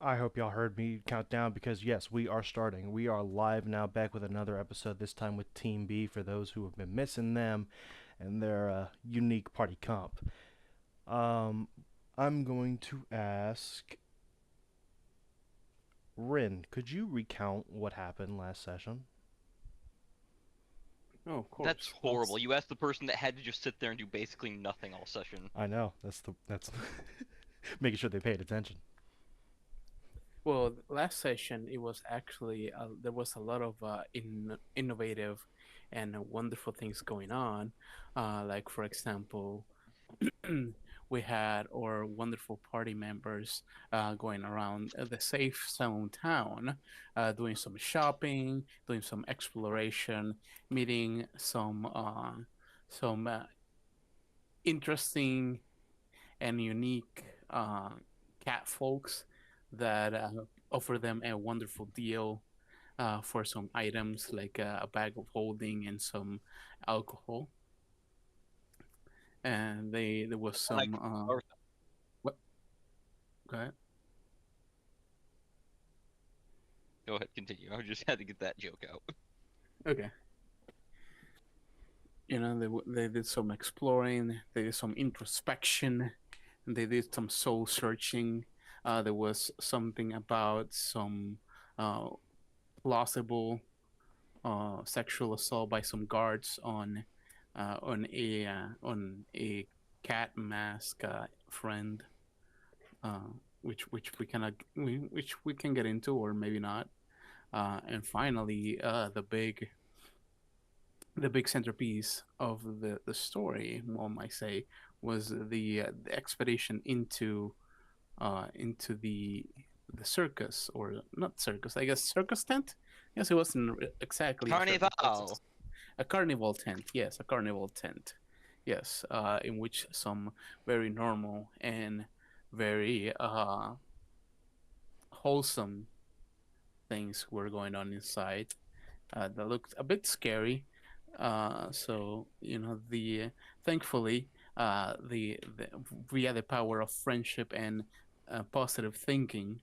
I hope y'all heard me count down because yes, we are starting. We are live now, back with another episode. This time with Team B for those who have been missing them and their unique party comp. Um, I'm going to ask Rin. Could you recount what happened last session? Oh, of That's course. horrible. You asked the person that had to just sit there and do basically nothing all session. I know that's making sure they paid attention. Last session it was actually there was a lot of innovative and wonderful things going on. Like for example, we had our wonderful party members going around the safe zone town, doing some shopping, doing some exploration, meeting some interesting and unique cat folks that offer them a wonderful deal for some items like a bag of holding and some alcohol. And there was Like, some or what? Go ahead. go ahead, continue. I just had to get that joke out. Okay. They did some exploring, they did some introspection, and they did some soul searching. There was something about some uh, plausible sexual assault by some guards on a cat mask friend, which we cannot which we can get into or maybe not. And finally, the big centerpiece of the story, one might say, was the expedition into the circus, or not circus, I guess circus tent. Yes, it wasn't exactly a circus. It was Carnival! a carnival tent. Yes, a carnival tent. Yes, in which some very normal and very wholesome things were going on inside. That looked a bit scary. So the thankfully the via the power of friendship and positive thinking,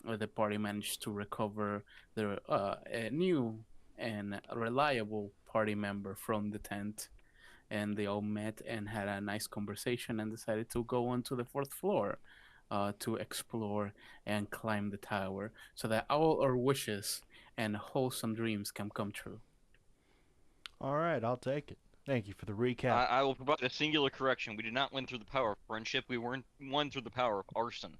the party managed to recover a new and reliable party member from the tent, and they all met and had a nice conversation and decided to go on to the fourth floor to explore and climb the tower so that all our wishes and wholesome dreams can come true. All right, I'll take it. Thank you for the recap. I will provide a singular correction. We did not win through the power of friendship. We weren't won through the power of arson.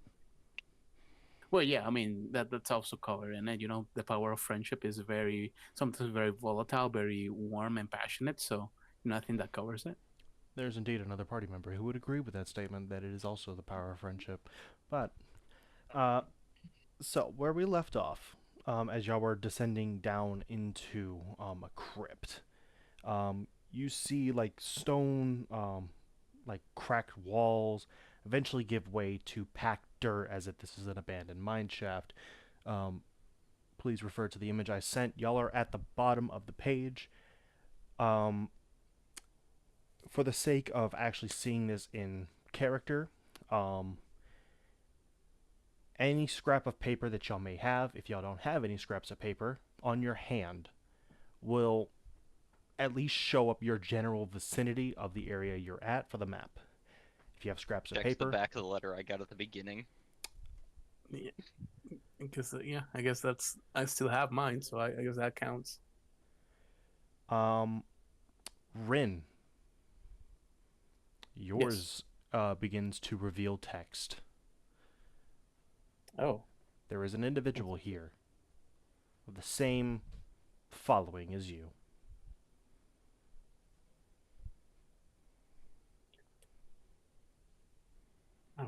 Well, yeah, I mean that's also covered in it. The power of friendship is very sometimes very volatile, very warm and passionate. So I think that covers it. There's indeed another party member who would agree with that statement that it is also the power of friendship. But uh, So where we left off, as y'all were descending down into a crypt, you see like stone, like cracked walls, eventually give way to packed dirt, as if this is an abandoned mine shaft. Um, Please refer to the image I sent. Y'all are at the bottom of the page. Um, for the sake of actually seeing this in character, um, any scrap of paper that y'all may have, if y'all don't have any scraps of paper, on your hand will at least show up your general vicinity of the area you're at for the map. If you have scraps of Checks the paper, back of the letter I got at the beginning. Yeah, because I guess that's I still have mine, so I guess that counts. um, Rin, Yes. yours begins to reveal text. Oh. There is an individual here with the same following as you.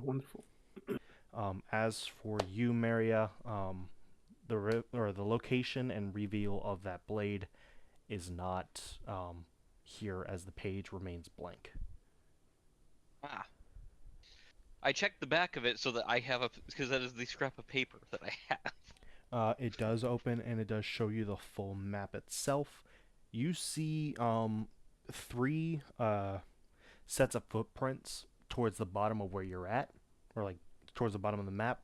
Wonderful. As for you, Maria, the location and reveal of that blade is not here, as the page remains blank. Ah. I checked the back of it so that I have a because that is the scrap of paper that I have. It does open and it does show you the full map itself. You see three sets of footprints towards the bottom of where you're at, or like towards the bottom of the map.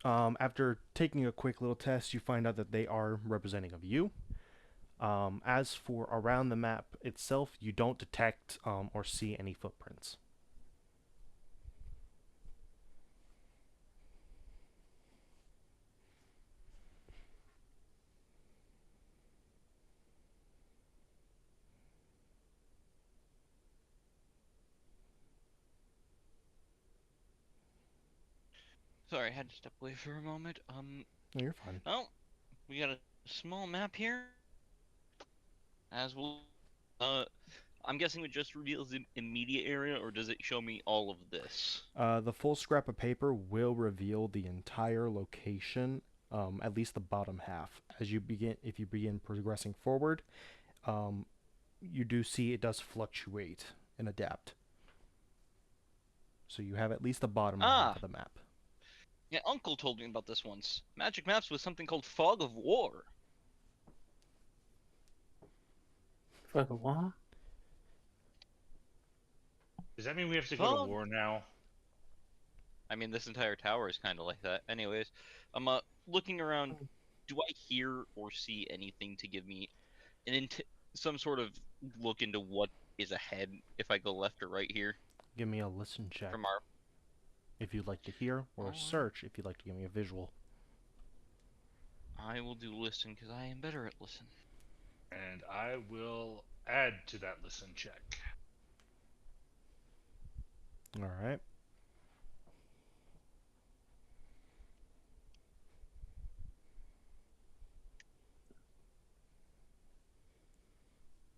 After taking a quick little test, you find out that they are representing of you. As for around the map itself, you don't detect or see any footprints. Sorry, I had to step away for a moment. No, you're fine. Oh, we got a small map here. As well, I'm guessing it just reveals the immediate area, or does it show me all of this? The full scrap of paper will reveal the entire location, at least the bottom half. If you begin progressing forward, um, you do see it does fluctuate and adapt. So you have at least the bottom half Ah, of the map. yeah, Uncle told me about this once. Magic maps with something called Fog of War. Fuck what? Does that mean we have to go to Fog. war now? I mean, this entire tower is kind of like that. Anyways, I'm looking around. Do I hear or see anything to give me some sort of look into what is ahead if I go left or right here Give me a listen check from our? if you'd like to hear, or a Alright. search if you'd like to give me a visual. I will do listen because I am better at listen. And I will add to that listen check. All right.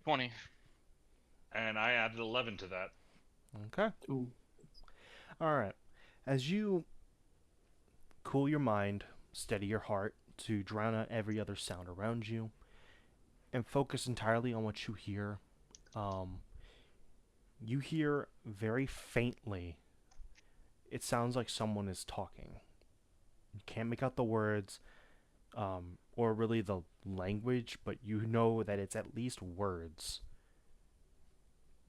$20. And I added 11 to that. Okay. Ooh. All right. As you cool your mind, steady your heart to drown out every other sound around you, and focus entirely on what you hear, you hear very faintly. It sounds like someone is talking. You can't make out the words, or really the language, but you know that it's at least words.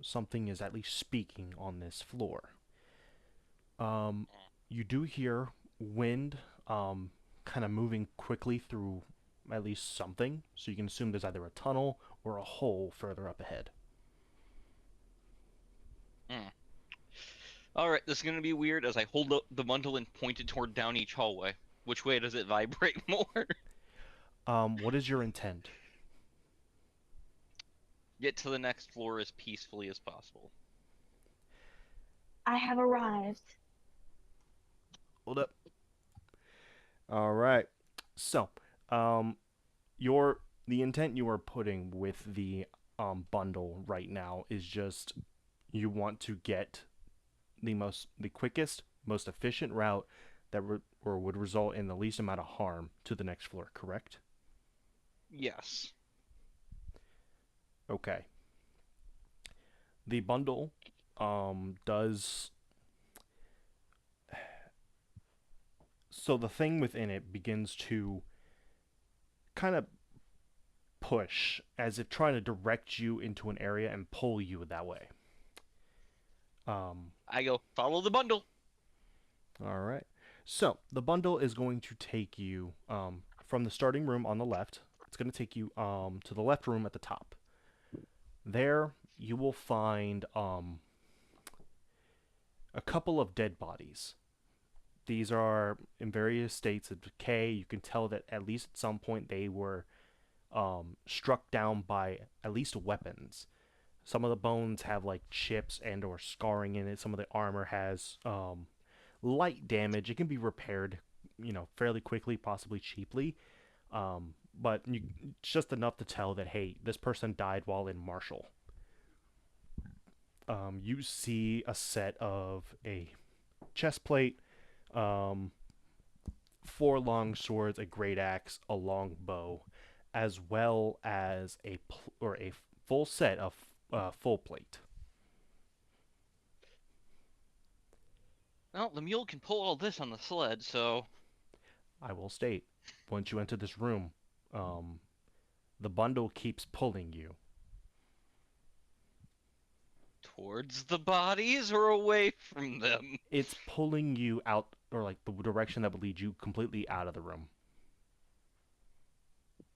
Something is at least speaking on this floor. You do hear wind kind of moving quickly through at least something, so you can assume there's either a tunnel or a hole further up ahead. Alright, this is gonna be weird as I hold up the bundle and point it toward down each hallway. Which way does it vibrate more? What is your intent? Get to the next floor as peacefully as possible. I have arrived. Hold up. All right. So, the intent you are putting with the bundle right now is just you want to get the quickest, most efficient route that would result in the least amount of harm to the next floor, correct? Yes. Okay. The bundle does so the thing within it begins to kind of push as if trying to direct you into an area and pull you that way. I go, follow the bundle. All right. So the bundle is going to take you from the starting room on the left. It's going to take you to the left room at the top. There you will find a couple of dead bodies. These are in various states of decay. You can tell that at least at some point they were struck down by at least weapons. Some of the bones have like chips and or scarring in it. Some of the armor has light damage. It can be repaired, fairly quickly, possibly cheaply. But it's just enough to tell that, hey, this person died while in martial. You see a set of a chest plate, 4 long swords, a great axe, a long bow, as well as a full set of full plate. Well, the mule can pull all this on the sled, so I will state, once you enter this room, the bundle keeps pulling you. towards the bodies or away from them? It's pulling you out or like the direction that would lead you completely out of the room.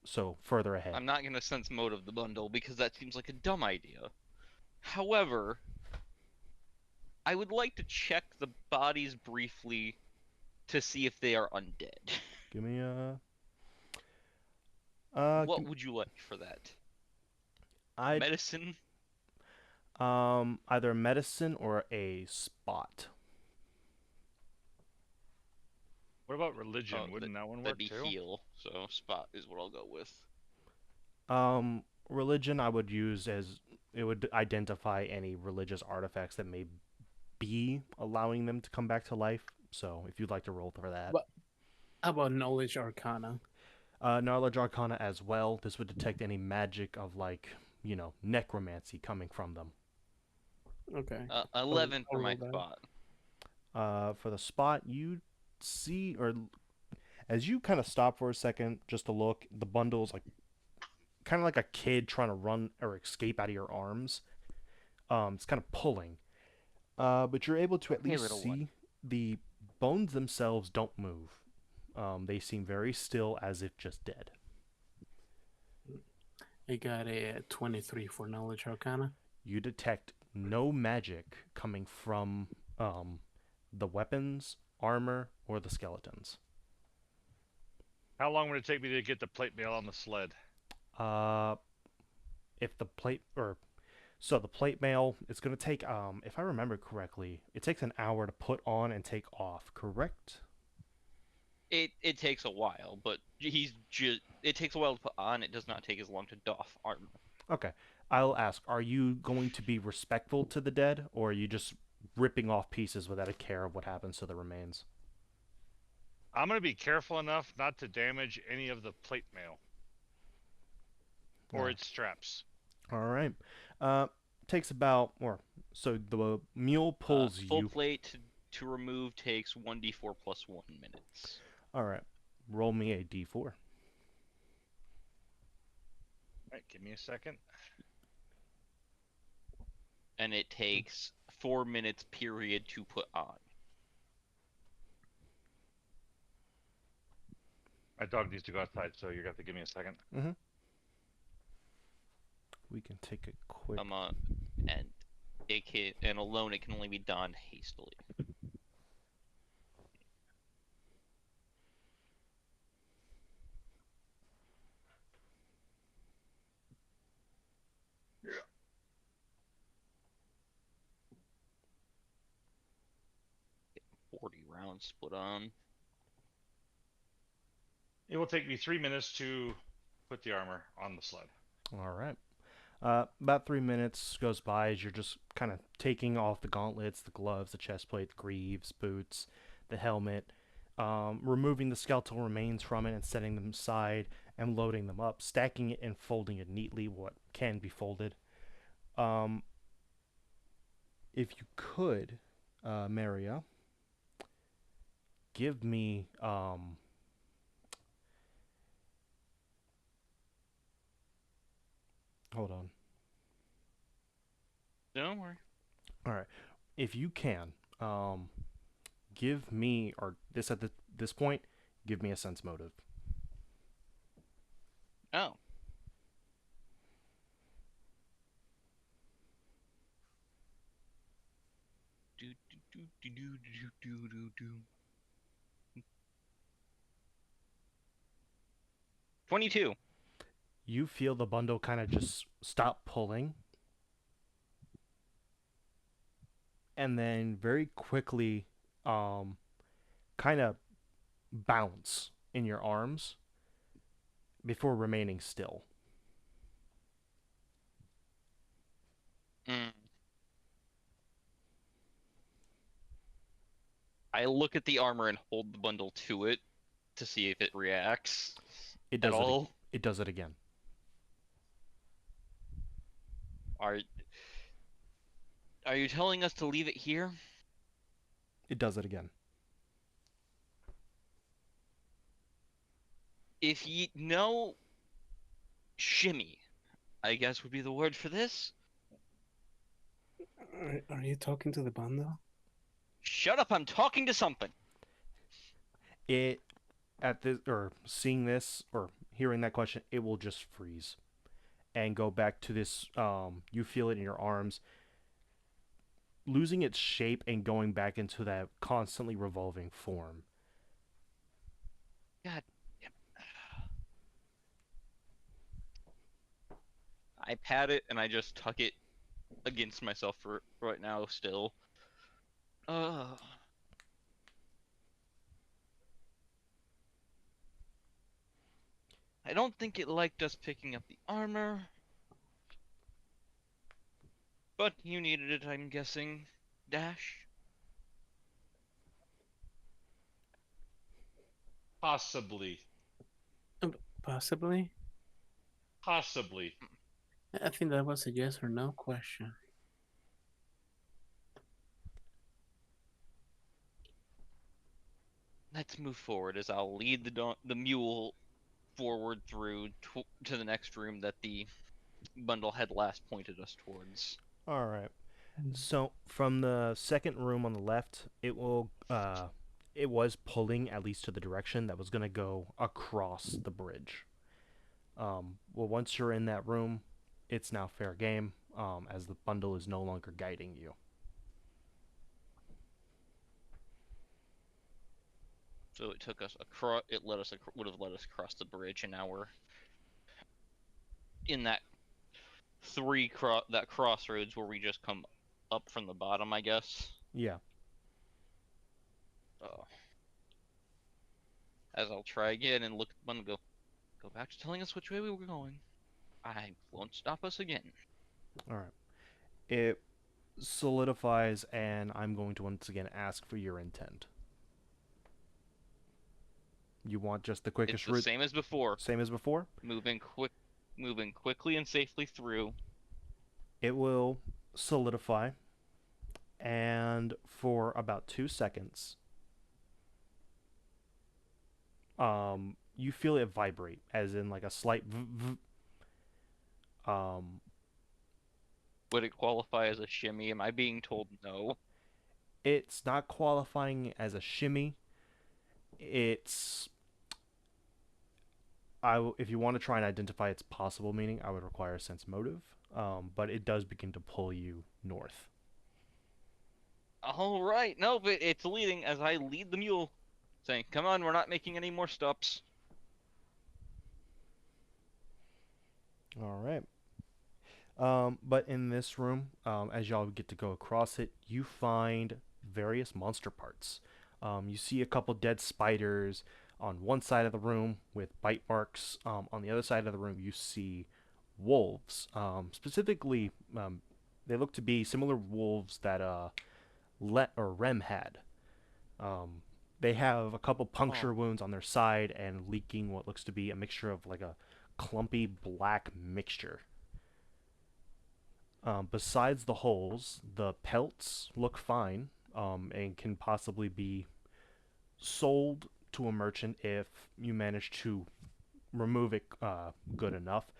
So further ahead. I'm not gonna sense motive the bundle because that seems like a dumb idea. However, I would like to check the bodies briefly to see if they are undead. Give me a. What would you like for that? I Medicine? either medicine or a spot. What about religion? Oh, Wouldn't that one work That'd be too? heal, so spot is what I'll go with. Religion I would use as it would identify any religious artifacts that may be allowing them to come back to life. So if you'd like to roll for that. But- How about knowledge arcana? Knowledge Arcana as well. This would detect any magic of like, necromancy coming from them. Okay. 11 for I'll my roll that. spot. For the spot, you see, or as you kind of stop for a second just to look, the bundle's like kind of like a kid trying to run or escape out of your arms. It's kind of pulling. But you're able to at Hey, least little see one. the bones themselves don't move. They seem very still, as if just dead. I got a 23 for knowledge arcana. You detect no magic coming from the weapons, armor, or the skeletons. How long would it take me to get the plate mail on the sled? If the plate so the plate mail, it's gonna take if I remember correctly, it takes an hour to put on and take off. Correct? It takes a while, but it takes a while to put on. It does not take as long to doff armor. Okay. I'll ask: are you going to be respectful to the dead, or are you just ripping off pieces without a care of what happens to the remains? I'm gonna be careful enough not to damage any of the plate mail or Oh. its straps. All right. Takes about so the mule pulls Full you. plate to remove takes 1d4 plus 1 minutes. All right. Roll me a d4. All right, give me a second. And it takes 4 minutes period to put on. My dog needs to go outside, so you're gonna have to give me a second. We can take a quick. And alone it can only be done hastily. Yeah. Get 40 rounds put on. It will take me 3 minutes to put the armor on the sled. All right. About 3 minutes goes by as you're just kind of taking off the gauntlets, the gloves, the chest plate, the greaves, boots, the helmet, removing the skeletal remains from it and setting them aside and loading them up, stacking it and folding it neatly, what can be folded. If you could, Maria, give me hold on. Don't worry. All right. If you can, give me, or this at this point, give me a sense motive. Oh. Do, do, do, do, do, do, do, do. 22. You feel the bundle kind of just stop pulling, and then very quickly, kind of bounce in your arms before remaining still. I look at the armor and hold the bundle to it to see if it reacts It at does all. It does it again. Are you telling us to leave it here? It does it again. If you know, shimmy, I guess would be the word for this. Are you talking to the bundle? Shut up, I'm talking to something. It at this or seeing this or hearing that question, it will just freeze and go back to this. You feel it in your arms, losing its shape and going back into that constantly revolving form. God. Damn. I pat it and I just tuck it against myself for right now. Still. Uh. I don't think it liked us picking up the armor, but you needed it, I'm guessing. Dash. Possibly. Possibly. Possibly. I think that was a yes or no question. Let's move forward as I'll lead the mule forward through to the next room that the bundle had last pointed us towards. All right. So from the second room on the left, it was pulling at least to the direction that was going to go across the bridge. Well, once you're in that room, it's now fair game, as the bundle is no longer guiding you. So it took us across. It would have let us cross the bridge, and now we're in that that crossroads where we just come up from the bottom, I guess. Yeah. As I'll try again and look at the bundle, go back to telling us which way we were going. I won't stop us again. All right. It solidifies, and I'm going to once again ask for your intent. You want just the quickest It's the route? same as before. Same as before? Moving quickly and safely through. It will solidify, and for about 2 seconds, you feel it vibrate, as in like a slight Would it qualify as a shimmy? Am I being told no? it's not qualifying as a shimmy. It's if you want to try and identify its possible meaning, I would require a sense motive. But it does begin to pull you north. All right, no, but it's leading as I lead the mule, saying, "Come on, we're not making any more stops." All right. But in this room, as y'all get to go across it, you find various monster parts. You see a couple dead spiders on one side of the room with bite marks. On the other side of the room, you see wolves. Specifically, they look to be similar wolves that Let or Rem had. They have a couple puncture wounds on their side and leaking what looks to be a mixture of like a clumpy black mixture. Besides the holes, the pelts look fine, and can possibly be sold to a merchant if you manage to remove it good enough.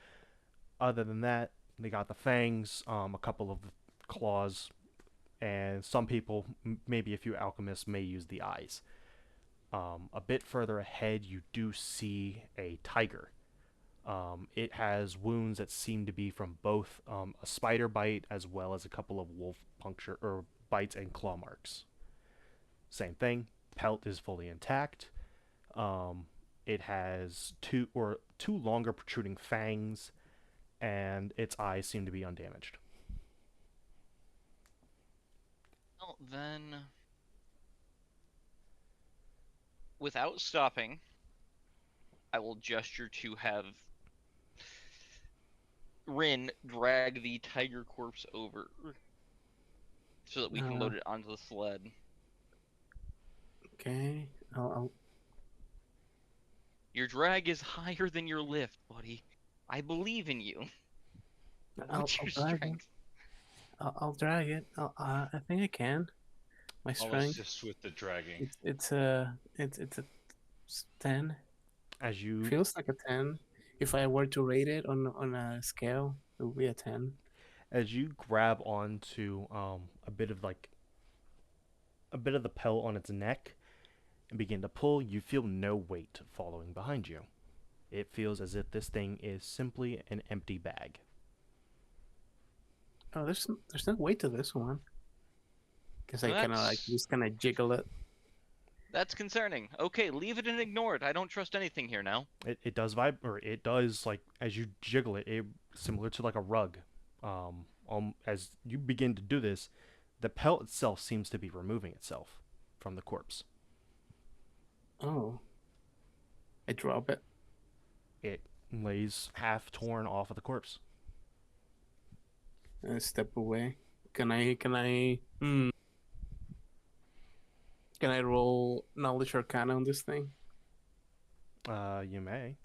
Other than that, they got the fangs, a couple of claws, and some people, maybe a few alchemists, may use the eyes. A bit further ahead, you do see a tiger. It has wounds that seem to be from both a spider bite as well as a couple of wolf puncture or bites and claw marks. Same thing. Pelt is fully intact. It has two longer protruding fangs, and its eyes seem to be undamaged. Well, then, without stopping, I will gesture to have Rin drag the tiger corpse over so that we can load it onto the sled. Okay. I'll Your drag is higher than your lift, buddy. I believe in you. What's your drag it. strength? I'll drag it. I think I can. My I'll strength. assist with the dragging. It's a 10. As you Feels like a 10. If I were to rate it on a scale, it would be a 10. as you grab onto a bit of the pelt on its neck, and begin to pull, you feel no weight following behind you. It feels as if this thing is simply an empty bag. Oh, there's no weight to this one. Because I Well, kind of like just kind of jiggle it. That's concerning. Okay, leave it and ignore it. I don't trust anything here now. It does vibe, or it does, like, as you jiggle it, similar to like a rug. As you begin to do this, the pelt itself seems to be removing itself from the corpse. Oh. I drop it. It lays half torn off of the corpse. I step away. Can I roll knowledge arcana on this thing? You may.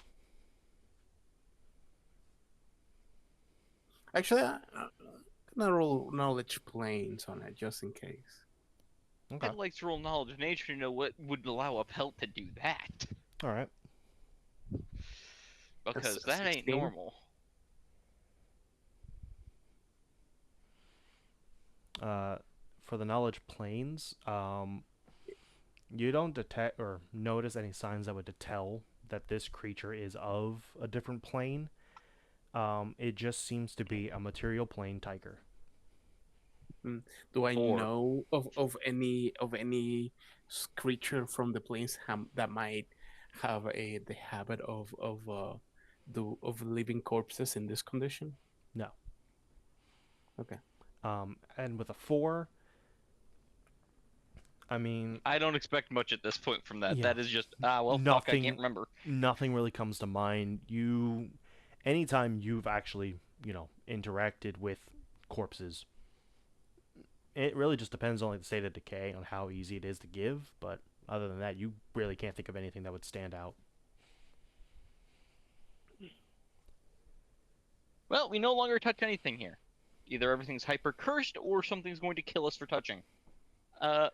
Actually, can I roll knowledge planes on it just in case? Okay. I'd like to roll knowledge of nature to know what would allow a pelt to do that. All right. Because That's that ain't 16. normal. For the knowledge planes, you don't detect or notice any signs that would tell that this creature is of a different plane. It just seems to be a material plane tiger. Do I 4. know of any creature from the plains that might have the habit of leaving corpses in this condition? No. Okay. And with a 4, I mean, I don't expect much at this point from that. Yeah. That is just fuck, I Nothing- can't remember. nothing really comes to mind. Anytime you've actually, interacted with corpses, it really just depends on like the state of decay on how easy it is to give. But other than that, you really can't think of anything that would stand out. Well, we no longer touch anything here. Either everything's hyper cursed or something's going to kill us for touching. All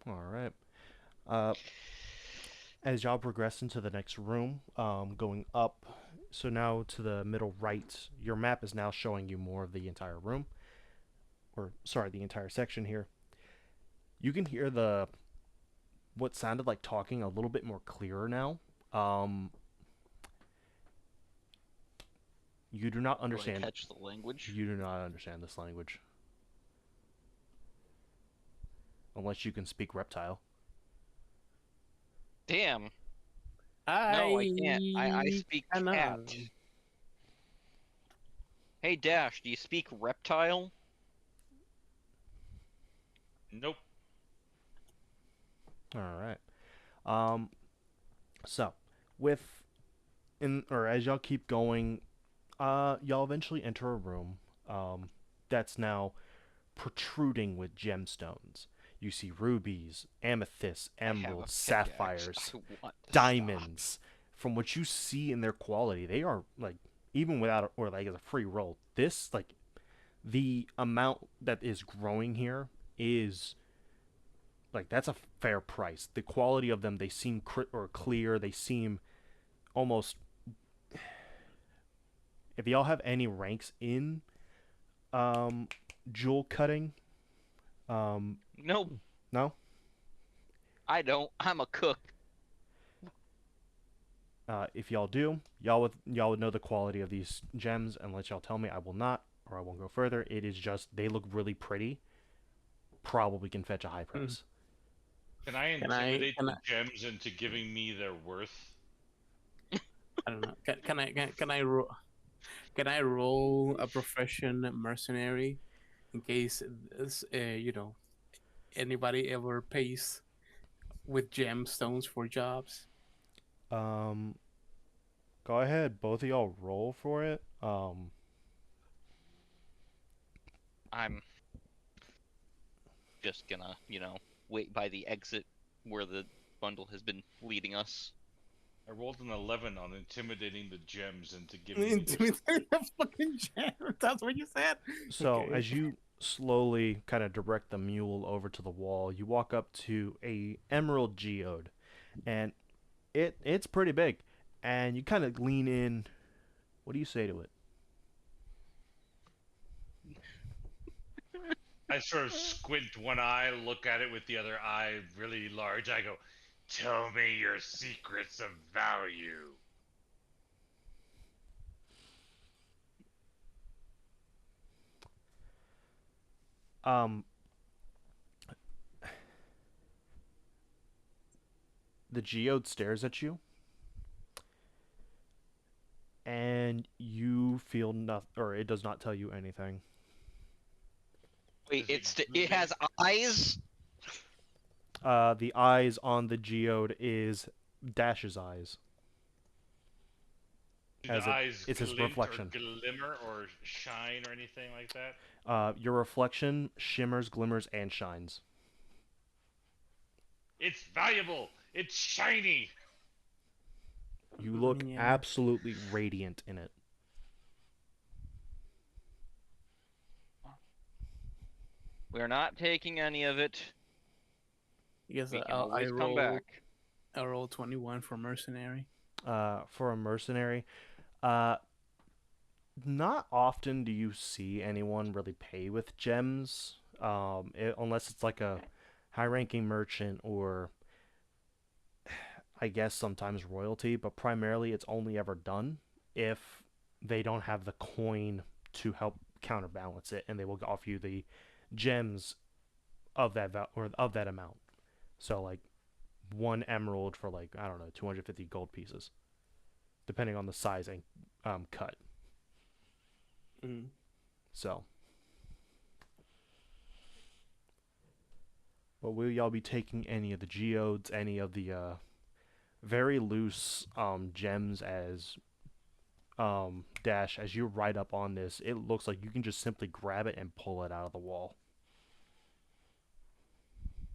right. As y'all progress into the next room, going up, so now to the middle right, your map is now showing you more of the entire room, or sorry, the entire section here. You can hear what sounded like talking a little bit more clearer now. You do not Do I understand. catch the language? You do not understand this language, unless you can speak reptile. Damn. No, I can't. I speak cannot. cat. Hey, Dash, do you speak reptile? Nope. All right. So as y'all keep going, y'all eventually enter a room, that's now protruding with gemstones. You see rubies, amethysts, I have a emeralds, pickaxe. sapphires, I want to diamonds. From what you see in their quality, they are like, even without or like as a free roll, this like the amount that is growing here is like that's a fair price. The quality of them, they seem clear. They seem almost. If y'all have any ranks in jewel cutting, Nope, no. I don't. I'm a cook. If y'all do, y'all would know the quality of these gems, unless y'all tell me. I will not, or I won't go further. It is just they look really pretty. Probably can fetch a high price. Can I Can I- intimidate can the I- gems into giving me their worth? I don't know. Can I roll a profession mercenary in case this, anybody ever pays with gemstones for jobs? Go ahead, both of y'all roll for it. I'm just gonna, wait by the exit where the bundle has been leading us. I rolled an 11 on intimidating the gems into giving me their Intimidate the fucking gem. That's what you said. So Okay. as you slowly kind of direct the mule over to the wall, you walk up to a emerald geode, and it's pretty big. And you kind of lean in. What do you say to it? I sort of squint one eye, look at it with the other eye really large. I go, "Tell me your secrets of value." Um, the geode stares at you, and you feel nothing, or it does not tell you anything. Wait, Does it has eyes. The eyes on the geode is Dash's eyes, do as the eyes it's his glint or reflection. glimmer or shine or anything like that? Your reflection shimmers, glimmers, and shines. It's valuable. It's shiny. You look Yeah. absolutely radiant in it. We're not taking any of it. I guess We can I always come roll. back. I roll 21 for mercenary. For a mercenary, uh, not often do you see anyone really pay with gems, unless it's like a high-ranking merchant or I guess sometimes royalty, but primarily it's only ever done if they don't have the coin to help counterbalance it, and they will offer you the gems of that or of that amount. So like one emerald for like I don't know 250 gold pieces, depending on the size and cut. Mm. So, but will y'all be taking any of the geodes, any of the very loose gems as Dash, as you ride up on this, it looks like you can just simply grab it and pull it out of the wall.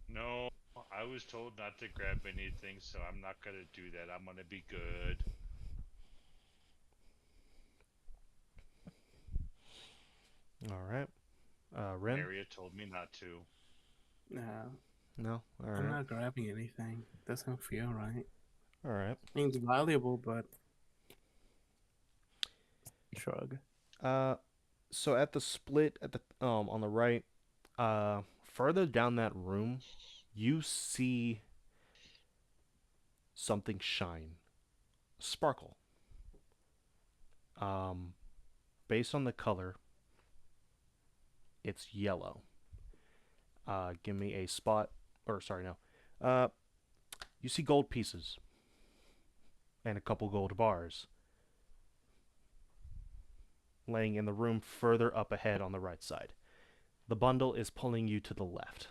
No, I was told not to grab anything, so I'm not gonna do that. I'm gonna be good. All right. Rin? Maria told me not to. No, No? All I'm right. not grabbing anything. Doesn't feel right. All right. I mean, it's valuable, but shrug. So at the split at the on the right, further down that room, you see something shine, sparkle. Um, Based on the color, it's yellow. Give me a spot, or sorry, no. You see gold pieces and a couple gold bars laying in the room further up ahead on the right side. The bundle is pulling you to the left.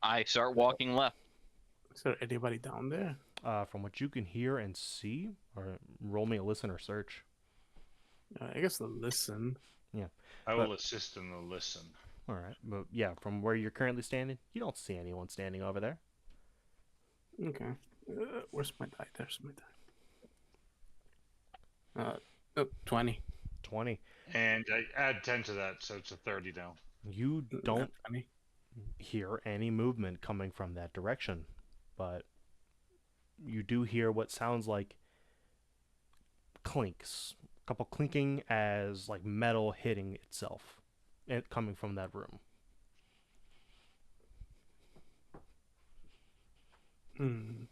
I start walking left. Is there anybody down there? From what you can hear and see, or roll me a listen or search. I guess the listen. I will assist in the listen. All right, but yeah, from where you're currently standing, you don't see anyone standing over there. Okay. Where's my die? There's my die. 20. 20. And I add 10 to that, so it's a 30 now. You don't 20. hear any movement coming from that direction, but you do hear what sounds like clinks, a couple clinking as like metal hitting itself, and coming from that room. Hmm.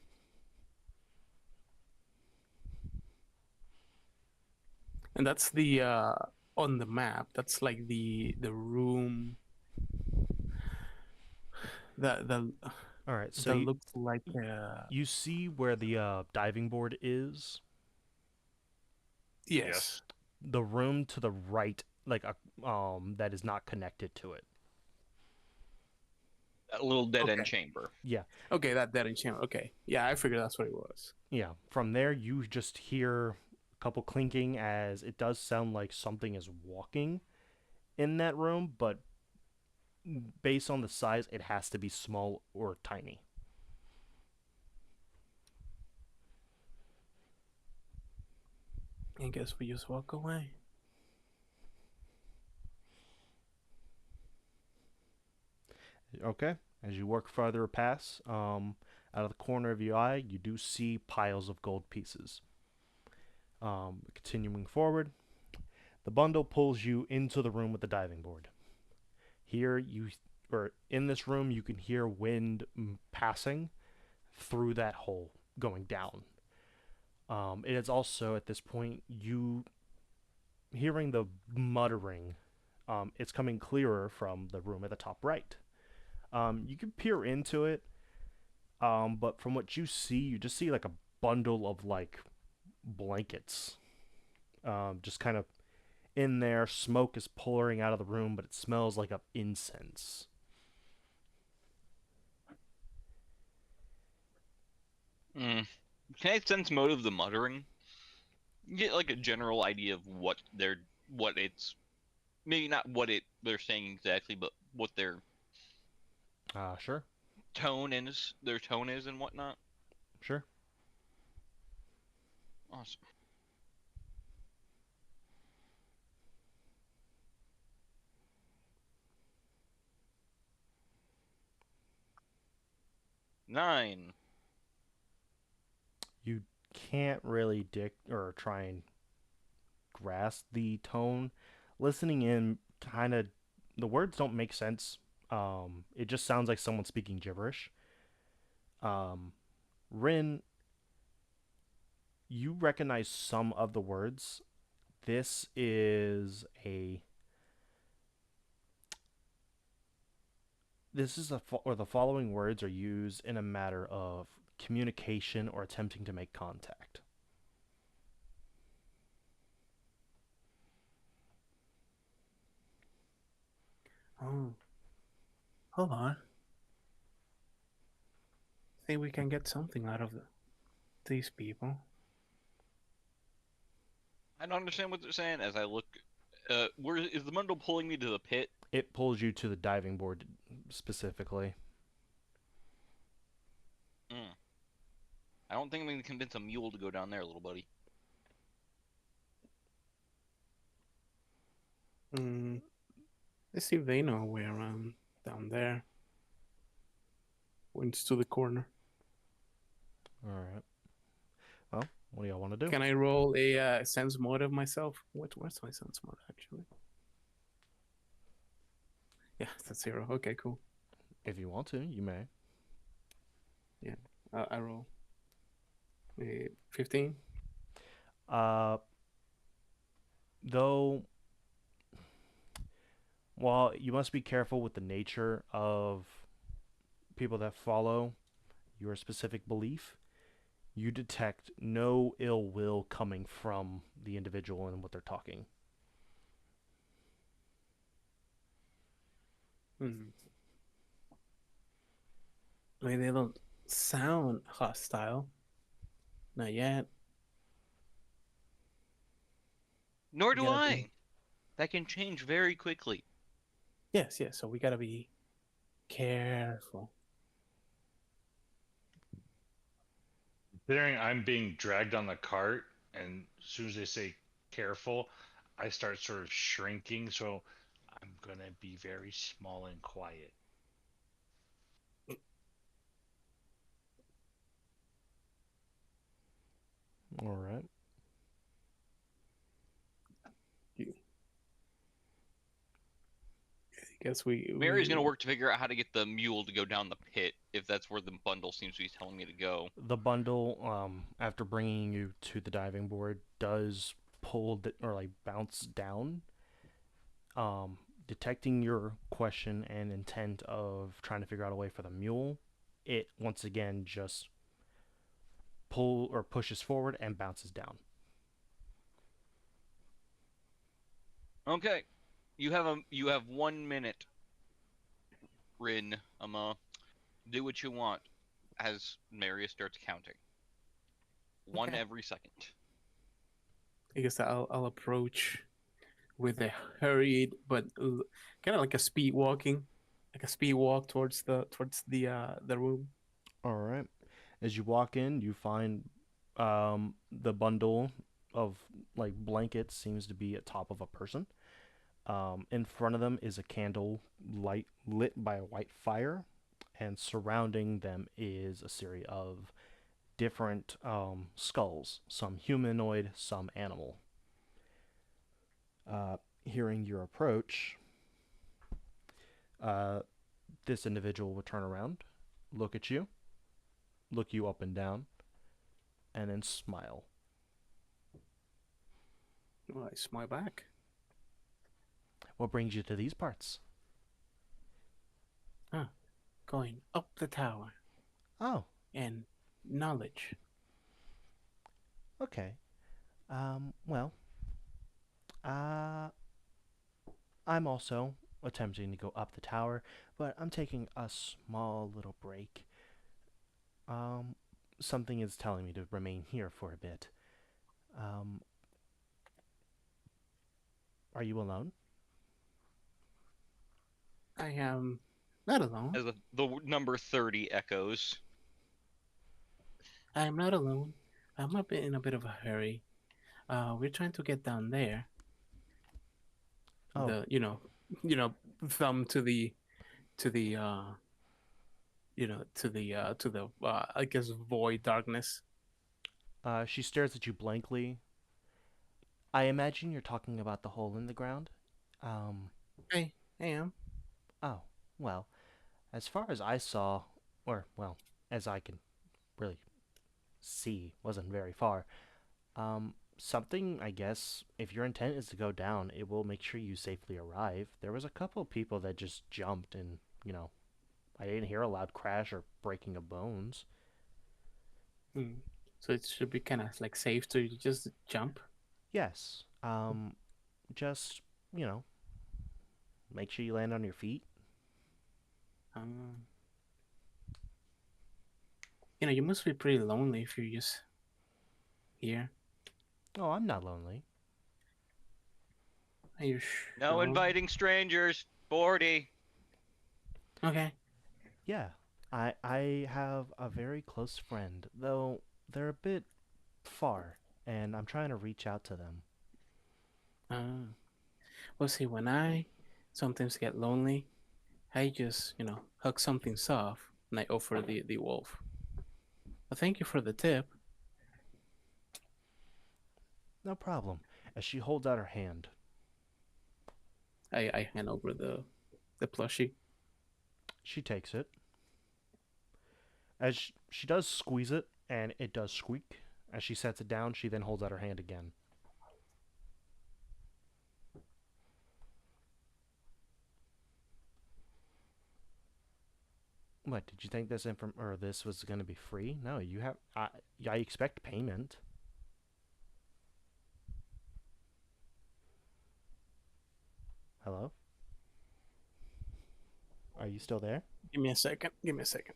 And that's the on the map. That's like the room that All right, so that looks like you see where the diving board is. yes. The room to the right, like a that is not connected to it. That little dead end Okay. chamber. Yeah, Okay, that dead end chamber. Okay, yeah, I figured that's what it was. yeah. From there, you just hear a couple clinking as it does sound like something is walking in that room, but based on the size, it has to be small or tiny. I guess we just walk away. Okay. As you work farther past, out of the corner of your eye, you do see piles of gold pieces. Continuing forward, The bundle pulls you into the room with the diving board. Here or in this room, you can hear wind passing through that hole going down. It is also at this point you hearing the muttering. It's coming clearer from the room at the top right. You can peer into it, but from what you see, you just see like a bundle of like blankets, just kind of in there. Smoke is pouring out of the room, but it smells like of incense. Mm. Can I sense motive the muttering? Get like a general idea of what it's maybe not what they're saying exactly, but what their Sure, their tone is and whatnot. sure. Awesome. Nine. You can't really try and grasp the tone. Listening in, kind of, the words don't make sense. It just sounds like someone speaking gibberish. Um, Rin, you recognize some of the words. This is a. This is or the following words are used in a matter of communication or attempting to make contact. Oh, hold on. I think we can get something out of these people. I don't understand what they're saying as I look. Where is the bundle pulling me to the pit? It pulls you to the diving board specifically. I don't think I'm going to convince a mule to go down there, little buddy. Let's see if they know a way around down there. Points to the corner. All right. Well, what do y'all want to do? Can I roll a sense motive myself? What's my sense motive actually? Yeah, that's 0. Okay, cool. If you want to, you may. Yeah, I roll. 15. Though, while you must be careful with the nature of people that follow your specific belief, you detect no ill will coming from the individual and what they're talking. I mean, they don't sound hostile. Not yet. Nor do gotta I. be- That can change very quickly. Yes. So we gotta be careful. Considering I'm being dragged on the cart, and as soon as they say careful, I start sort of shrinking, so I'm gonna be very small and quiet. All right. I guess we. Mary's going to work to figure out how to get the mule to go down the pit if that's where the bundle seems to be telling me to go. The bundle, after bringing you to the diving board, does pull or like bounce down. Detecting your question and intent of trying to figure out a way for the mule, it once again just pushes forward and bounces down. Okay, you have 1 minute. Rin, do what you want. As Marius starts counting, one every second. I guess I'll approach with a hurried but kind of like a speed walk towards the room. All right. As you walk in, you find the bundle of like blankets seems to be atop of a person. In front of them is a candle lit by a white fire, and surrounding them is a series of different skulls, some humanoid, some animal. Hearing your approach, uh, this individual will turn around, look at you, look you up and down, and then smile. Well, I smile back. What brings you to these parts? Going up the tower Oh, and knowledge. okay. Well, uh, I'm also attempting to go up the tower, but I'm taking a small little break. Um, Something is telling me to remain here for a bit. Um, are you alone? I am not alone. As the number 30 echoes. I am not alone. I'm a bit in a bit of a hurry. We're trying to get down there. Oh, The thumb to the I guess void darkness. she stares at you blankly. I imagine you're talking about the hole in the ground. Um, I am. oh, well, as far as I saw, or, well, as I can really see, wasn't very far. Something, I guess, if your intent is to go down, it will make sure you safely arrive. There was a couple of people that just jumped and, I didn't hear a loud crash or breaking of bones. Hmm. So it should be kind of like safe to just jump. Yes, just, you know, make sure you land on your feet. Um, you must be pretty lonely if you're just here. Oh, I'm not lonely. Are you No sure? inviting strangers. 40. Okay. Yeah, I have a very close friend, though they're a bit far, and I'm trying to reach out to them. Uh, well, see, when I sometimes get lonely, I just, hug something soft and I offer the wolf. Well, thank you for the tip. No problem. As she holds out her hand, I hand over the plushie. she takes it. As she does squeeze it, and it does squeak. As she sets it down, she then holds out her hand again. What, did you think this was going to be free? No, you have I expect payment. Hello? Are you still there? Give me a second. Give me a second.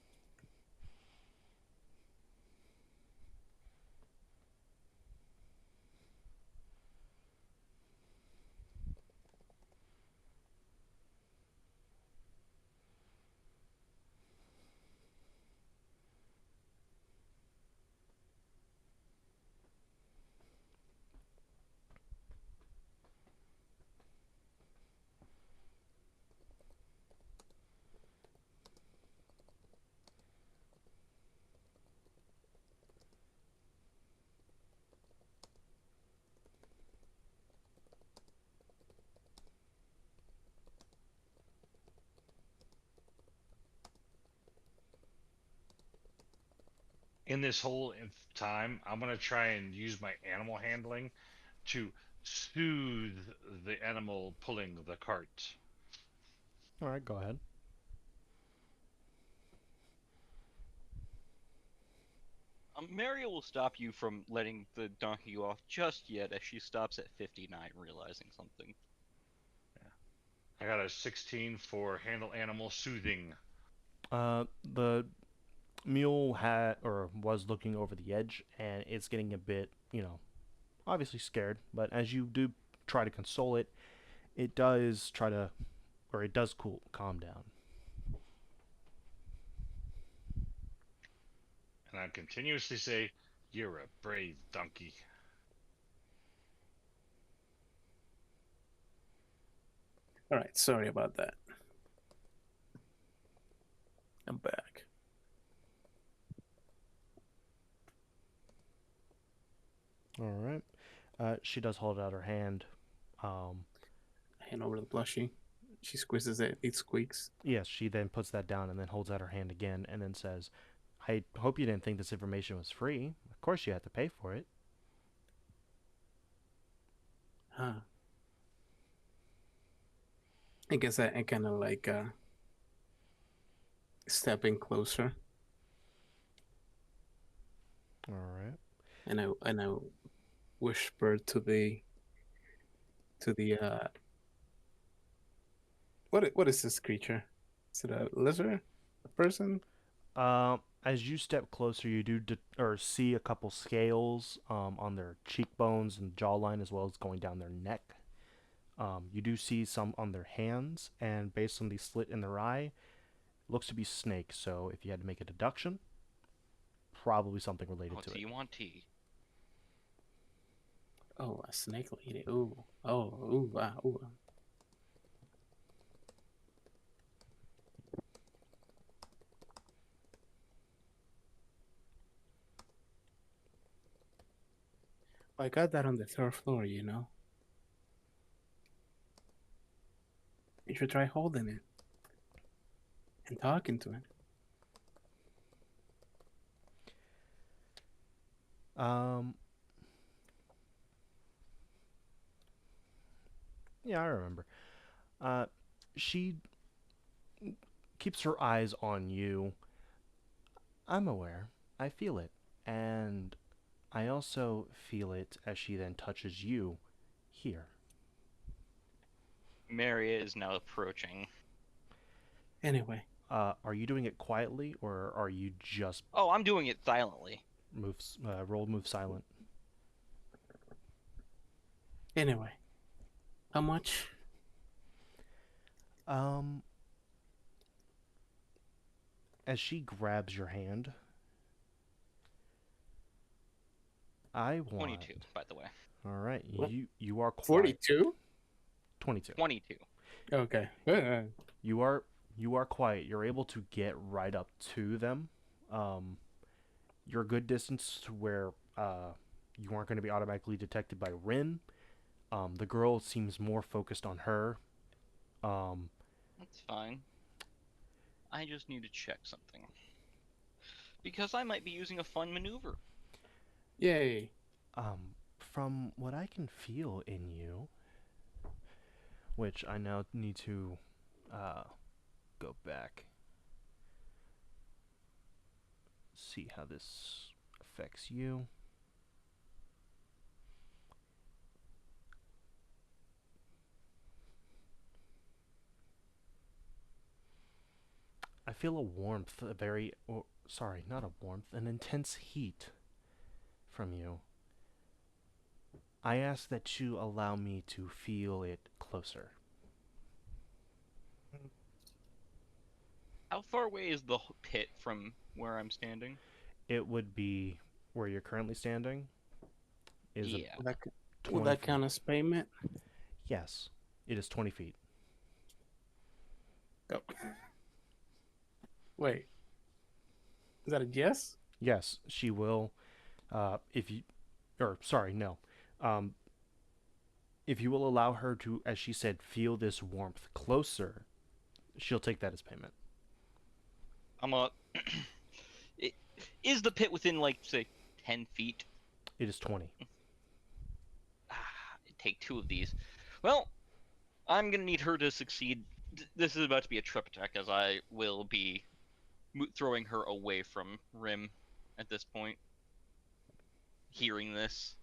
In this whole time, I'm gonna try and use my animal handling to soothe the animal pulling the cart. All right, go ahead. Mario will stop you from letting the donkey go off just yet as she stops at 59, realizing something. I got a 16 for handle animal soothing. The mule had or was looking over the edge, and it's getting a bit, obviously scared. But as you do try to console it, it does try to, or it does calm down. And I continuously say, "You're a brave donkey." All right. Sorry about that. I'm back. All right. She does hold out her hand. Hand over the plushie. She squeezes it. It squeaks. Yes, she then puts that down and then holds out her hand again and then says, I hope you didn't think this information was free. Of course you had to pay for it. Huh. I guess I kind of like stepping closer, All right. and I whisper to the what is this creature? Is it a lizard? A person? As you step closer, you do or see a couple scales on their cheekbones and jawline, as well as going down their neck. You do see some on their hands, and based on the slit in their eye, looks to be snake. So if you had to make a deduction, probably something related to do it. you want tea? Oh, a snake lady. Ooh. Oh, ooh, wow. Ooh. I got that on the third floor, you know. You should try holding it and talking to it. Yeah, I remember. She keeps her eyes on you. I'm aware. I feel it. And I also feel it as she then touches you here. Maria is now approaching. Anyway. Are you doing it quietly, or are you just Oh, I'm doing it silently. move silent? Anyway. How much? As she grabs your hand, I want 22, by the way. All right, What? you are quiet. 42? 22. 22. Okay. You are quiet. You're able to get right up to them. You're a good distance to where you aren't going to be automatically detected by Rin. The girl seems more focused on her. That's fine. I just need to check something. Because I might be using a fun maneuver. Yay. From what I can feel in you, which I now need to go back, see how this affects you. I feel a warmth, sorry, not a warmth, an intense heat from you. I ask that you allow me to feel it closer. How far away is the pit from where I'm standing? It would be where you're currently standing. Yeah. Will that count as payment? Yes, it is 20 feet. Oh. Wait. Is that a yes? Yes, she will. If you will allow her to, as she said, feel this warmth closer, she'll take that as payment. Is the pit within, like, say, 10 feet? It is 20. Take 2 of these. Well, I'm gonna need her to succeed. This is about to be a trip attack, as I will be throwing her away from Rim at this point. Hearing this.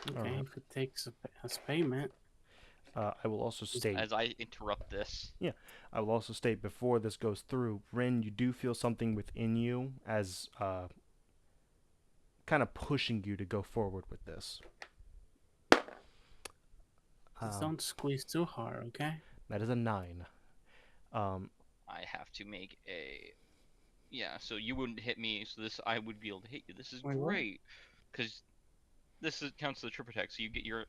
Okay, Alright. if it takes as payment. I will also state, As I interrupt this. I will also state before this goes through, Rin, you do feel something within you as kind of pushing you to go forward with this. Just don't squeeze too hard, okay? That is a 9. I have to make a... Yeah, so you wouldn't hit me, so I would be able to hit you. This is Wait, what? great. Because this counts as a trip attack, so you get your...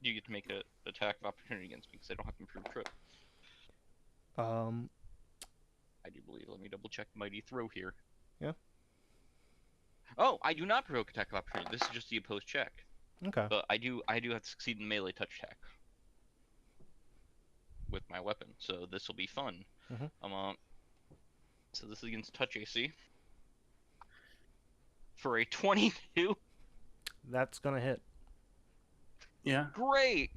you get to make an attack of opportunity against me, because I don't have improved trip. I do believe. Let me double check Mighty Throw here. Yeah. Oh, I do not provoke attack of opportunity. This is just the opposed check. Okay. But I do have to succeed in melee touch attack with my weapon, so this will be fun. Mhm. So this is against touch AC for a 22. That's gonna hit. Yeah. Great.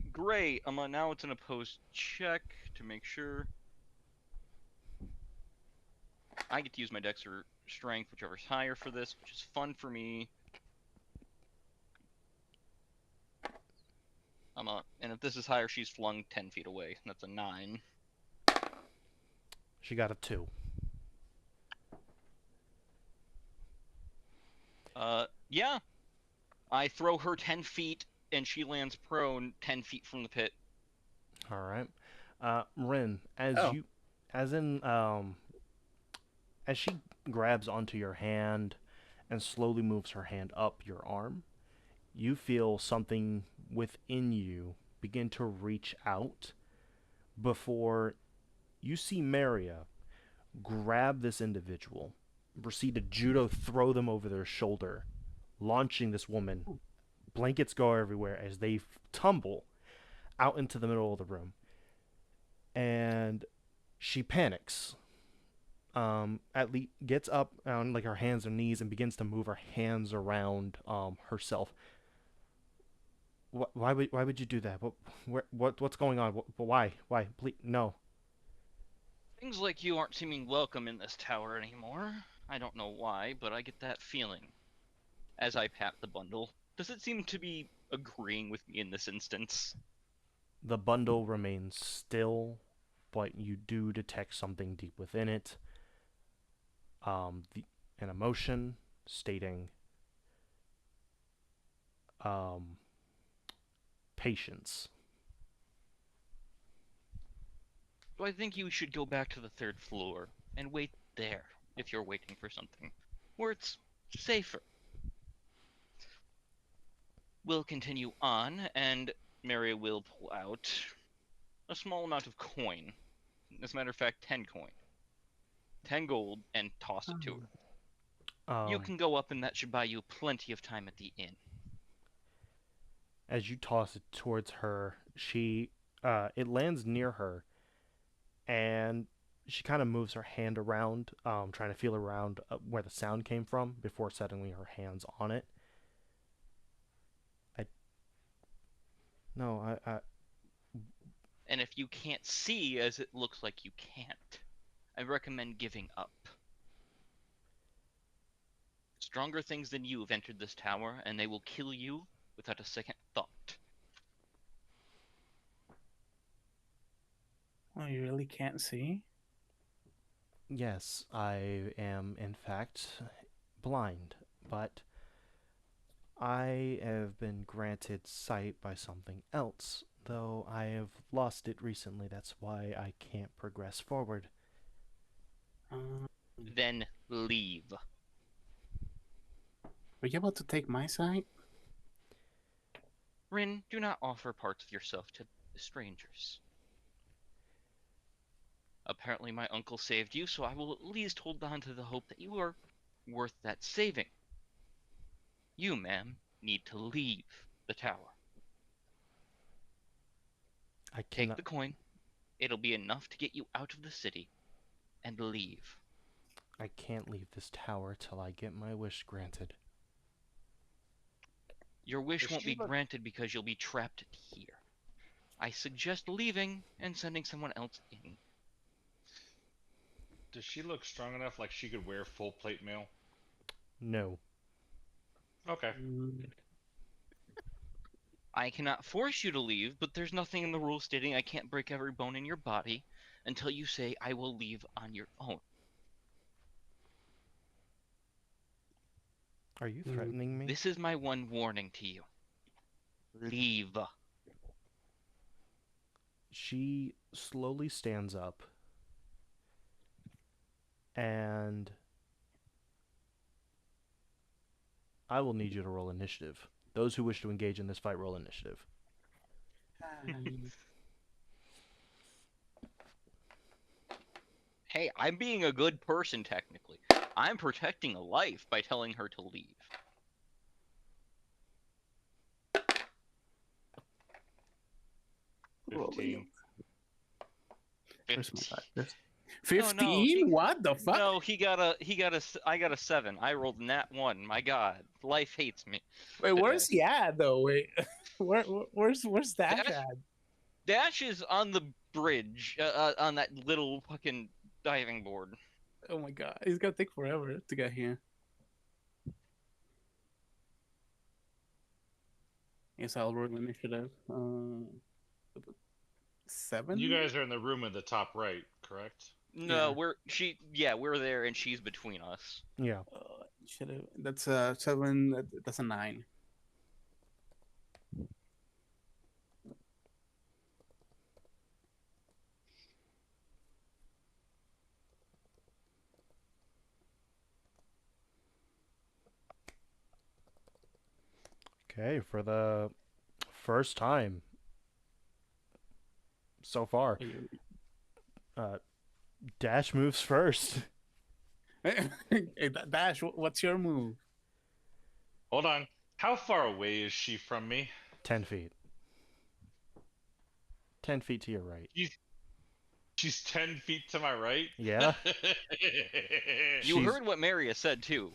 Now it's an opposed check to make sure. I get to use my dex or strength, whichever's higher for this, which is fun for me. And if this is higher, she's flung 10 feet away. That's a 9. She got a 2. Yeah. I throw her 10 feet, and she lands prone 10 feet from the pit. All right. Rin, as Oh. you, as in, as she grabs onto your hand and slowly moves her hand up your arm, you feel something within you begin to reach out before you see Maria grab this individual, proceed to judo throw them over their shoulder, launching this woman. Blankets go everywhere as they tumble out into the middle of the room. And she panics. At least gets up on like her hands and knees and begins to move her hands around herself. Why would you do that? What's going on? Why? Please, no. Things like you aren't seeming welcome in this tower anymore. I don't know why, but I get that feeling. As I pat the bundle, does it seem to be agreeing with me in this instance? The bundle remains still, but you do detect something deep within it. An emotion stating patience. So I think you should go back to the 3rd floor and wait there if you're waiting for something, where it's safer. We'll continue on, and Maria will pull out a small amount of coin. As a matter of fact, 10 coin. 10 gold, and toss it to her. You can go up, and that should buy you plenty of time at the inn. As you toss it towards her, it lands near her, and she kind of moves her hand around, trying to feel around where the sound came from before settling her hands on it. And if you can't see, as it looks like you can't, I recommend giving up. Stronger things than you have entered this tower, and they will kill you without a second thought. Oh, you really can't see? Yes, I am in fact blind, but I have been granted sight by something else, though I have lost it recently. That's why I can't progress forward. Then leave. Were you able to take my sight? Rin, do not offer parts of yourself to strangers. Apparently my uncle saved you, so I will at least hold on to the hope that you are worth that saving. You, ma'am, need to leave the tower. I Take cannot. the coin. It'll be enough to get you out of the city, and leave. I can't leave this tower till I get my wish granted. Your wish Does won't she be look- granted because you'll be trapped here. I suggest leaving and sending someone else in. Does she look strong enough like she could wear full plate mail? No. Okay. I cannot force you to leave, but there's nothing in the rules stating I can't break every bone in your body until you say I will leave on your own. Are you threatening me? This is my one warning to you. Leave. She slowly stands up and I will need you to roll initiative. Those who wish to engage in this fight roll initiative. Hey, I'm being a good person technically. I'm protecting a life by telling her to leave. 15. Where's my dice? Oh, no, 15? What the fuck? No, I got a 7. I rolled nat 1. My god. Life hates me. Wait, where's he at though? Wait, where's Dash Dash? at? Dash is on the bridge, on that little fucking diving board. Oh my god, he's gonna take forever to get here. Yes, I'll roll initiative. 7. You guys are in the room in the top right, correct? No, Yeah. we're there and she's between us. Yeah. Initiative. That's a 7. That's a 9. Okay, for the first time so far, Dash moves first. Hey, Dash, what's your move? Hold on. How far away is she from me? 10 feet. 10 feet to your right. She's 10 feet to my right? Yeah. You She's- heard what Maria said too.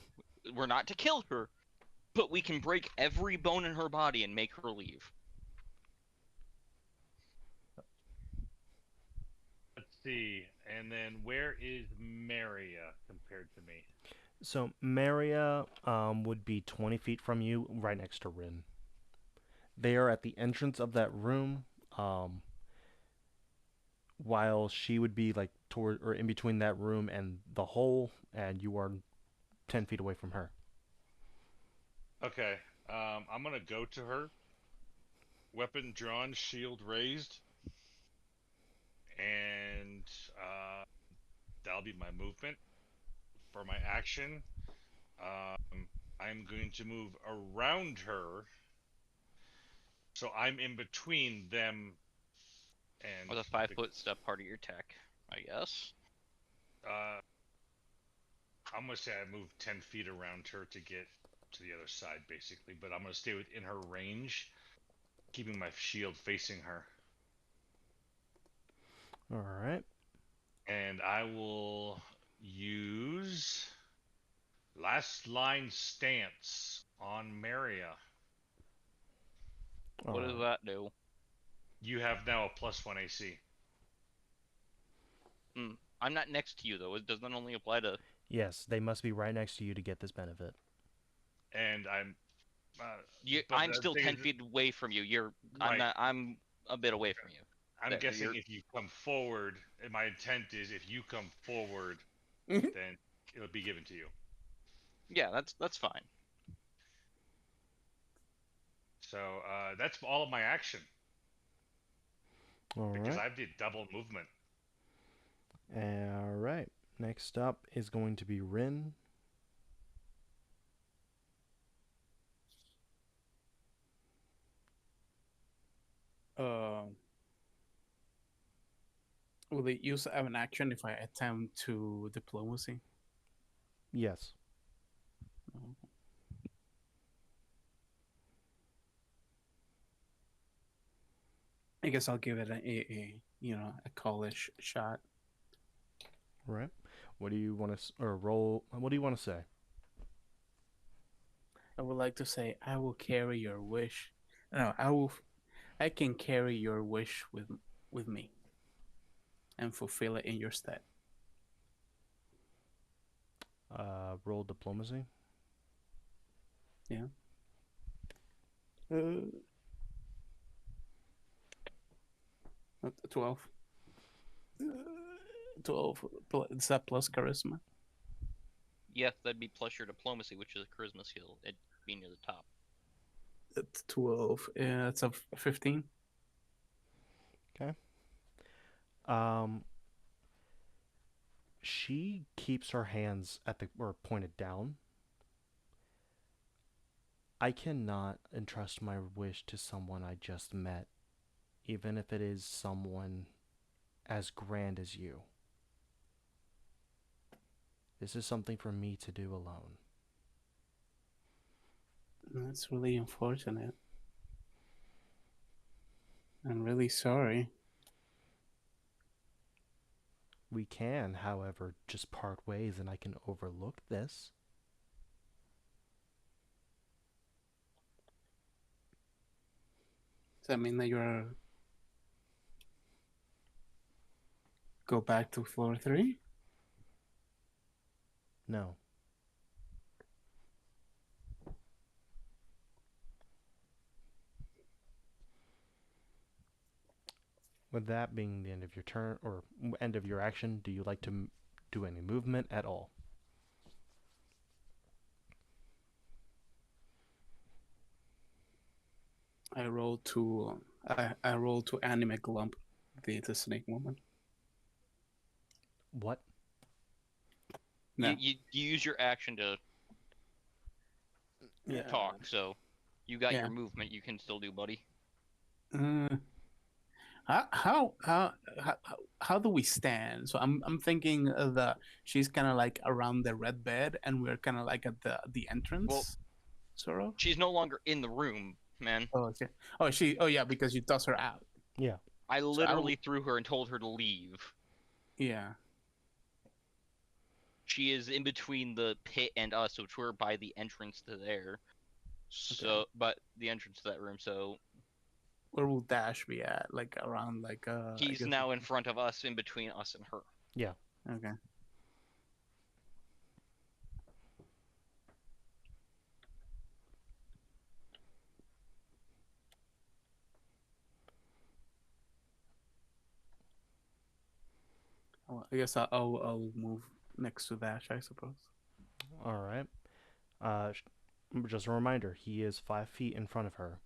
We're not to kill her, but we can break every bone in her body and make her leave. Let's see. And then where is Maria compared to me? So Maria would be 20 feet from you, right next to Rin. They are at the entrance of that room, while she would be like toward or in between that room and the hole, and you are 10 feet away from her. Okay. I'm gonna go to her. Weapon drawn, shield raised. And that'll be my movement. For my action, I'm going to move around her. So I'm in between them and With a 5-foot step part of your tech, I guess. I'm gonna say I move 10 feet around her to get to the other side, basically. But I'm gonna stay within her range, keeping my shield facing her. All right. And I will use last line stance on Maria. What does that do? You have now a +1 AC. I'm not next to you though. It doesn't only apply to. Yes, they must be right next to you to get this benefit. And I'm. But I'm the still thing 10 is- feet away from you. I'm Right. not. I'm a bit away from you. I'm Yeah, guessing you're- if you come forward, and my intent is if you come forward, Mhm. then it'll be given to you. Yeah, that's fine. So that's all of my action All because right. I did double movement. All right. Next up is going to be Rin. Will they use an action if I attempt to diplomacy? Yes. No. I guess I'll give it a callish shot. All right. What do you want to or roll? What do you want to say? I would like to say I will carry your wish. No, I can carry your wish with me and fulfill it in your stead. Roll diplomacy. Yeah. 12. 12. Is that plus charisma? Yes, that'd be plus your diplomacy, which is a charisma skill. It'd be near the top. That's 12. Yeah, that's a 15. She keeps her hands at the or pointed down. I cannot entrust my wish to someone I just met, even if it is someone as grand as you. This is something for me to do alone. That's really unfortunate. I'm really sorry. We can, however, just part ways and I can overlook this. Does that mean that you're go back to floor 3? No. With that being the end of your turn, or end of your action, do you like to do any movement at all? I rolled to I rolled to animate lump the snake woman. What? No. You use your action to Yeah. talk, so you got Yeah. your movement. You can still do, buddy. How do we stand? So I'm thinking that she's kind of like around the red bed, and we're kind of like at the entrance, Well, sort of. She's no longer in the room, man. Oh, okay. Oh yeah, because you toss her out. Yeah. I literally threw her and told her to leave. Yeah. She is in between the pit and us, which we're by the entrance to there. So, but the entrance to that room. So Where will Dash be at? Like around like I he's guess- now in front of us, in between us and her. Yeah. Okay. Well, I guess I'll move next to Dash, I suppose. All right. Just a reminder, he is 5 feet in front of her.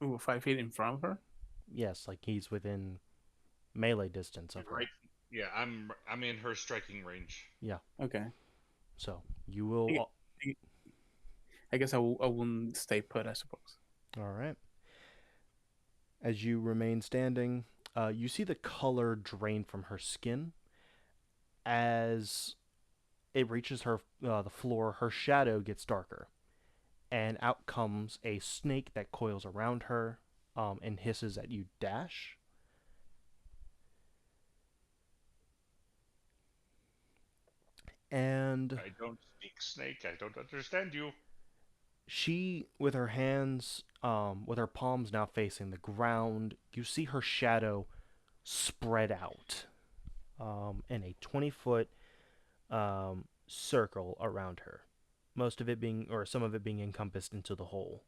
Ooh, 5 feet in front of her. Yes, like he's within melee distance of her. Right. Yeah, I'm in her striking range. Okay. So you will. Yeah. I guess I wouldn't stay put, I suppose. All right. As you remain standing, you see the color drain from her skin. As it reaches her the floor, her shadow gets darker, and out comes a snake that coils around her, and hisses at you, Dash. And I don't speak snake. I don't understand you. she, with her hands, with her palms now facing the ground, you see her shadow spread out in a 20-foot circle around her. Most of it being, or some of it being encompassed into the hole.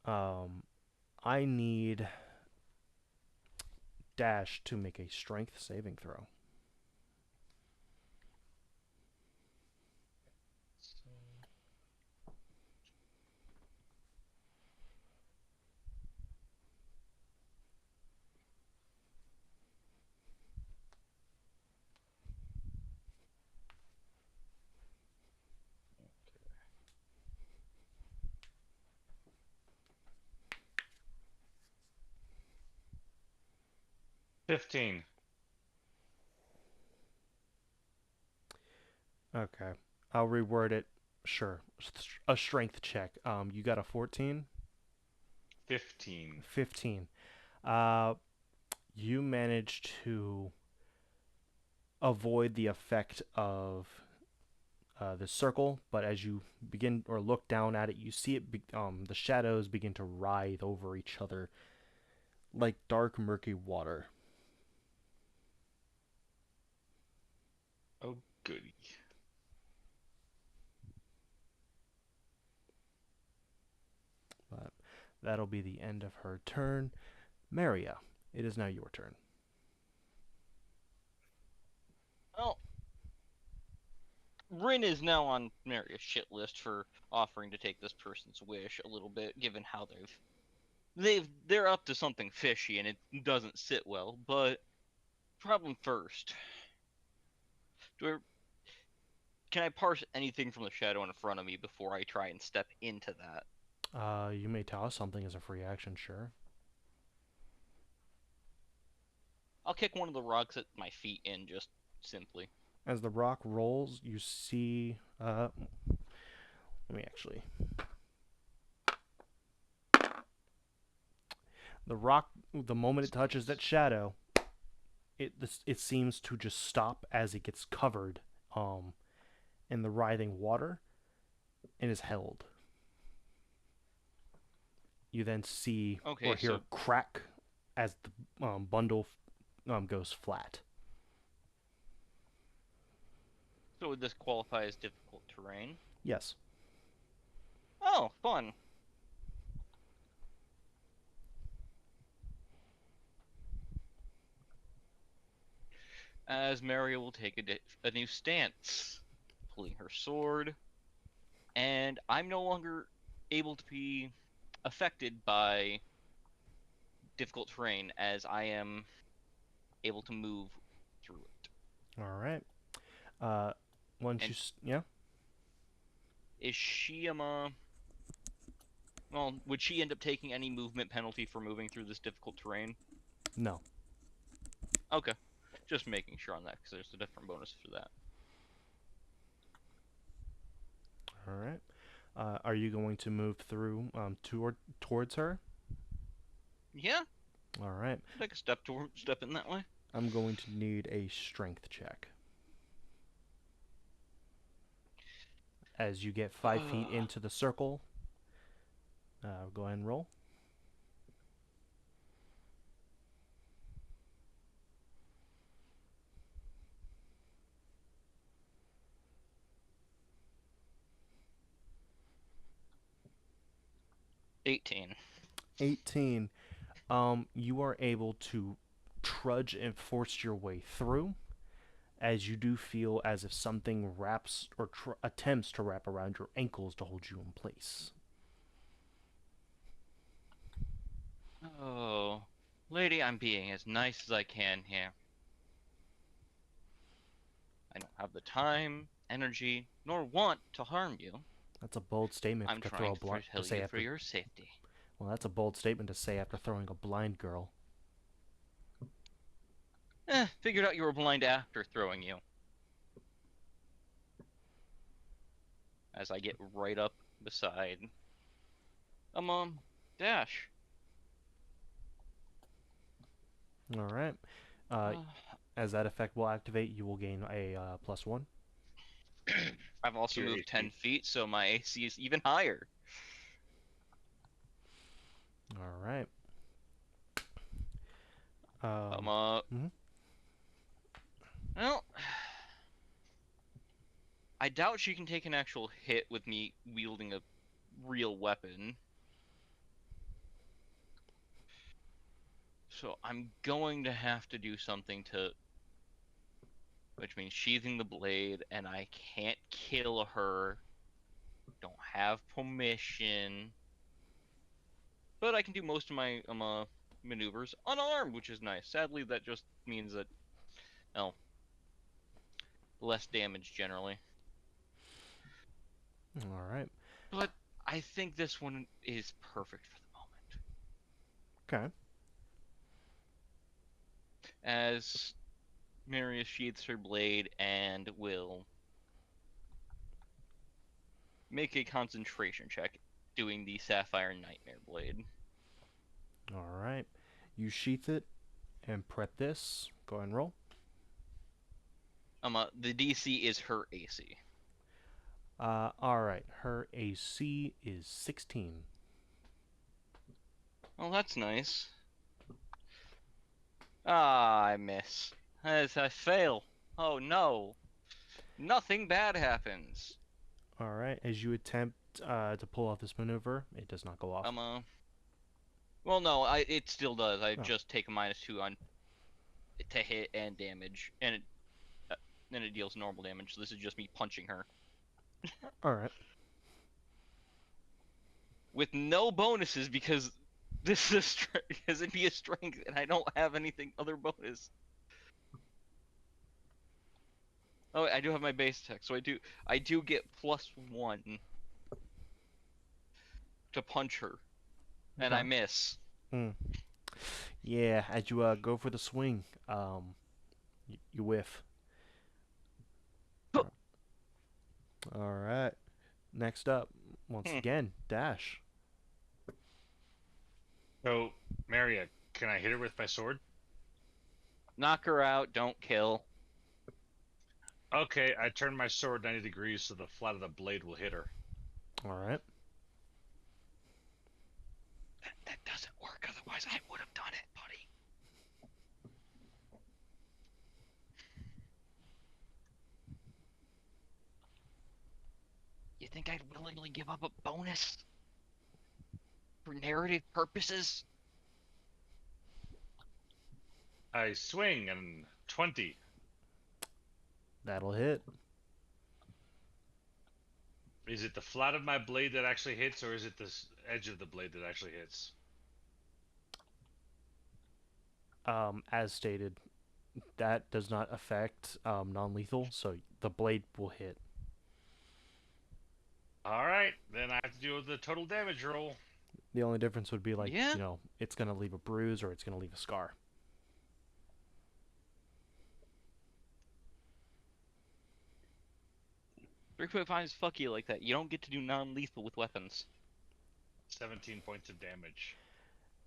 I need Dash to make a strength saving throw. $15. Okay. I'll reword it. Sure. A strength check. You got a 14? 15. 15. You managed to avoid the effect of the circle, but as you begin or look down at it, you see it. The shadows begin to writhe over each other like dark, murky water. Oh, goody. But that'll be the end of her turn. Maria, it is now your turn. Well, Rin is now on Maria's shit list for offering to take this person's wish a little bit, given how they're up to something fishy and it doesn't sit well. But problem first, can I parse anything from the shadow in front of me before I try and step into that? You may toss something as a free action, sure. I'll kick one of the rocks at my feet in, just simply. As the rock rolls, you see. Let me actually. The rock, the moment it touches that shadow, it seems to just stop as it gets covered in the writhing water and is held. You then see Okay, or hear a so crack as the bundle goes flat. so would this qualify as difficult terrain? Yes. Oh, fun. As Maria will take a new stance, pulling her sword, and I'm no longer able to be affected by difficult terrain as I am able to move through it. All right. Uh, once And yeah. is she well, would she end up taking any movement penalty for moving through this difficult terrain? No. Okay, just making sure on that because there's a different bonus for that. All right. Are you going to move through towards her? Yeah, All right. take a step in that way. I'm going to need a strength check. As you get 5 feet into the circle, go ahead and roll. $18. 18. You are able to trudge and force your way through, as you do feel as if something wraps or attempts to wrap around your ankles to hold you in place. Oh, lady, I'm being as nice as I can here. I don't have the time, energy, nor want to harm you. That's a bold statement I'm to trying throw to tell to say you after. for your safety. Well, that's a bold statement to say after throwing a blind girl. Figured out you were blind after throwing you. As I get right up beside Dash. All right. As that effect will activate, you will gain a +1. I've also Your moved 10 AC. feet, so my AC is even higher. All right. mhm. Well, I doubt she can take an actual hit with me wielding a real weapon. So I'm going to have to do something which means sheathing the blade, and I can't kill her. Don't have permission. But I can do most of my maneuvers unarmed, which is nice. Sadly, that just means that, well, less damage generally. All right. But I think this one is perfect for the moment. Okay. As Marius sheathes her blade and will make a concentration check doing the Sapphire Nightmare Blade. All right. You sheath it and prep this. Go ahead and roll. The DC is her AC. All right. Her AC is 16. Well, that's nice. Ah, I miss. As I fail. Oh no. Nothing bad happens. All right. As you attempt to pull off this maneuver, it does not go off. Well, no, it still does. I Oh. just take a -2 on to hit and damage, and then it deals normal damage. So this is just me punching her All right. with no bonuses because this is because it'd be a strength, and I don't have anything other bonus. Oh, I do have my base attack, so I do get +1 to punch her, and I Okay. miss. Yeah. As you go for the swing, you whiff. All right. Next up, once again, Dash. So Maria, can I hit her with my sword? Knock her out. Don't kill. Okay, I turn my sword 90 degrees so the flat of the blade will hit her. All right. That doesn't work. Otherwise, I would have done it, buddy. You think I'd willingly give up a bonus for narrative purposes? I swing and 20. That'll hit. Is it the flat of my blade that actually hits, or is it the edge of the blade that actually hits? As stated, that does not affect non-lethal, so the blade will hit. All right, then I have to do the total damage roll. The only difference would be like, Yeah. you know, it's gonna leave a bruise or it's gonna leave a scar. .5 is fuck you like that. You don't get to do non-lethal with weapons. 17 points of damage.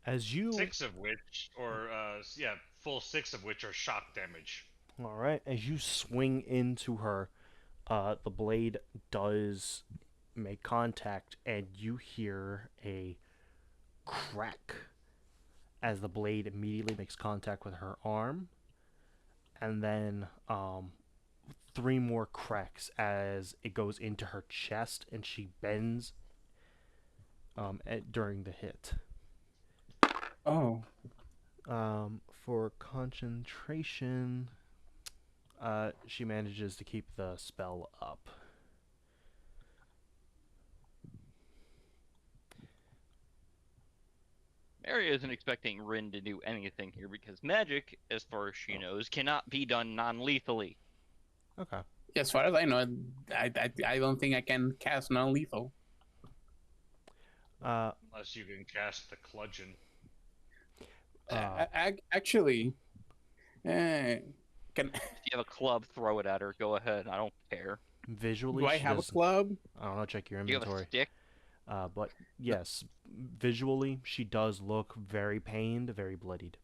As you, 6 of which, or yeah, full 6 of which are shock damage. all right, as you swing into her, the blade does make contact, and you hear a crack as the blade immediately makes contact with her arm, and then 3 more cracks as it goes into her chest, and she bends during the hit. Oh. For concentration, she manages to keep the spell up. Maria isn't expecting Rin to do anything here because magic, as far as she knows, cannot be done non-lethally. Okay. As far as I know, I don't think I can cast non-lethal. Unless you can cast the Cludgeon. Actually, can If you have a club, throw it at her. Go ahead. I don't care. Visually, do I she have a does- club? I don't know. Check your Do you have a inventory. stick? But yes, visually, she does look very pained, very bloodied.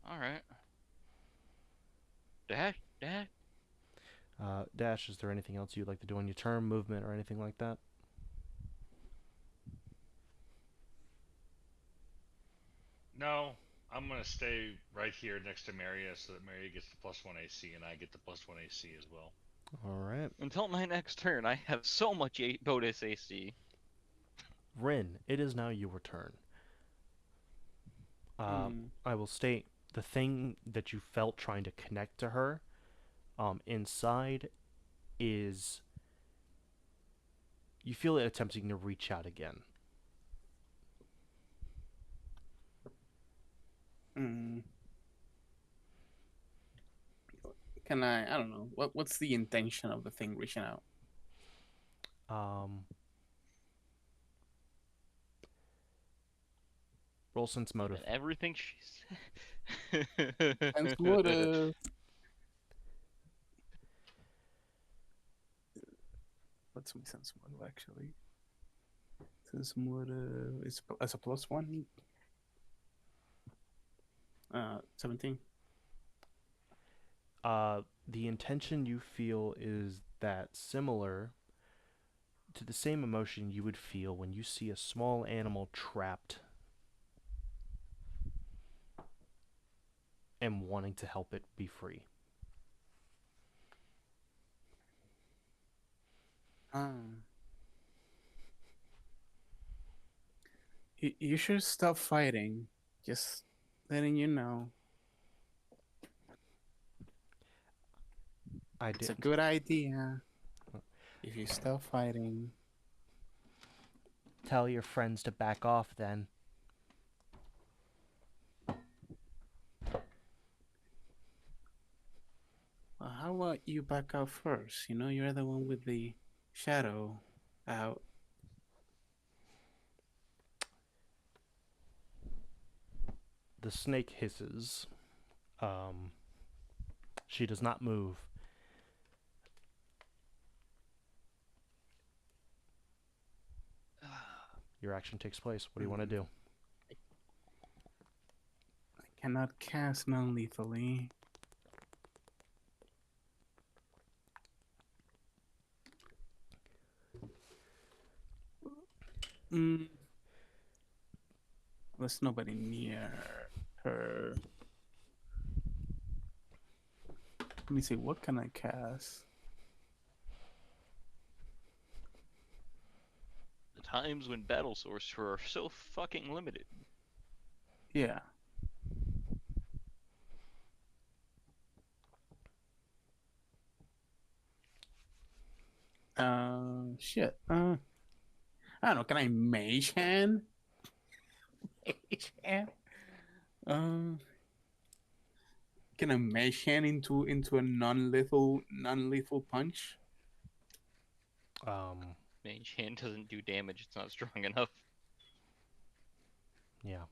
All right. Dash. Dash, is there anything else you'd like to do on your turn, movement, or anything like that? No, I'm going to stay right here next to Maria so that Maria gets the +1 AC and I get the +1 AC as well. All right. Until my next turn, I have so much bonus AC. Rin, it is now your turn. I will state the thing that you felt trying to connect to her inside is you feel it attempting to reach out again. Can I don't know. What's the intention of the thing reaching out? Roll sense motive. And everything she said. Sense motive. What's my sense motive actually? Sense motive is as a +1. 17. The intention you feel is that similar to the same emotion you would feel when you see a small animal trapped and wanting to help it be free. You should stop fighting. Just letting you know. It's a good idea. If you stop fighting. Tell your friends to back off then. Well, how about you back out first? You know, you're the one with the shadow out. the snake hisses. She does not move. Your action takes place. What do you want to do? I cannot cast non-lethally. There's nobody near her. Let me see, what can I cast? The times when battle sorcerer are so fucking limited. Yeah. Shit. I don't know. Can I mage hand? Mage hand. Can I mage hand into a non-lethal punch? Mage hand doesn't do damage. It's not strong enough. Yeah.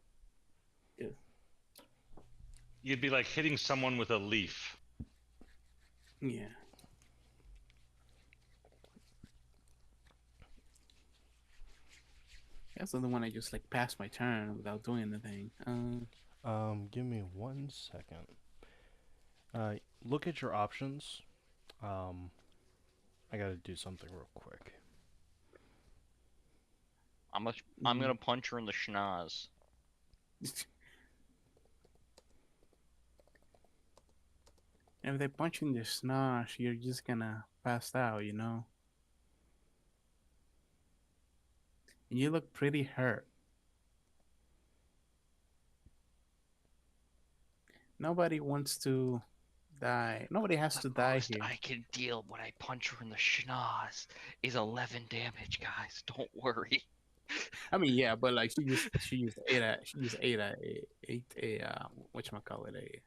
You'd be like hitting someone with a leaf. Yeah. That's the one I just like passed my turn without doing anything. Give me 1 second. Look at your options. I gotta do something real quick. I'm gonna punch her in the schnoz. If they punch you in the snosh, you're just gonna pass out, you know? And you look pretty hurt. Nobody wants to die. Nobody has to die Most here. I can deal when I punch her in the schnoz is 11 damage, guys. Don't worry. I mean, yeah, but like she used whatchamacallit,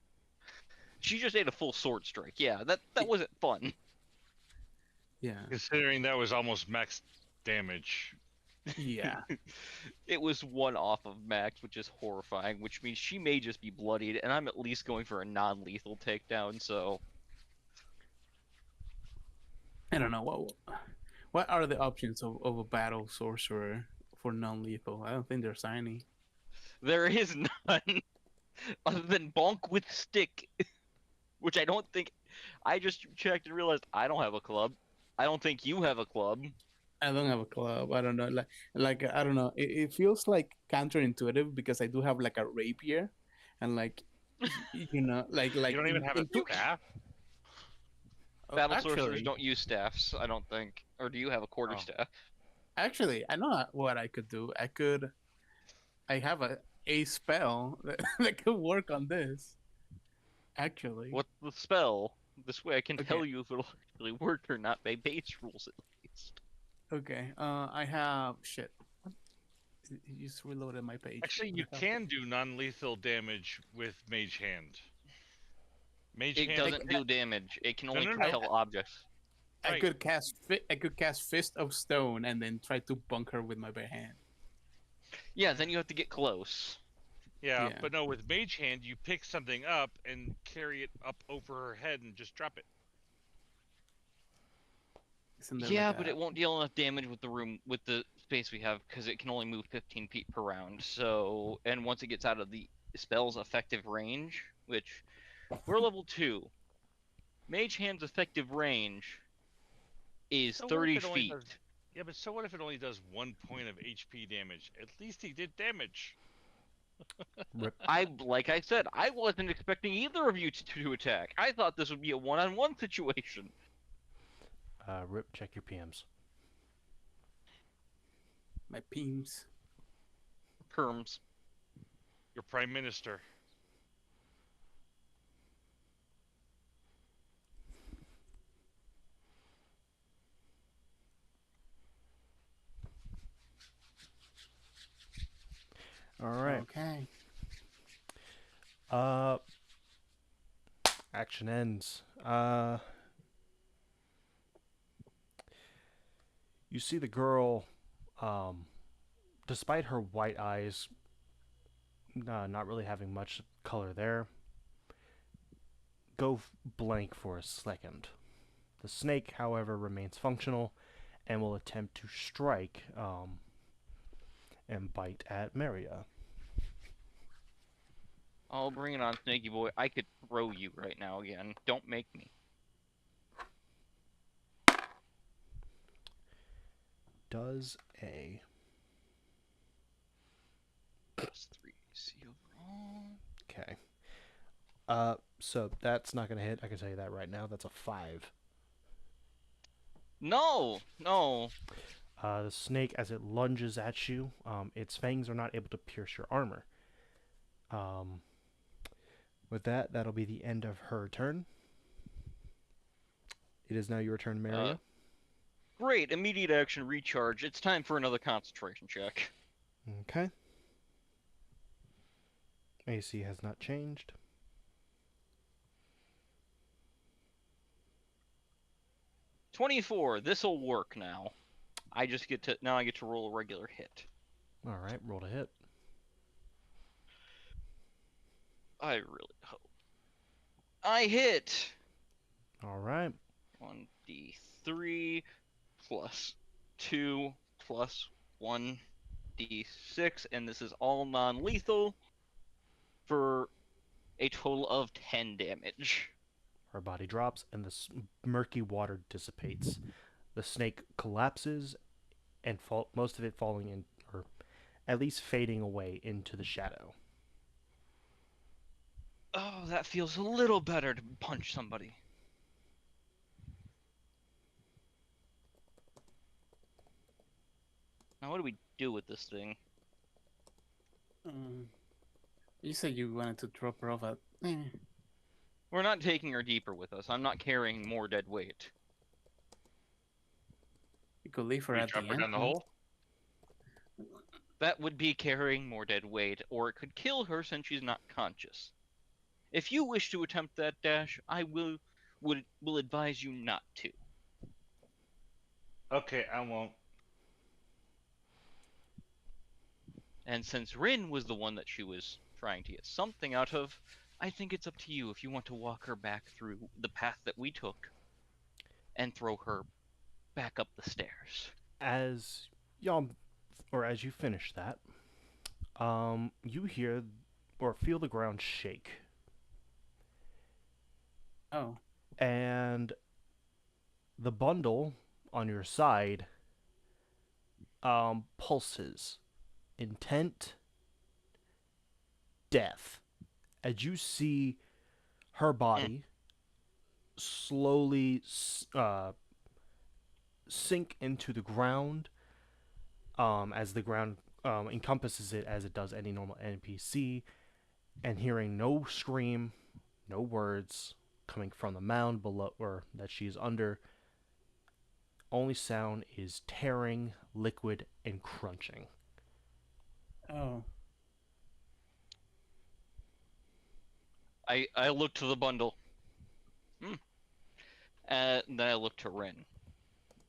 She just ate a full sword strike. Yeah, that wasn't fun. yeah. Considering that was almost max damage. Yeah. It was 1 off of max, which is horrifying, which means she may just be bloodied, and I'm at least going for a non-lethal takedown, so... I don't know what are the options of a battle sorcerer for non-lethal? I don't think there's any. There is none other than bonk with stick, which I don't think... I just checked and realized I don't have a club. I don't think you have a club. I don't have a club. I don't know. Like I don't know. It feels like counterintuitive because I do have like a rapier, and like you know, like You don't even have a staff. Battle sorcerers actually, don't use staffs, I don't think. Or do you have a quarterstaff? actually, I know what I could do. I have a spell that could work on this. Actually, What's the spell? This way I can Okay. tell you if it'll actually work or not by base rules at least. okay. I have shit. You just reloaded my page. Actually, you can do non-lethal damage with Mage Hand. Mage It Hand. doesn't do damage. It can only no, no. propel objects. I Right. could cast Fist of Stone and then try to bunk her with my bare hand. Yeah, then you have to get close. Yeah, Yeah. but no, with Mage Hand, you pick something up and carry it up over her head and just drop it. Isn't there Yeah, like but it won't deal enough damage with the space we have because it can only move 15 feet per round. So, and once it gets out of the spell's effective range, which we're level 2, Mage Hand's effective range is So what if 30 it only feet. does- Yeah, but so what if it only does 1 point of HP damage? At least he did damage. Rip. Like I said, I wasn't expecting either of you to attack. I thought this would be a one-on-one situation. Rip, check your PMs. my peems? Perms. Your Prime Minister. All right. Okay. Action ends. You see the girl, despite her white eyes not really having much color there, go blank for a second. The snake, however, remains functional and will attempt to strike and bite at Maria. I'll bring it on, Snaky Boy. I could throw you right now again. Don't make me. Does a +3 AC overall. okay. So that's not gonna hit. I can tell you that right now. That's a 5. No, no. The snake, as it lunges at you, its fangs are not able to pierce your armor. With that, that'll be the end of her turn. It is now your turn, Maria. Great, immediate action recharge. It's time for another concentration check. Okay. AC has not changed. '24. This'll work now. I get to roll a regular hit. All right, roll to hit. I really hope. I hit. All right. 1d3 plus 2 plus 1d6, and this is all non-lethal for a total of 10 damage. Her body drops, and the murky water dissipates. The snake collapses, and most of it falling in, or at least fading away into the shadow. Oh, that feels a little better to punch somebody. Now, what do we do with this thing? You said you wanted to drop her off at. We're not taking her deeper with us. I'm not carrying more dead weight. You could leave her We at the drop her end. down the hole. That would be carrying more dead weight, or it could kill her since she's not conscious. If you wish to attempt that dash, I will advise you not to. Okay, I won't. And since Rin was the one that she was trying to get something out of, I think it's up to you if you want to walk her back through the path that we took and throw her back up the stairs. As as you finish that, you hear or feel the ground shake, Oh. and the bundle on your side pulses. Intent, death. As you see her body slowly sink into the ground, as the ground encompasses it as it does any normal NPC, and hearing no scream, no words coming from the mound below or that she is under. Only sound is tearing, liquid, and crunching. Oh. I look to the bundle. And then I look to Rin.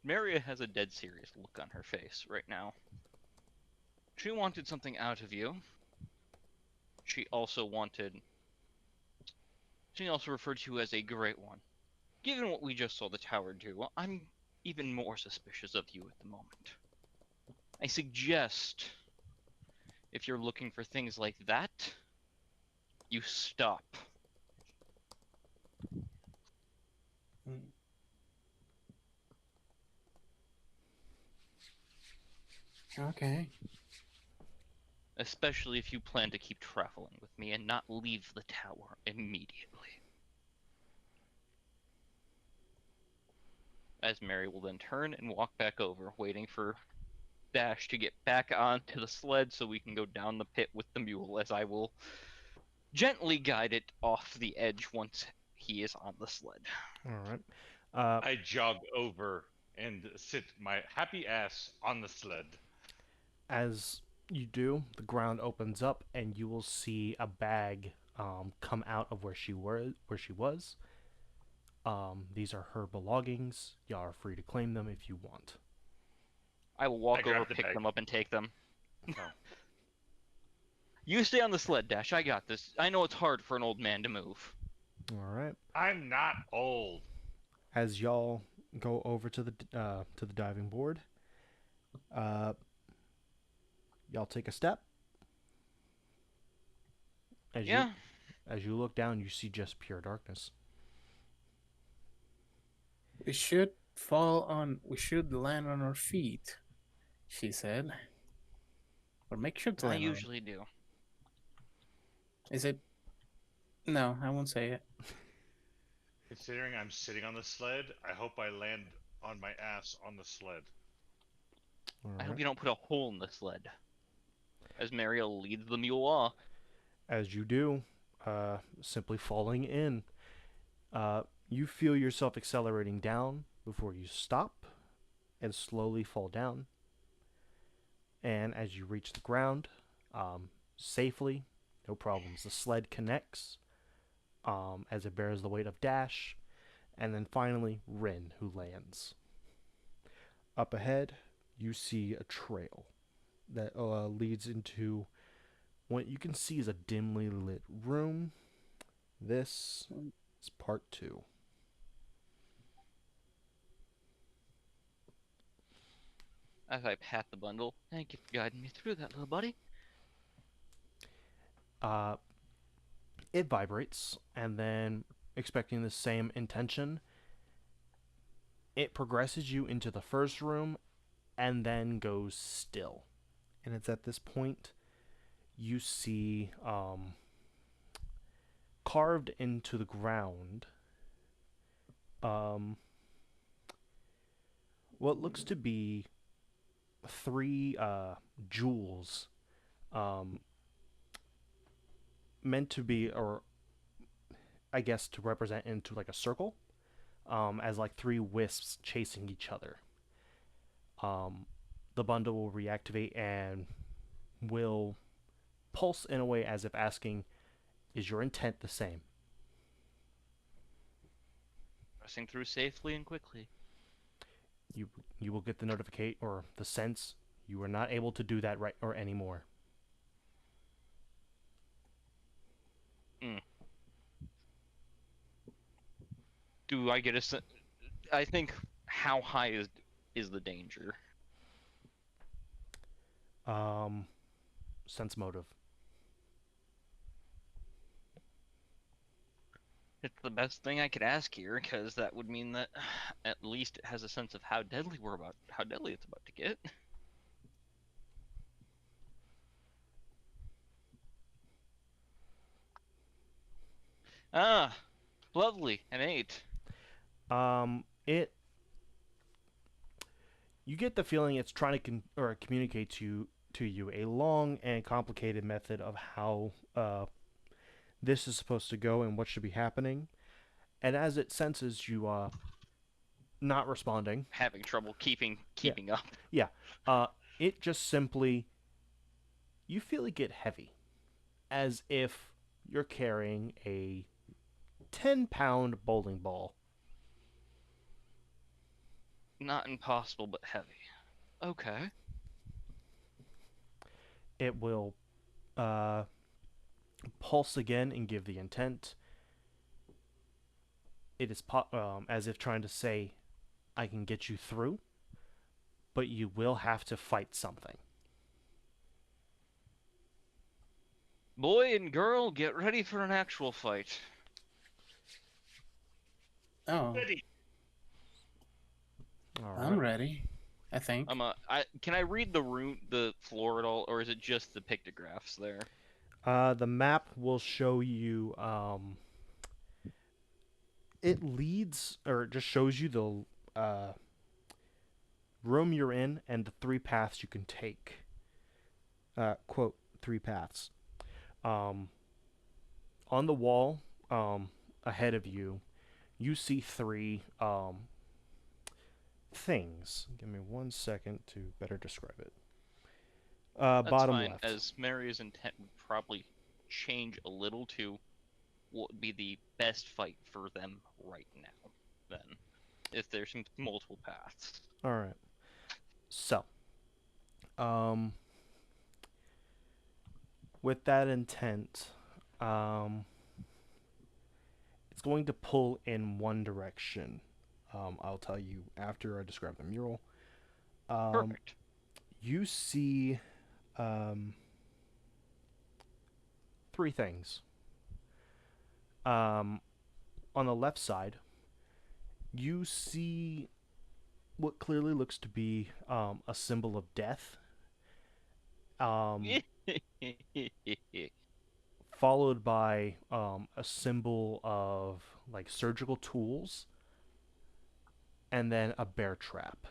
Maria has a dead serious look on her face right now. She wanted something out of you. She also referred to you as a great one. Given what we just saw the tower do, I'm even more suspicious of you at the moment. I suggest, if you're looking for things like that, you stop. Okay. Especially if you plan to keep traveling with me and not leave the tower immediately. As Mary will then turn and walk back over, waiting for Dash to get back onto the sled so we can go down the pit with the mule, as I will gently guide it off the edge once he is on the sled. All right. I jog over and sit my happy ass on the sled. As you do, the ground opens up, and you will see a bag come out of where she was. These are her belongings. Y'all are free to claim them if you want. I will walk grab over, the pick bag. them up, and take them. Oh. You stay on the sled, Dash. I got this. I know it's hard for an old man to move. All right. I'm not old. As y'all go over to the diving board, uh, y'all take a step. As Yeah. you look down, you see just pure darkness. We should land on our feet, she said. Or make sure to I land on. usually do. Is it? No, I won't say it. Considering I'm sitting on the sled, I hope I land on my ass on the sled. All I hope right. you don't put a hole in the sled. As Mariel leads the mule off. As you do, simply falling in, you feel yourself accelerating down before you stop and slowly fall down. And as you reach the ground, safely, no problems. The sled connects as it bears the weight of Dash, and then finally Rin, who lands. Up ahead, you see a trail that leads into what you can see is a dimly lit room. This is part 2. As I pat the bundle. Thank you for guiding me through that, little buddy. Uh, it vibrates, and then, expecting the same intention, it progresses you into the first room and then goes still. And it's at this point you see carved into the ground what looks to be 3 jewels, meant to be, or I guess to represent into like a circle, as like 3 wisps chasing each other. The bundle will reactivate and will pulse in a way as if asking, is your intent the same? Pressing through safely and quickly. You will get the notification or the sense you are not able to do that right or anymore. Do I get a I think, how high is the danger? Sense motive. It's the best thing I could ask here, because that would mean that at least it has a sense of how deadly it's about to get. Ah, lovely, an 8. It. You get the feeling it's trying to communicate to you a long and complicated method of how this is supposed to go and what should be happening. And as it senses you not responding, Having trouble keeping up. yeah, it just simply, you feel it get heavy, as if you're carrying a 10-pound bowling ball. Not impossible, but heavy. Okay. It will pulse again and give the intent. It is as if trying to say, I can get you through, but you will have to fight something. Boy and girl, get ready for an actual fight. Oh, Ready. All I'm right. ready. I think. Can I read the floor at all, or is it just the pictographs there? The map will show you. It leads, or it just shows you the room you're in and the 3 paths you can take. Quote, 3 paths. On the wall, ahead of you, you see 3 things. Give me 1 second to better describe it. That's Bottom fine, left. as Mary's intent would probably change a little to what would be the best fight for them right now, then, if there's multiple paths. All right. So, with that intent, it's going to pull in one direction. I'll tell you after I describe the mural. Perfect. You see three things. On the left side, you see what clearly looks to be a symbol of death, followed by a symbol of like surgical tools, and then a bear trap.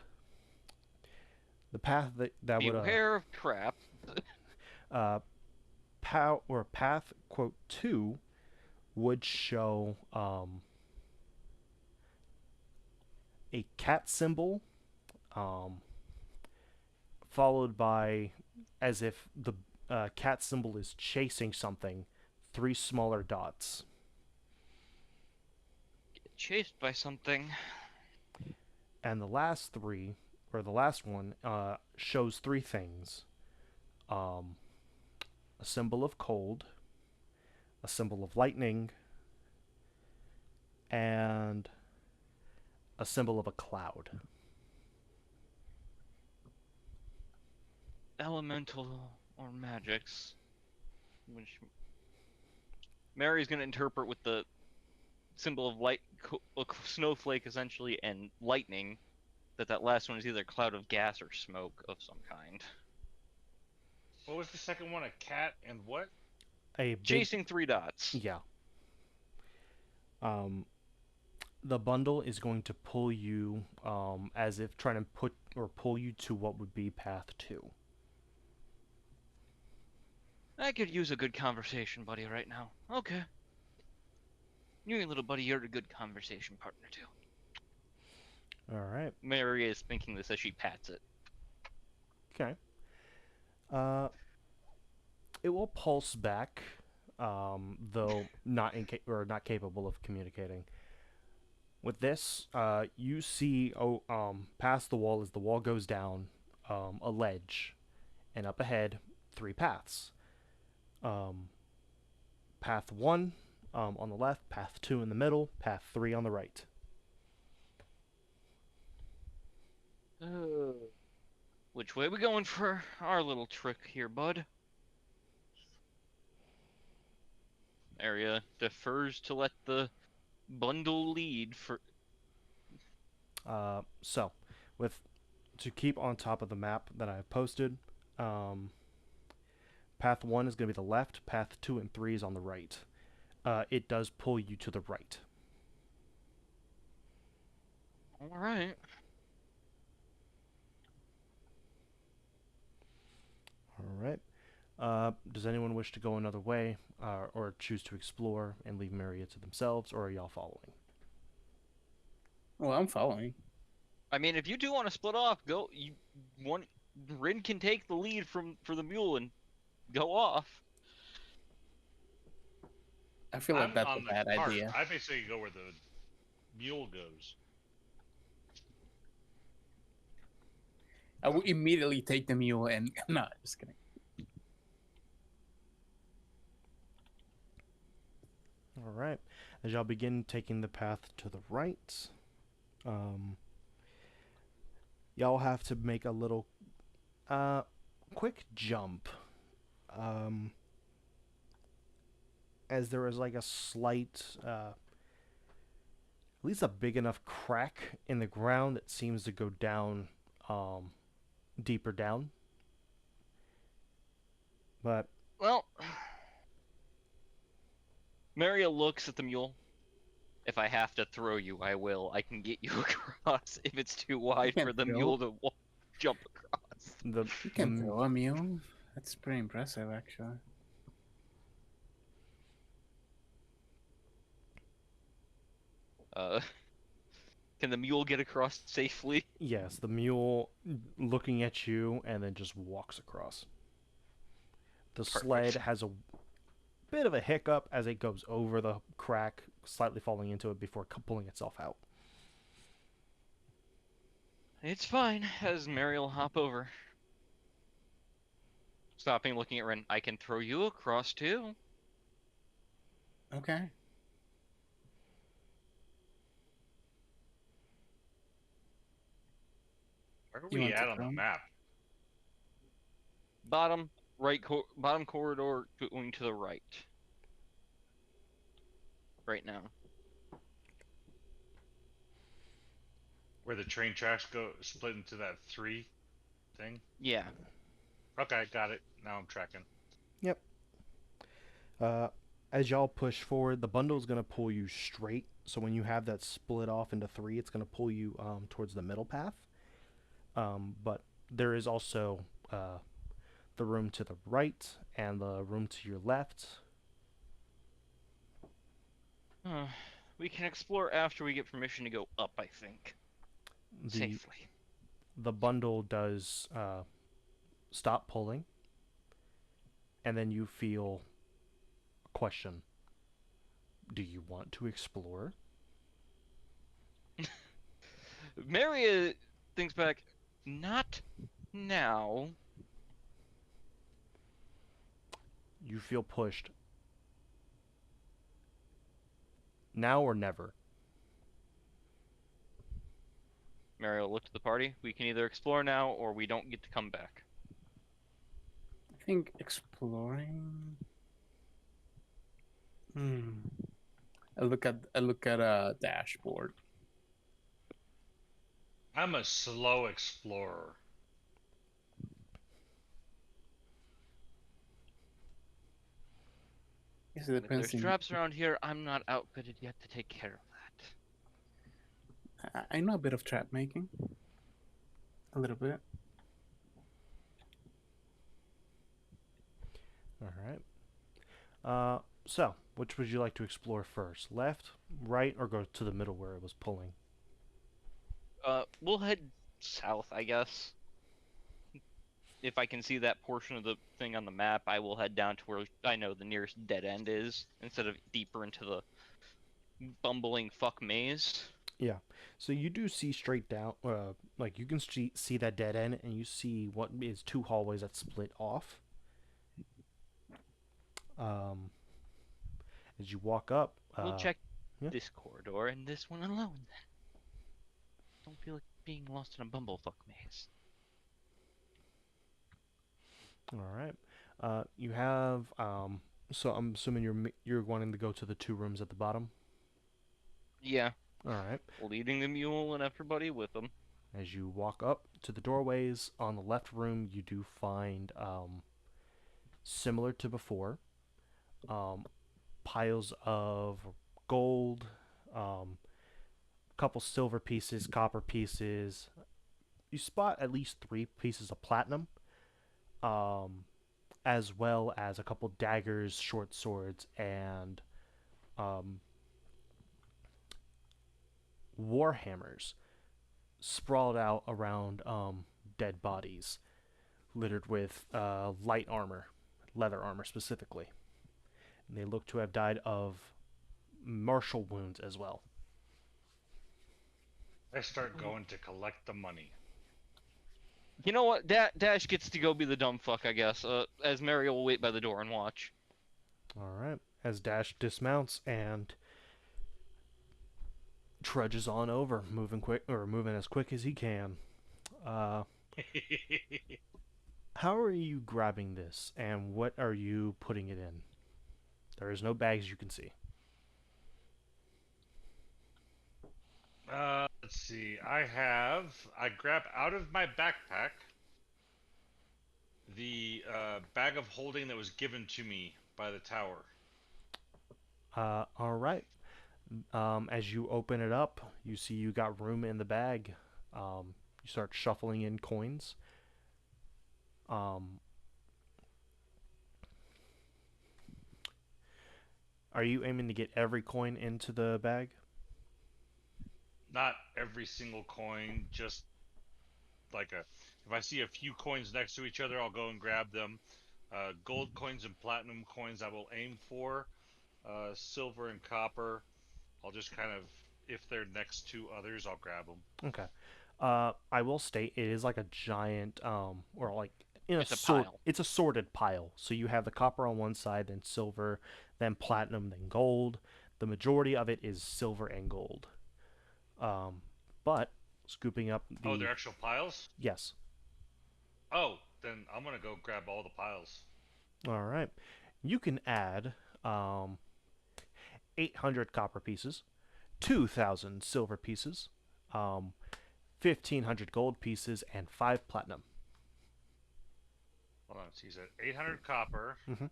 The path that would Beware of crap. path quote 2 would show a cat symbol, followed by, as if the cat symbol is chasing something, 3 smaller dots. Get chased by something. And the last one, shows 3 things: a symbol of cold, a symbol of lightning, and a symbol of a cloud. Elemental or magics. Which Mary's going to interpret with the symbol of light, a snowflake essentially, and lightning, that last one is either a cloud of gas or smoke of some kind. What was the second one? A cat and what? A big, Chasing 3 dots. yeah. The bundle is going to pull you, as if trying to pull you to what would be path 2. I could use a good conversation buddy right now. Okay. You and little buddy, you're a good conversation partner too. All right. Mary is thinking this as she pats it. Okay. It will pulse back, though not not capable of communicating. With this, you see, past the wall as the wall goes down, a ledge, and up ahead, 3 paths. Path 1 on the left, path 2 in the middle, path 3 on the right. Which way we going for our little trick here, bud? Area defers to let the bundle lead for. So, to keep on top of the map that I've posted, path 1 is going to be the left, path 2 and 3 is on the right. It does pull you to the right. All right. All right. Does anyone wish to go another way, or choose to explore and leave Maria to themselves, or are y'all following? Well, I'm following. I mean, if you do want to split off, go. Rin can take the lead for the mule and go off. I feel like I'm that's on a the bad cart. idea. I basically go where the mule goes. I will immediately take the mule and no, just kidding. All right. As y'all begin taking the path to the right, y'all have to make a little quick jump, as there is like a slight, at least a big enough crack in the ground that seems to go down, deeper down. But Well, Maria looks at the mule. If I have to throw you, I will. I can get you across if it's too wide can't for the throw. mule to jump across. the You can the- throw a mule. That's pretty impressive, actually. Can the mule get across safely? yes, the mule looking at you and then just walks across. The sled Perfect. has a bit of a hiccup as it goes over the crack, slightly falling into it before pulling itself out. It's fine, as Mary will hop over. stopping, looking at Ren. I can throw you across too. Okay. Where are You we want to at on the throw? map? Bottom right, bottom corridor going to the right. Right now. Where the train tracks go split into that 3 thing? Yeah. Okay, got it. Now I'm tracking. Yep. As y'all push forward, the bundle is going to pull you straight. So when you have that split off into 3, it's going to pull you towards the middle path. But there is also the room to the right and the room to your left. We can explore after we get permission to go up, I think. The Safely. the bundle does stop pulling, and then you feel a question. Do you want to explore? Maria thinks back, not now. You feel pushed. Now or never. Mario looked at the party. We can either explore now or we don't get to come back. I think exploring. I look at a dashboard. I'm a slow explorer. Guess it If depends. there's traps around here, I'm not outfitted yet to take care of that. I know a bit of trap making. A little bit. All right. So, which would you like to explore first? Left, right, or go to the middle where it was pulling? We'll head south, I guess. If I can see that portion of the thing on the map, I will head down to where I know the nearest dead end is, instead of deeper into the bumbling fuck maze. Yeah. So you do see straight down, like you can see that dead end, and you see what is 2 hallways that split off. As you walk up, We'll check yeah. this corridor and this one alone then. Don't feel like being lost in a bumblefuck maze. All right. You have so I'm assuming you're wanting to go to the 2 rooms at the bottom. Yeah. All right. Leading the mule and everybody with them. As you walk up to the doorways on the left room, you do find similar to before, piles of gold, couple silver pieces, copper pieces. You spot at least 3 pieces of platinum, as well as a couple daggers, short swords, and warhammers sprawled out around dead bodies, littered with light armor, leather armor specifically. And they look to have died of martial wounds as well. I start going to collect the money. You know what? Dash gets to go be the dumb fuck, I guess. As Mario will wait by the door and watch. All right. As Dash dismounts and trudges on over, moving as quick as he can. How are you grabbing this, and what are you putting it in? There is no bags you can see. Let's see. I grab out of my backpack the bag of holding that was given to me by the tower. All right. As you open it up, you see you got room in the bag. You start shuffling in coins. Are you aiming to get every coin into the bag? Not every single coin, just like if I see a few coins next to each other, I'll go and grab them. Gold coins and platinum coins I will aim for. Silver and copper, I'll just kind of, if they're next to others, I'll grab them. Okay. I will state it is like a giant, or like in It's a pile. it's a sorted pile. So you have the copper on one side, then silver, then platinum, then gold. The majority of it is silver and gold. Um, but scooping up Oh, the they're actual piles? yes. Oh, then I'm gonna go grab all the piles. All right. You can add 800 copper pieces, 2,000 silver pieces, 1,500 gold pieces, and 5 platinum. Hold on, so you said 800 copper, Mhm.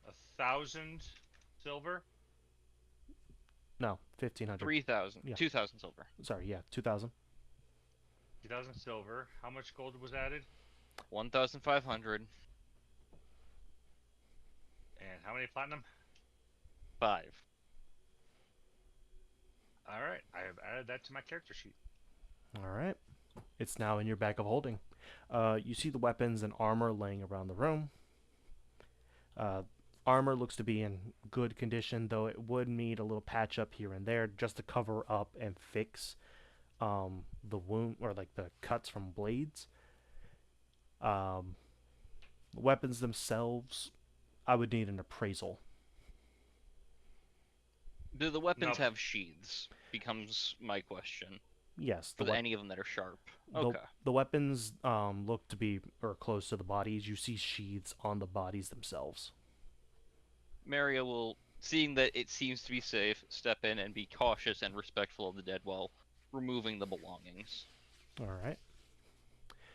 1,000 silver. No, 1,500. 3,000. Yeah. 2,000 silver. Sorry, yeah, 2,000. 2,000 silver. How much gold was added? 1,500. And how many platinum? 5. All right, I have added that to my character sheet. All right. It's now in your bag of holding. You see the weapons and armor laying around the room. Armor looks to be in good condition, though it would need a little patch up here and there just to cover up and fix the wound or like the cuts from blades. Weapons themselves, I would need an appraisal. Do the weapons Nope. have sheaths? Becomes my question. Yes, For any of them that are sharp. the, Okay. the weapons look to be or close to the bodies. You see sheaths on the bodies themselves. Maria will, seeing that it seems to be safe, step in and be cautious and respectful of the dead while removing the belongings. All right.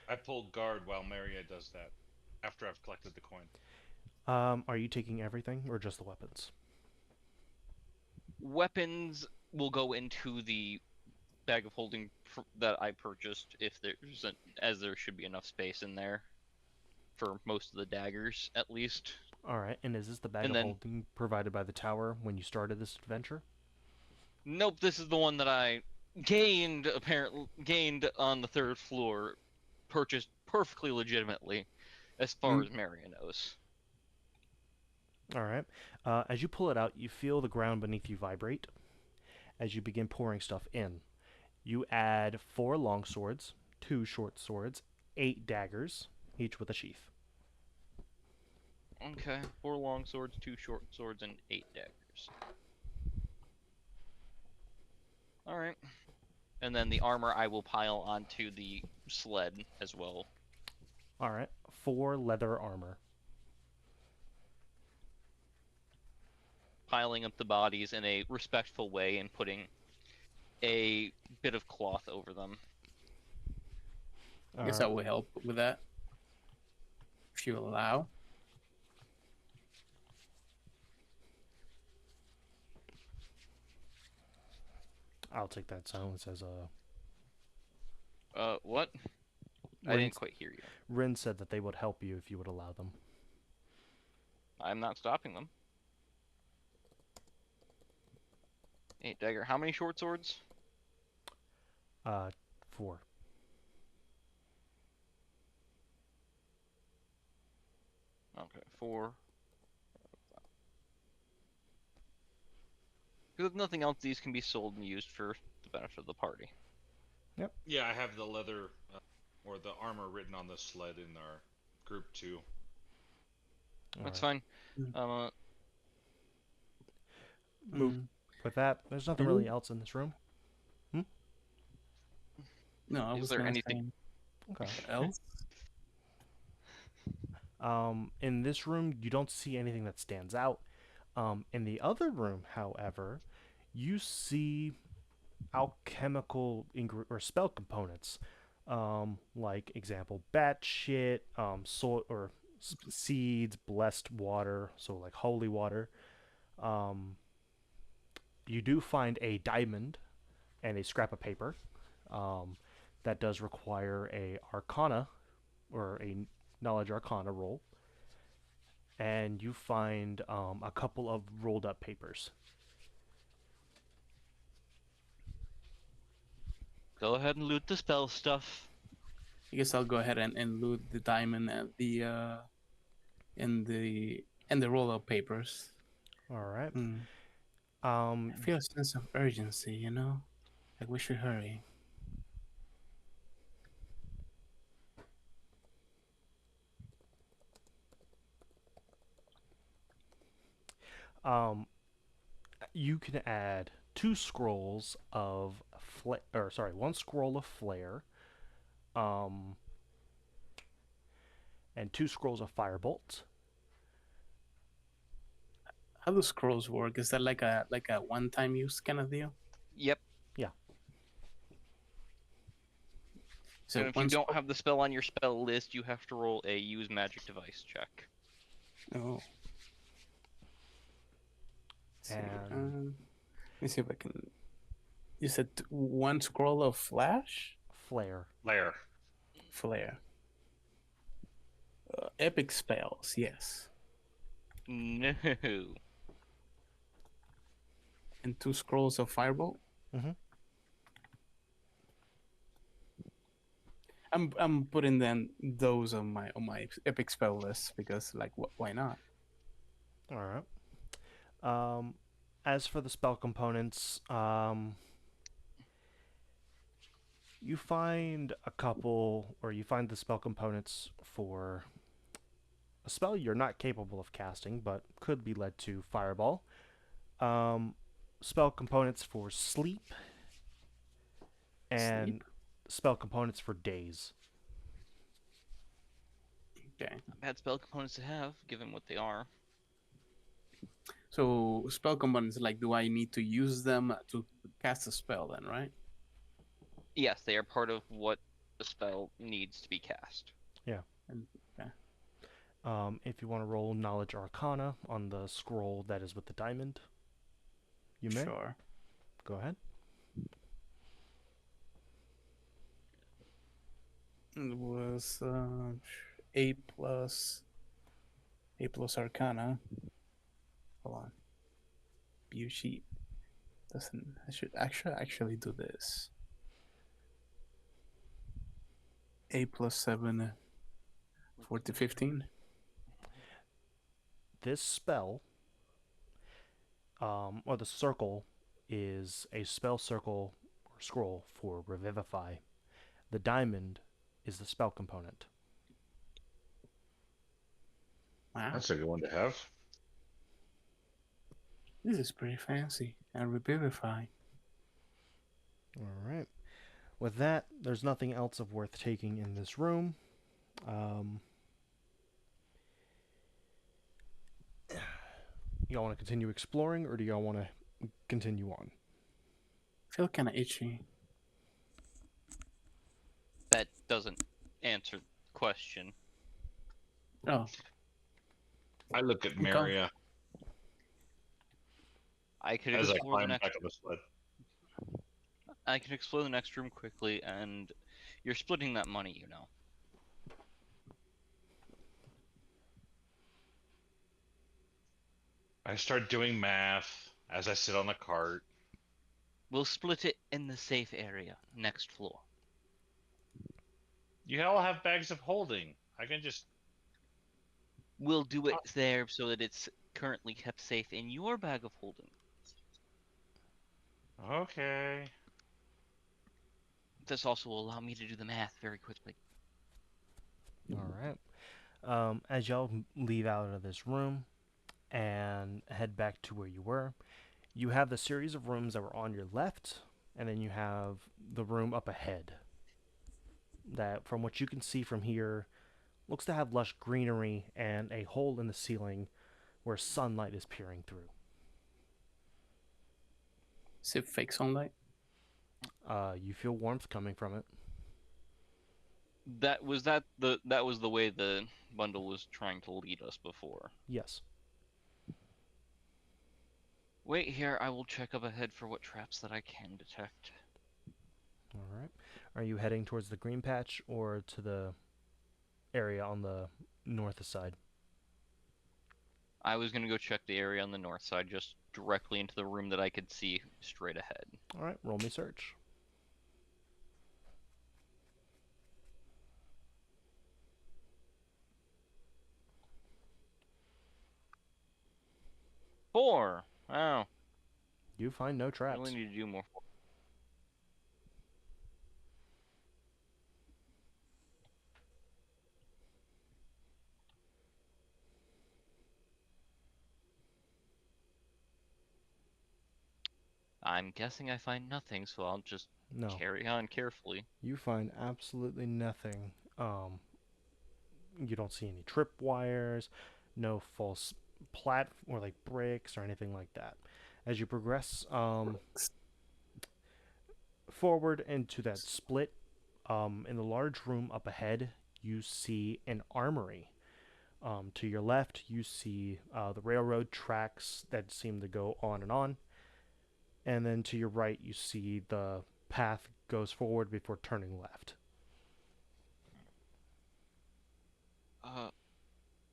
I pulled guard while Maria does that. After I've collected the coin. Are you taking everything or just the weapons? Weapons will go into the bag of holding that I purchased if there's as there should be enough space in there for most of the daggers at least. All right. And is this the bag And of then- holding provided by the tower when you started this adventure? Nope, this is the one that I gained on the 3rd floor, purchased perfectly legitimately, as far as Maria knows. All right. As you pull it out, you feel the ground beneath you vibrate. As you begin pouring stuff in, you add 4 long swords, 2 short swords, 8 daggers, each with a sheath. Okay, 4 long swords, 2 short swords, and 8 daggers. Alright. And then the armor I will pile onto the sled as well. All right. 4 leather armor. Piling up the bodies in a respectful way and putting a bit of cloth over them. I guess that will help with that. If you allow. I'll take that silence as a. What? I Rin, didn't quite hear you. Rin said that they would help you if you would allow them. I'm not stopping them. 8 dagger. How many short swords? 4. Okay, 4. Because if nothing else, these can be sold and used for the benefit of the party. Yeah, I have the leather or the armor written on the sled in our group too. That's Alright. fine. Move. With that, there's nothing really else in this room. No, I Is was there gonna anything- Okay. say else? In this room, you don't see anything that stands out. In the other room, however, you see alchemical or spell components. Like example, bat shit, seeds, blessed water, so like holy water. You do find a diamond and a scrap of paper. That does require a Arcana or a Knowledge Arcana roll. And you find a couple of rolled up papers. Go ahead and loot the spell stuff. I guess I'll go ahead and loot the diamond and the roll-up papers. All right. I feel a sense of urgency, you know? Like we should hurry. Um, you can add 2 scrolls of or sorry, 1 scroll of flare, um, and 2 scrolls of firebolt. How do scrolls work? Is that like a one-time use kind of deal? Yep. Yeah. So And if you don't have the spell on your spell list, you have to roll a use magic device check. Oh. See, And let me see if I can. You said 1 scroll of flash flare. Lair. flare. Epic spells, yes. No. And 2 scrolls of firebolt. Mhm. I'm putting those on my epic spell list because like why not? All right. As for the spell components, you find the spell components for a spell you're not capable of casting, but could be led to fireball. Um, Spell components for sleep and Sleep? spell components for daze. Okay. Bad spell components to have, given what they are. So spell components, like, do I need to use them to cast a spell then, right? Yes, they are part of what the spell needs to be cast. And okay. If you want to roll Knowledge Arcana on the scroll that is with the diamond, you may. Sure. Go ahead. It was A plus Arcana. Hold on. View sheet doesn't. I should actually do this. A plus 7, 40, 15. This spell, or the circle, is a spell circle or scroll for Revivify. The diamond is the spell component. Wow, That's a good one to have. this is pretty fancy. And Revivify. All right. With that, there's nothing else of worth taking in this room. Y'all want to continue exploring, or do y'all want to continue on? Feel kind of itchy. That doesn't answer the question. Oh, I look at Okay. Maria I could as I explore the climb next. back on the sled. I can explore the next room quickly, and you're splitting that money, you know. I start doing math as I sit on the cart. We'll split it in the safe area, next floor. You all have bags of holding. I can just. We'll do it there so that it's currently kept safe in your bag of holding. Okay. This also will allow me to do the math very quickly. All right. As y'all leave out of this room and head back to where you were, you have the series of rooms that were on your left, and then you have the room up ahead. That, from what you can see from here, looks to have lush greenery and a hole in the ceiling where sunlight is peering through. is it fake sunlight? You feel warmth coming from it. That was the way the bundle was trying to lead us before. Yes. Wait here, I will check up ahead for what traps that I can detect. All right. Are you heading towards the green patch or to the area on the north side? I was gonna go check the area on the north side, just directly into the room that I could see straight ahead. All right. Roll me search. Four. Oh, You find no I traps. really need to do more. I'm guessing I find nothing, so I'll just No, carry on carefully. you find absolutely nothing. You don't see any tripwires, no false plat or like bricks or anything like that. As you progress forward into that split, in the large room up ahead, you see an armory. To your left, you see the railroad tracks that seem to go on and on. And then to your right, you see the path goes forward before turning left.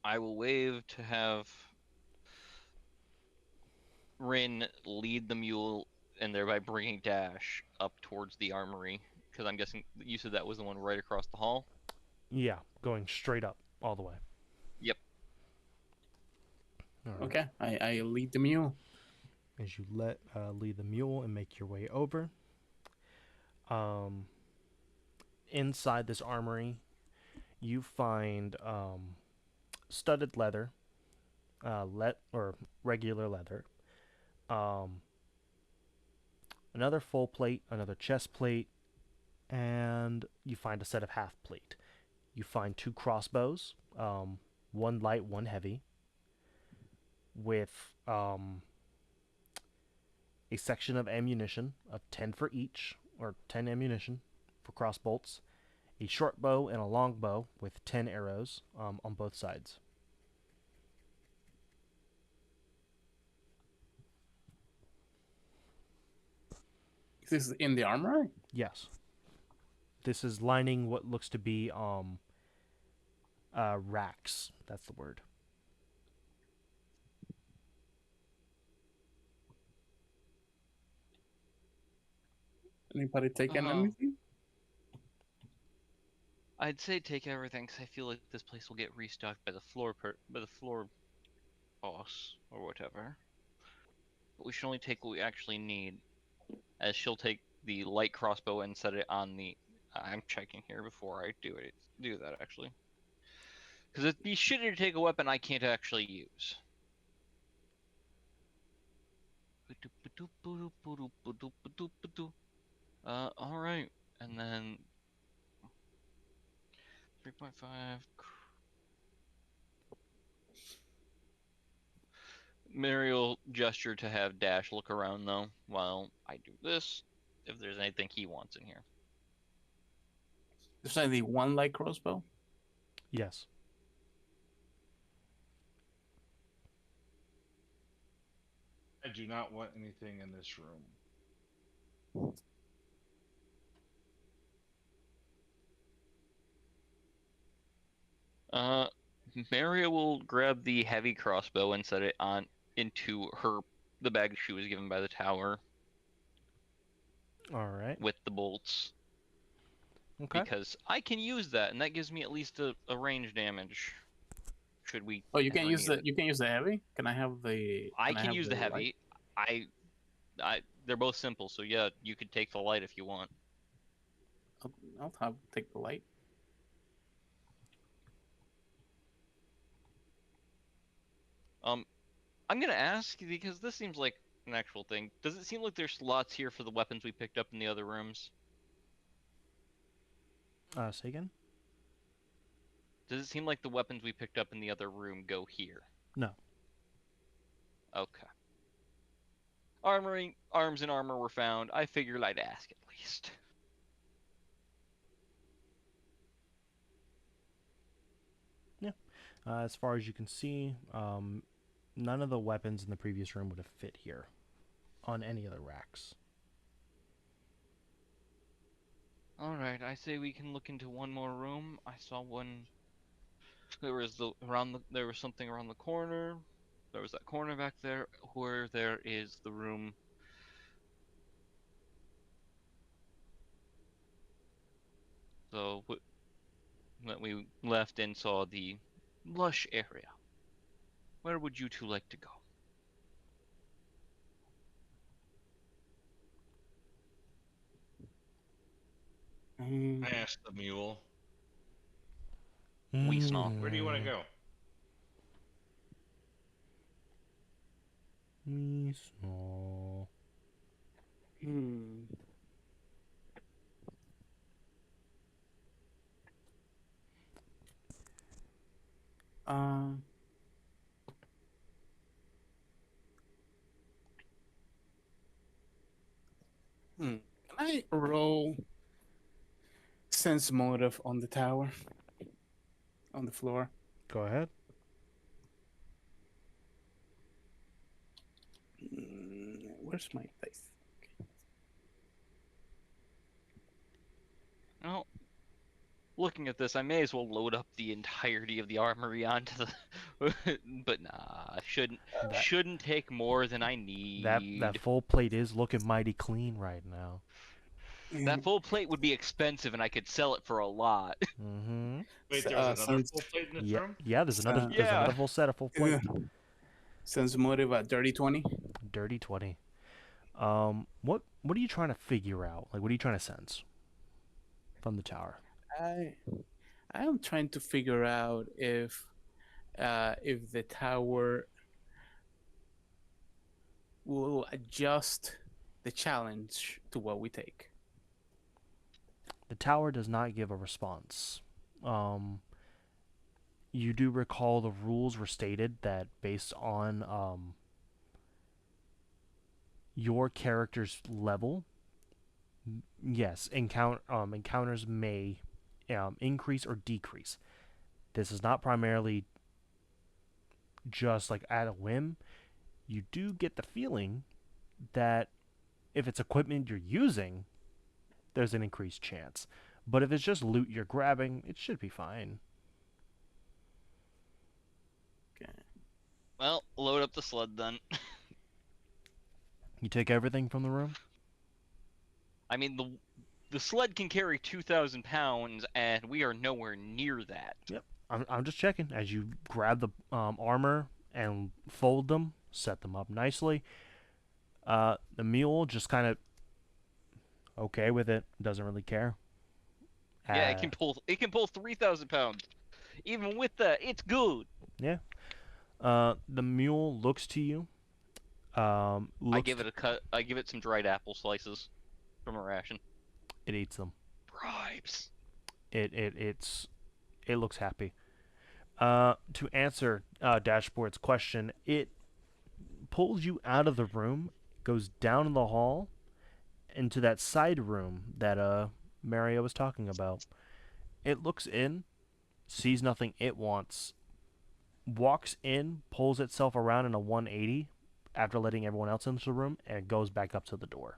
I will wave to have Rin lead the mule and thereby bringing Dash up towards the armory. Because I'm guessing you said that was the one right across the hall? Yeah, going straight up all the way. Yep. All right. Okay, I lead the mule. As you lead the mule and make your way over, inside this armory, you find studded leather, or regular leather, another full plate, another chest plate, and you find a set of half plate. You find 2 crossbows, one light, one heavy, with a section of ammunition of 10 for each, or 10 ammunition for cross bolts, a short bow and a long bow with 10 arrows on both sides. This is in the armory? Yes. This is lining what looks to be racks. That's the word. Anybody taking Uh-huh. anything? I'd say take everything because I feel like this place will get restocked by the floor boss or whatever. But we should only take what we actually need. As she'll take the light crossbow and set it on the. I'm checking here before I do that actually. Because it'd be shitty to take a weapon I can't actually use. Alright. And then 3.5. Mary will gesture to have Dash look around though while I do this. If there's anything he wants in here. There's only one light crossbow. Yes. I do not want anything in this room. Maria will grab the heavy crossbow and set it on into the bag she was given by the tower All right. with the bolts. Okay. Because I can use that, and that gives me at least a range damage. Should we? Oh, you can ever use need the it. you can use the heavy. Can I have the? I can can have use the light? heavy. They're both simple, so yeah, you could take the light if you want. I'll take the light. I'm gonna ask because this seems like an actual thing. Does it seem like there's slots here for the weapons we picked up in the other rooms? Say again? Does it seem like the weapons we picked up in the other room go here? No. Okay. Arms and armor were found. I figured I'd ask at least. As far as you can see, none of the weapons in the previous room would have fit here on any of the racks. All right, I say we can look into one more room. I saw one. There was something around the corner. There was that corner back there where there is the room. So that we left and saw the lush area. Where would you two like to go? I asked the mule, We snarl. where do you want to go? We snarl. Hmm. Um. Can I roll sense motive on the tower, on the floor? Go ahead. Where's my dice? Well, looking at this, I may as well load up the entirety of the armory onto the. But nah, That shouldn't take more than I that need. full plate is looking mighty clean right now. That full plate would be expensive, and I could sell it for a lot. Mm-hmm. Wait, there was another Sense, full plate in this Yeah, room? yeah. uh, There's Yeah. another full set of full plate. sense motive at dirty 20. Dirty 20. What are you trying to figure out? Like, what are you trying to sense from the tower? I I am trying to figure out if the tower will adjust the challenge to what we take. The tower does not give a response. You do recall the rules were stated that based on your character's level, yes, encounters may increase or decrease. This is not primarily just like at a whim. You do get the feeling that if it's equipment you're using, there's an increased chance. But if it's just loot you're grabbing, it should be fine. Okay. Well, load up the sled then. You take everything from the room? I mean, the sled can carry 2,000 pounds, and we are nowhere near that. Yep. I'm just checking. As you grab the armor and fold them, set them up nicely. The mule just kind of okay with it. Doesn't really care. Yeah, it can pull 3,000 pounds. Even with that, it's good. Yeah. The mule looks to you. I Looks give it a cut. I give it some dried apple slices from a ration. it eats them. Bribes. It looks happy. To answer Dashboard's question, it pulls you out of the room, goes down in the hall, into that side room that Mario was talking about. It looks in, sees nothing it wants, walks in, pulls itself around in a 180 after letting everyone else into the room, and goes back up to the door.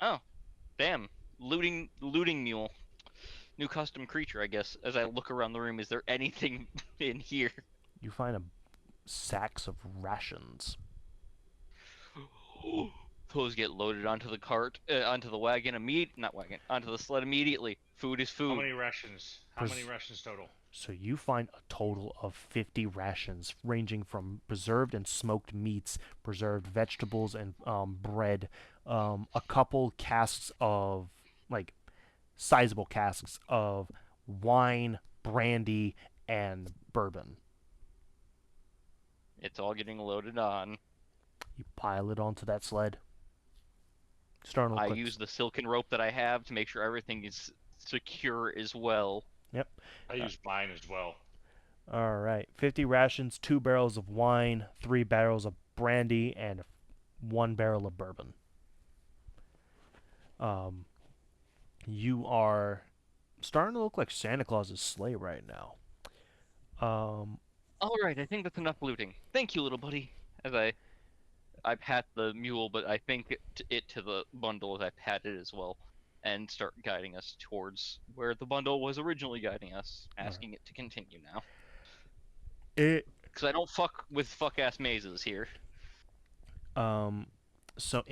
Oh, damn! Looting mule. New custom creature, I guess. As I look around the room, is there anything in here? You find sacks of rations. Those get loaded onto the cart, onto the wagon not wagon, onto the sled immediately. Food is How food. many rations? How many rations total? So you find a total of 50 rations, ranging from preserved and smoked meats, preserved vegetables, and bread. A couple casks of, like, sizable casks of wine, brandy, and bourbon. It's all getting loaded on. You pile it onto that sled. Starting I use the silken rope that I have to make sure everything is secure as well. Yep. I use mine as well. All right. 50 rations, 2 barrels of wine, 3 barrels of brandy, and 1 barrel of bourbon. You are starting to look like Santa Claus's sleigh right now. All right, I think that's enough looting. Thank you, little buddy. As I pat the mule, but I think it to the bundle as I pat it as well, and start guiding us towards where the bundle was originally guiding us, asking it to continue now. Because I don't fuck with fuck ass mazes here. So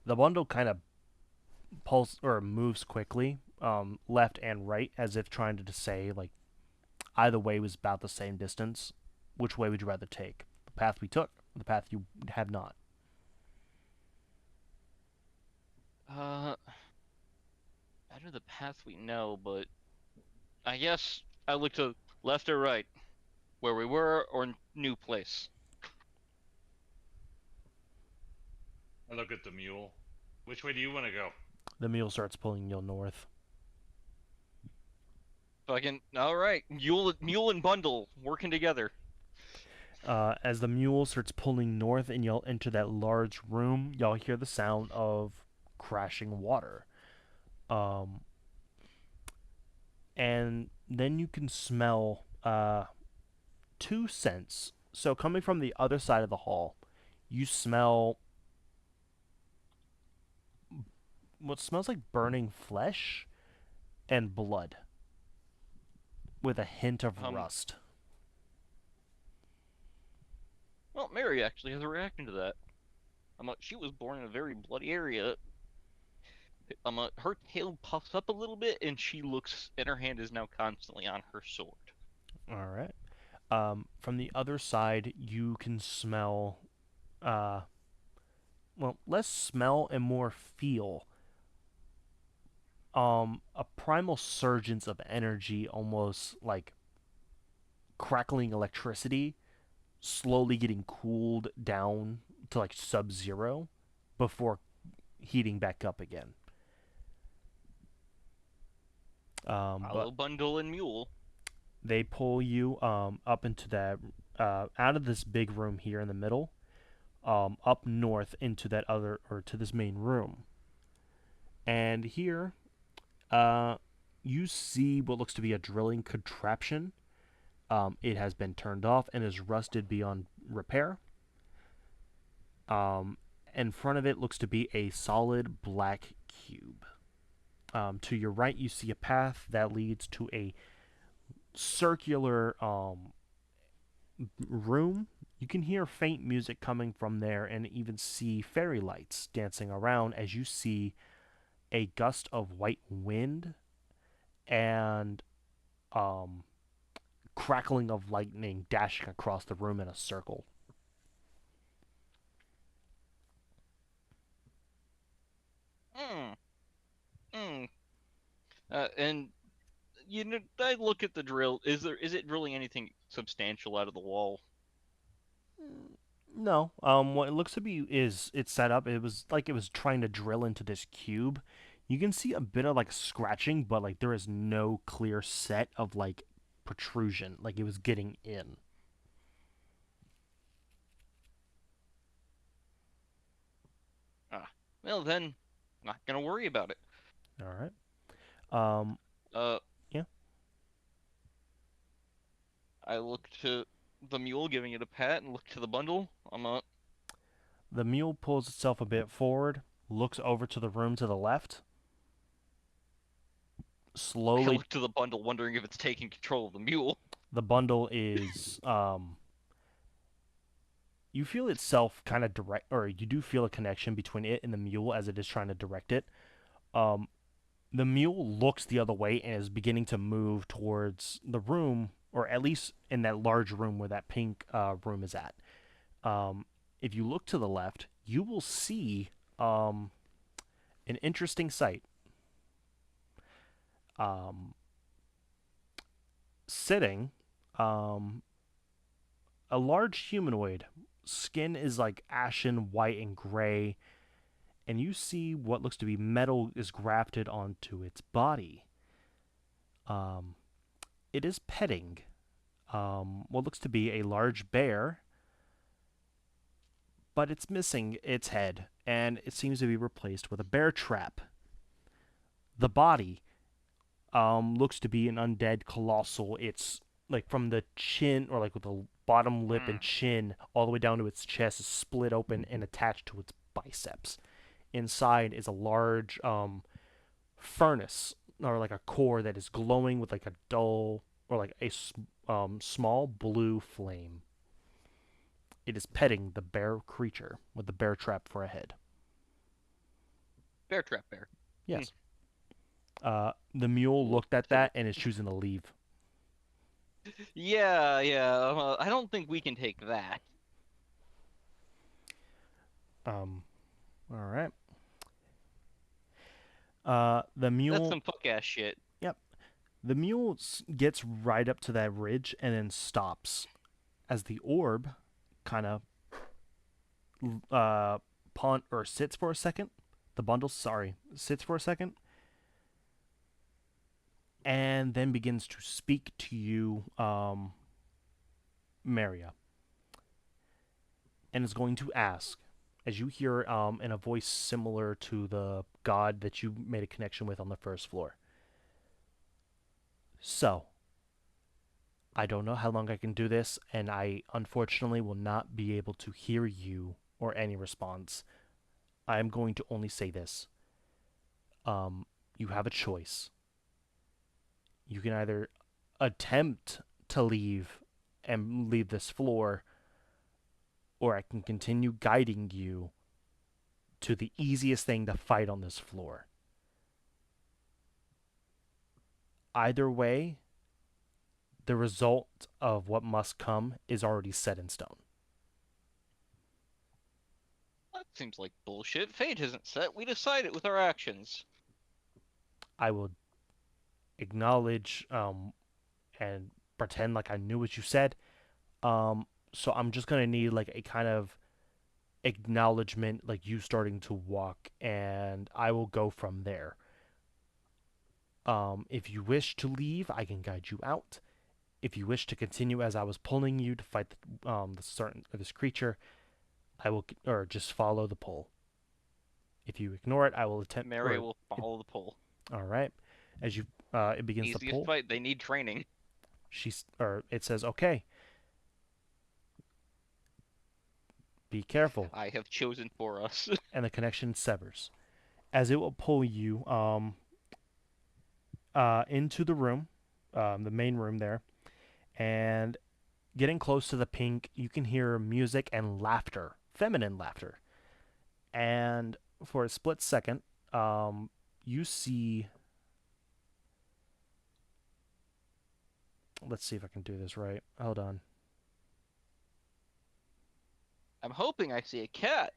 the bundle kind of pulls or moves quickly, left and right, as if trying to say like either way was about the same distance. Which way would you rather take? The path we took, or the path you have not? Better the path we know, but I guess I look to left or right, where we were or new place. I look at the mule. Which way do you want to go? The mule starts pulling you north. Fucking all right, mule and bundle working together. As the mule starts pulling north and y'all enter that large room, y'all hear the sound of crashing water. And then you can smell two scents. So coming from the other side of the hall, you smell what smells like burning flesh and blood with a hint of Um, rust. Well, Mary actually has a reaction to that. She was born in a very bloody area. Her tail puffs up a little bit, and she looks, and her hand is now constantly on her sword. All right. From the other side, you can smell, less smell and more feel. A primal surgence of energy, almost like crackling electricity, slowly getting cooled down to like sub-zero before heating back up again. Follow But bundle and mule. they pull you up into that out of this big room here in the middle, up north into that other or to this main room. And here, you see what looks to be a drilling contraption. It has been turned off and is rusted beyond repair. In front of it looks to be a solid black cube. To your right, you see a path that leads to a circular room. You can hear faint music coming from there and even see fairy lights dancing around as you see a gust of white wind and crackling of lightning dashing across the room in a circle. Hmm. Hmm. And I look at the drill. Is it drilling anything substantial out of the wall? No. What it looks to be is it's set up. It was like it was trying to drill into this cube. You can see a bit of like scratching, but like there is no clear set of like protrusion. Like it was getting in. Ah. Well then, not gonna worry about it. All right. Um. Uh. Yeah. I look to the mule, giving it a pat, and look to the bundle. The mule pulls itself a bit forward, looks over to the room to the left, I slowly. look to the bundle, wondering if it's taking control of the mule. The bundle is you feel itself kind of direct, or you do feel a connection between it and the mule as it is trying to direct it. Um, the mule looks the other way and is beginning to move towards the room, or at least in that large room where that pink room is at. If you look to the left, you will see an interesting sight. Sitting, um, a large humanoid. Skin is like ashen white and gray, and you see what looks to be metal is grafted onto its body. Um, it is petting what looks to be a large bear, but it's missing its head, and it seems to be replaced with a bear trap. The body looks to be an undead colossal. It's like from the chin, or like with the bottom lip and chin, all the way down to its chest is split open and attached to its biceps. Inside is a large furnace, or like a core that is glowing with like a dull, or like a small blue flame. It is petting the bear creature with the bear trap for a head. Bear trap bear. Yes. The mule looked at that and is choosing to leave. Yeah, yeah. I don't think we can take that. All right. The mule. That's some fuck ass shit. Yep. The mule gets right up to that ridge and then stops as the orb kind of sits for a second. The bundle, sorry, sits for a second, and then begins to speak to you, Maria, and is going to ask, as you hear in a voice similar to the god that you made a connection with on the first floor. So, I don't know how long I can do this, and I unfortunately will not be able to hear you or any response. I am going to only say this. You have a choice. You can either attempt to leave and leave this floor, or I can continue guiding you to the easiest thing to fight on this floor. Either way, the result of what must come is already set in stone. That seems like bullshit. Fate isn't set. We decide it with our actions. I will acknowledge and pretend like I knew what you said. So I'm just gonna need like a kind of acknowledgement, like you starting to walk, and I will go from there. If you wish to leave, I can guide you out. If you wish to continue as I was pulling you to fight this creature, I will, or just follow the pull. If you ignore it, I will attempt. Mary will follow the pull. All right. As you, it begins to Easiest pull. fight. They need training. It says, okay. Be careful. I have chosen for us. And the connection severs. As it will pull you into the room, the main room there, and getting close to the pink, you can hear music and laughter, feminine laughter. And for a split second, you see. Let's see if I can do this right. Hold on. I'm hoping I see a cat.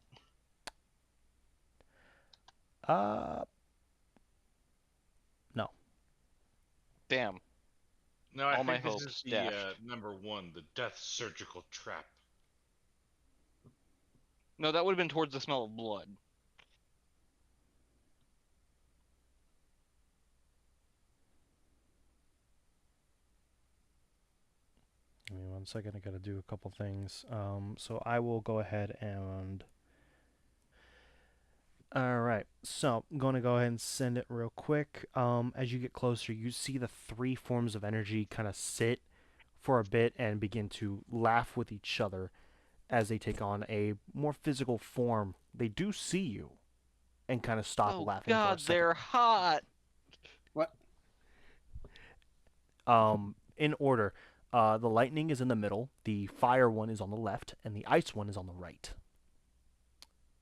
No. Damn. No, I All my think this hopes is the dashed. number one, the death surgical trap. No, that would have been towards the smell of blood. Give me 1 second. I gotta do a couple things. So I will go ahead and. All right. So I'm going to go ahead and send it real quick. As you get closer, you see the three forms of energy kind of sit for a bit and begin to laugh with each other as they take on a more physical form. They do see you and kind of stop Oh laughing for a God, second. they're hot. What? In order, the lightning is in the middle, the fire one is on the left, and the ice one is on the right.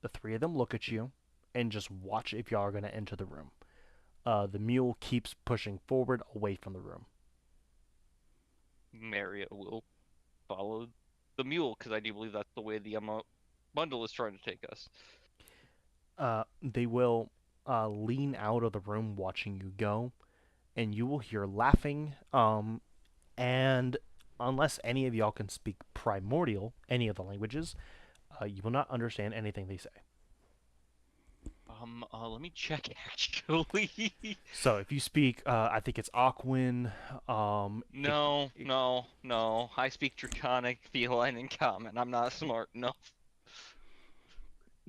The three of them look at you and just watch if y'all are going to enter the room. The mule keeps pushing forward away from the room. Maria will follow the mule because I do believe that's the way the bundle is trying to take us. They will lean out of the room watching you go, and you will hear laughing. And unless any of y'all can speak Primordial, any of the languages, you will not understand anything they say. Let me check actually. So if you speak, I think it's Aquan. No. I speak Draconic, Feline, and Common. I'm not smart enough.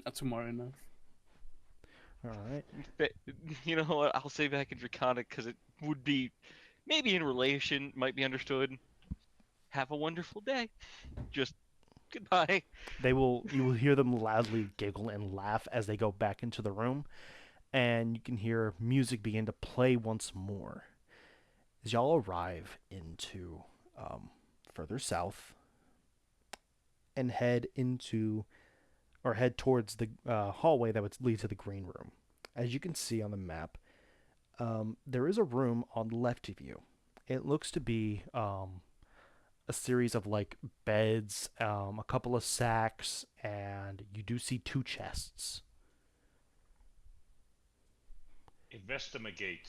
Not tomorrow enough. All right. But you know what? I'll say back in Draconic because it would be maybe in relation, might be understood. Have a wonderful day. Just goodbye. You will hear them loudly giggle and laugh as they go back into the room, and you can hear music begin to play once more. As y'all arrive into further south and head towards the hallway that would lead to the green room. As you can see on the map, there is a room on the left of you. It looks to be a series of like beds, a couple of sacks, and you do see two chests. Investigate.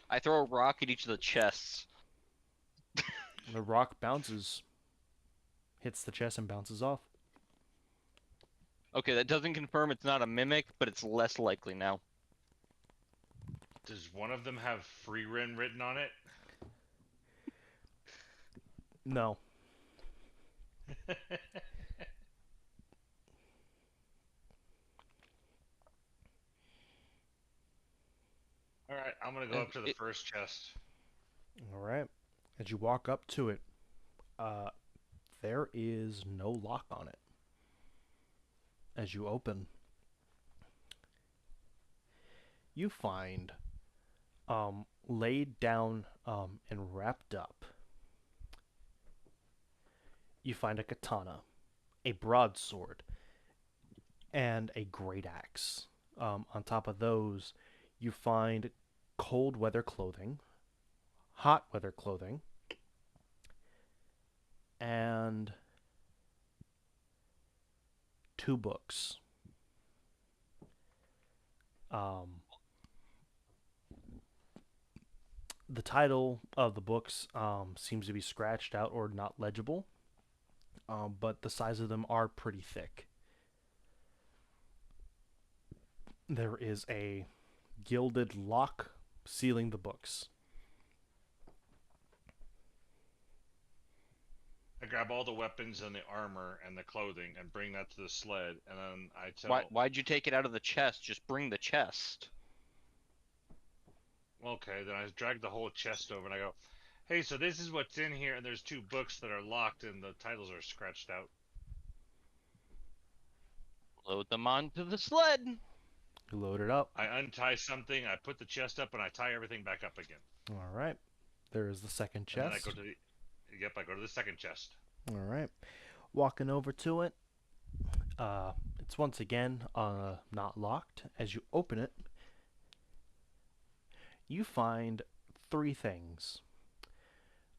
I throw a rock at each of the chests. The rock bounces, hits the chest and bounces off. Okay, that doesn't confirm it's not a mimic, but it's less likely now. Does one of them have Freerin written on it? No. All right, I'm gonna go up to the It- first chest. All right. As you walk up to it, there is no lock on it. As you open, you find laid down and wrapped up, you find a katana, a broadsword, and a great axe. On top of those, you find cold weather clothing, hot weather clothing, and 2 books. The title of the books seems to be scratched out or not legible, but the size of them are pretty thick. There is a gilded lock sealing the books. I grab all the weapons and the armor and the clothing and bring that to the sled, and then I tell. Why'd you take it out of the chest? Just bring the chest. Okay, then I drag the whole chest over and I go, "Hey, so this is what's in here, and there's 2 books that are locked and the titles are scratched out." Load them onto the sled. You load it up. I untie something, I put the chest up, and I tie everything back up again. All right. There is the second And then I chest. go to the. Yep, I go to the second chest. All right. Walking over to it. It's once again not locked. As you open it, you find 3 things.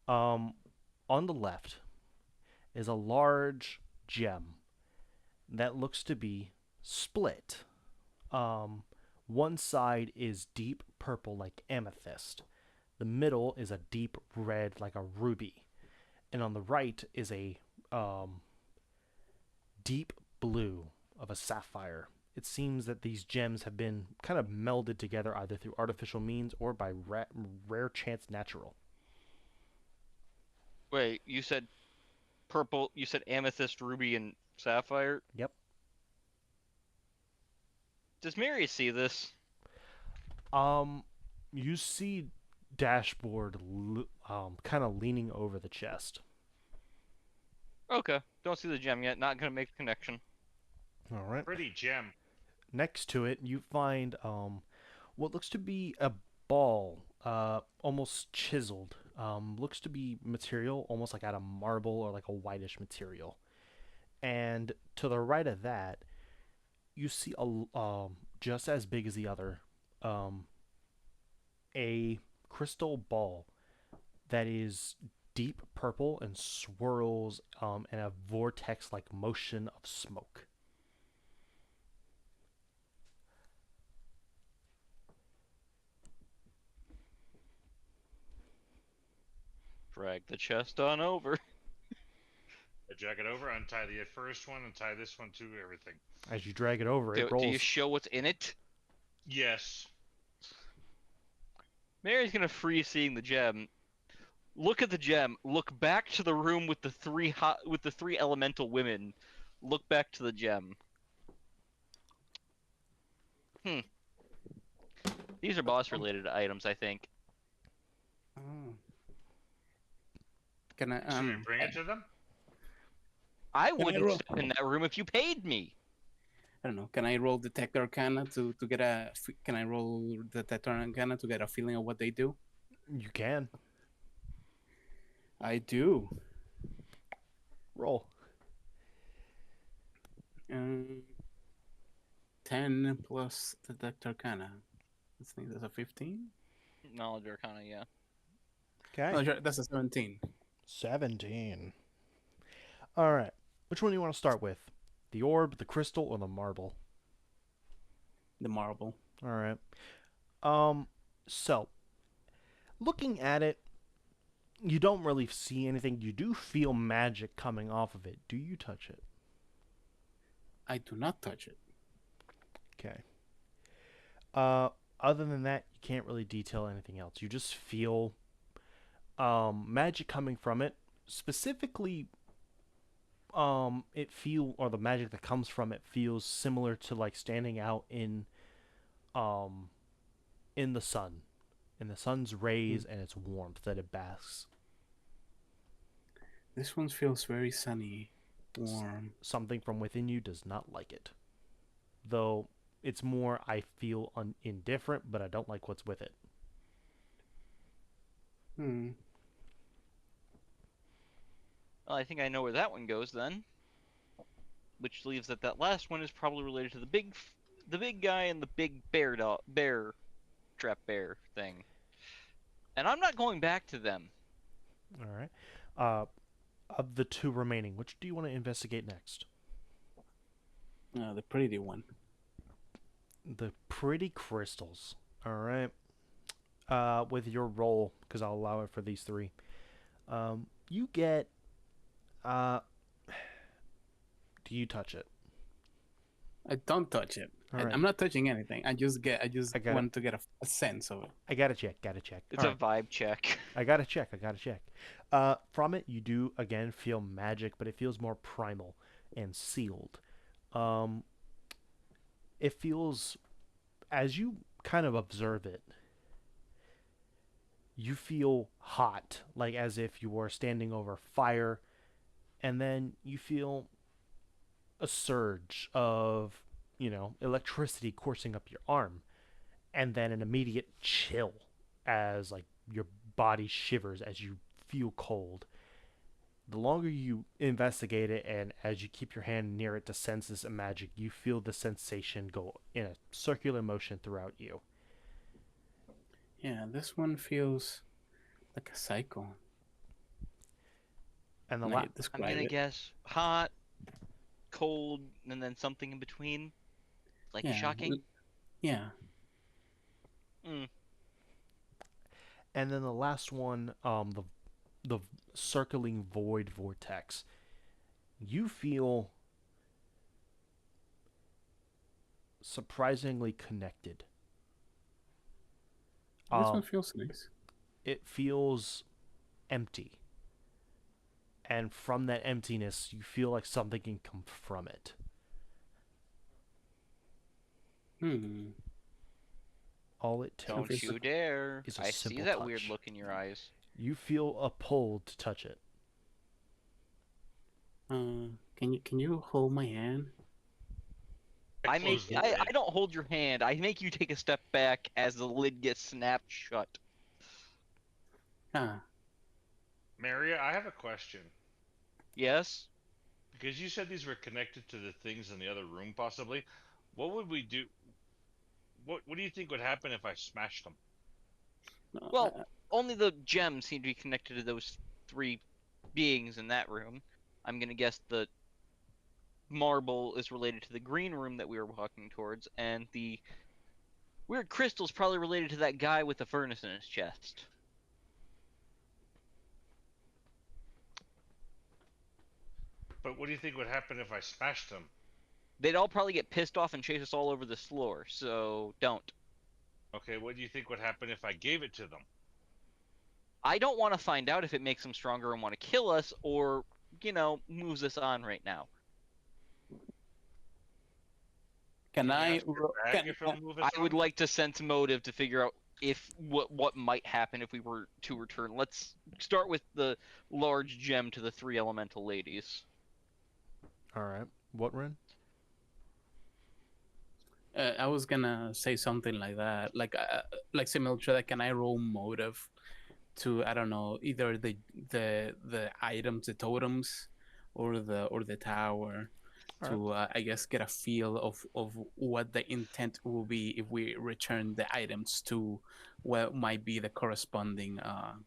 On the left is a large gem that looks to be split. One side is deep purple like amethyst. The middle is a deep red like a ruby. And on the right is a deep blue of a sapphire. It seems that these gems have been kind of melded together either through artificial means or by rare chance natural. Wait, you said purple, you said amethyst, ruby, and sapphire? Yep. Does Mary see this? You see Dashboard kind of leaning over the chest. Okay, don't see the gem yet. Not gonna make the connection. All right. Pretty gem. Next to it, you find what looks to be a ball, almost chiseled. Looks to be material almost like out of marble or like a whitish material. And to the right of that, you see a just as big as the other, a crystal ball that is deep purple and swirls in a vortex-like motion of smoke. Drag the chest on over. I drag it over, untie the first one, and tie this one to everything. As you drag it over, Do it rolls. you show what's in it? Yes. Mary's gonna freeze seeing the gem. Look at the gem. Look back to the room with the 3 elemental women. Look back to the gem. These are boss-related items, I think. Oh. Can I Should we bring it to them? I Can I wouldn't roll? step in that room if you paid me. I don't know. Can I roll Detect Arcana to get a? Can I roll Detect Arcana to get a feeling of what they do? You can I do. roll. 10 plus Detect Arcana. I think that's a 15. Knowledge Arcana, yeah. Okay. Oh, sure, that's a 17. 17. All right. Which one do you want to start with? The orb, the crystal, or the marble? The marble. All right. So looking at it, you don't really see anything. You do feel magic coming off of it. Do you touch it? I do not touch it. Okay. Other than that, you can't really detail anything else. You just feel magic coming from it. Specifically, or the magic that comes from it feels similar to like standing out um, in the sun, in the sun's rays and its warmth that it basks. This one feels very sunny, warm. Something from within you does not like it. Though it's more, I feel indifferent, but I don't like what's with it. Hmm. Well, I think I know where that one goes then. Which leaves that last one is probably related to the big guy and the big bear trap bear thing. And I'm not going back to them. All right. Uh, of the two remaining, which do you want to investigate next? The pretty one. The pretty crystals. All right. With your roll, because I'll allow it for these three. You get. Do you touch it? I don't touch it. All right. I'm not touching anything. I just got want to get a sense of it. I gotta check. It's All a vibe check. I gotta check. From it, you do again feel magic, but it feels more primal and sealed. It feels, as you kind of observe it, you feel hot, like as if you were standing over fire, and then you feel a surge of, electricity coursing up your arm, and then an immediate chill as like your body shivers as you feel cold. The longer you investigate it and as you keep your hand near it to sense this magic, you feel the sensation go in a circular motion throughout you. Yeah, this one feels like a cycle. And the Can I I'm describe gonna it? guess hot, cold, and then something in between. Like Yeah, shocking. Yeah. and then the last one, the circling void vortex. You feel surprisingly connected. This one feels nice. It feels empty. And from that emptiness, you feel like something can come from it. Hmm. All it takes. Don't you dare! is a I see simple that weird touch. look in your eyes. You feel a pull to touch it. Can you hold my hand? I close the I lid. don't hold your hand. I make you take a step back as the lid gets snapped shut. Ah, Maria, I have a question. Yes. Because you said these were connected to the things in the other room, possibly. What would we do? What do you think would happen if I smashed them? no, Well, only the gems seem to be connected to those three beings in that room. I'm gonna guess the marble is related to the green room that we were walking towards, and the weird crystal's probably related to that guy with the furnace in his chest. But what do you think would happen if I smashed them? They'd all probably get pissed off and chase us all over this floor, so don't. Okay, what do you think would happen if I gave it to them? I don't want to find out if it makes them stronger and want to kill us, or, moves us on right now. can I? Ask your bag if it'll move us I would on? like to sense motive to figure out if what might happen if we were to return. Let's start with the large gem to the three elemental ladies. All right. What, Ren? I was gonna say something like that, like similar to that. Can I roll motive to, I don't know, either the items, the totems, or the tower, to I guess get a feel of what the intent will be if we return the items to what might be the corresponding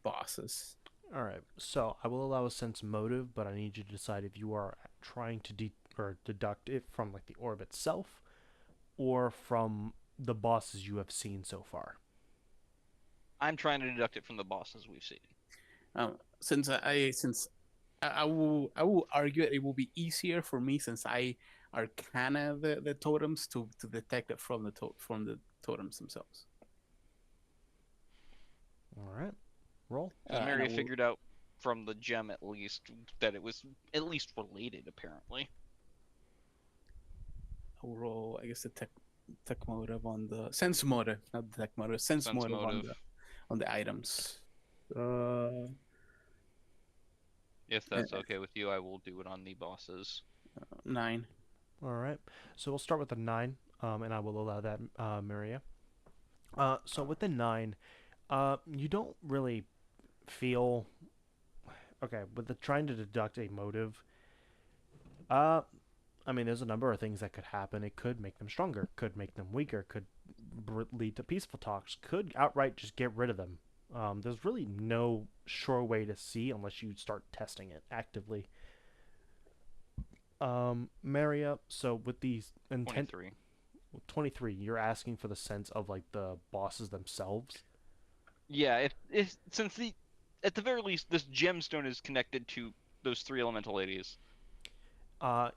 bosses. All right. So I will allow a sense motive, but I need you to decide if you are trying to deduct it from like the orb itself, or from the bosses you have seen so far. I'm trying to deduct it from the bosses we've seen. Since I will argue that it will be easier for me, since I arcana the totems to detect it from from the totems themselves. All right. Roll. Because And I Maria will, figured out from the gem at least that it was at least related, apparently. I will roll, I guess, the tech motive on the sense motive, not the tech motive, sense Sense motive motive. On the items. If that's okay with you, I will do it on the bosses. 9. All right. So we'll start with the 9, and I will allow that, Maria. So with the 9, you don't really feel. Okay, with the trying to deduct a motive, uh, I mean, there's a number of things that could happen. It could make them stronger, could make them weaker, could lead to peaceful talks, could outright just get rid of them. There's really no sure way to see unless you start testing it actively. Maria, so with these intent 23. 23, you're asking for the sense of like the bosses themselves. Yeah, if since the at the very least this gemstone is connected to those 3 elemental ladies.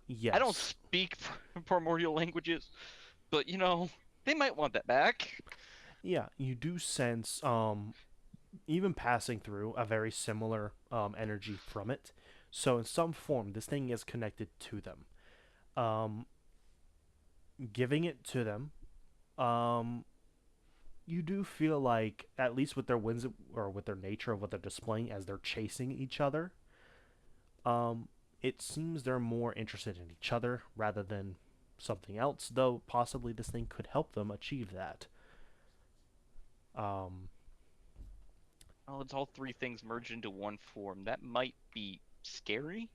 Yes. I don't speak primordial languages, but you know, they might want that back. Yeah, you do sense even passing through a very similar energy from it. So in some form, this thing is connected to them. Um, Giving it to them, um, you do feel like at least with their winds or with their nature of what they're displaying as they're chasing each other, um, it seems they're more interested in each other rather than something else. Though possibly this thing could help them achieve that. Um, Oh, it's all 3 things merged into one form. That might be scary.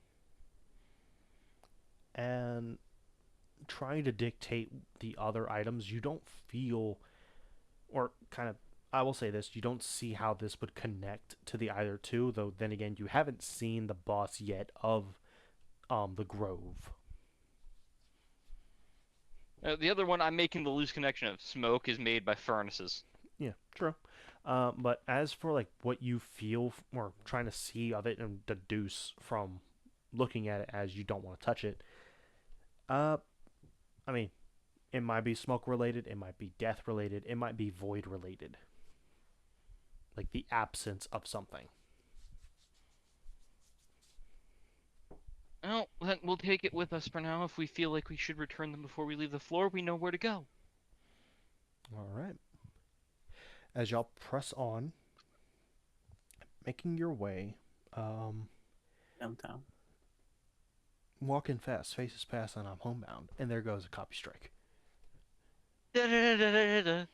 and trying to dictate the other items, you don't feel, or kind of, I will say this, you don't see how this would connect to the other two, though then again, you haven't seen the boss yet of the Grove. The other one, I'm making the loose connection of smoke is made by furnaces. Yeah, true. But as for like what you feel or trying to see of it and deduce from looking at it as you don't want to touch it, uh, I mean, it might be smoke related, it might be death related, it might be void related. Like the absence of something. Well, then we'll take it with us for now. If we feel like we should return them before we leave the floor, we know where to go. All right. As y'all press on, making your way, um, Downtown. walking fast, faces past, and I'm homebound. And there goes a copy strike. Da-da-da-da-da-da.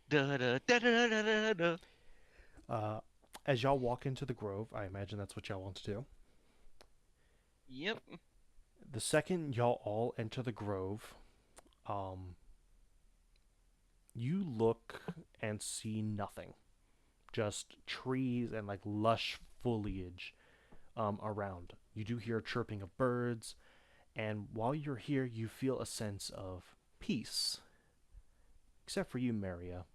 Da-da-da-da-da-da-da. Uh, as y'all walk into the grove, I imagine that's what y'all want to do. Yep. The second y'all all enter the grove, um, you look and see nothing. Just trees and like lush foliage around. You do hear chirping of birds, and while you're here, you feel a sense of peace. Except for you, Maria.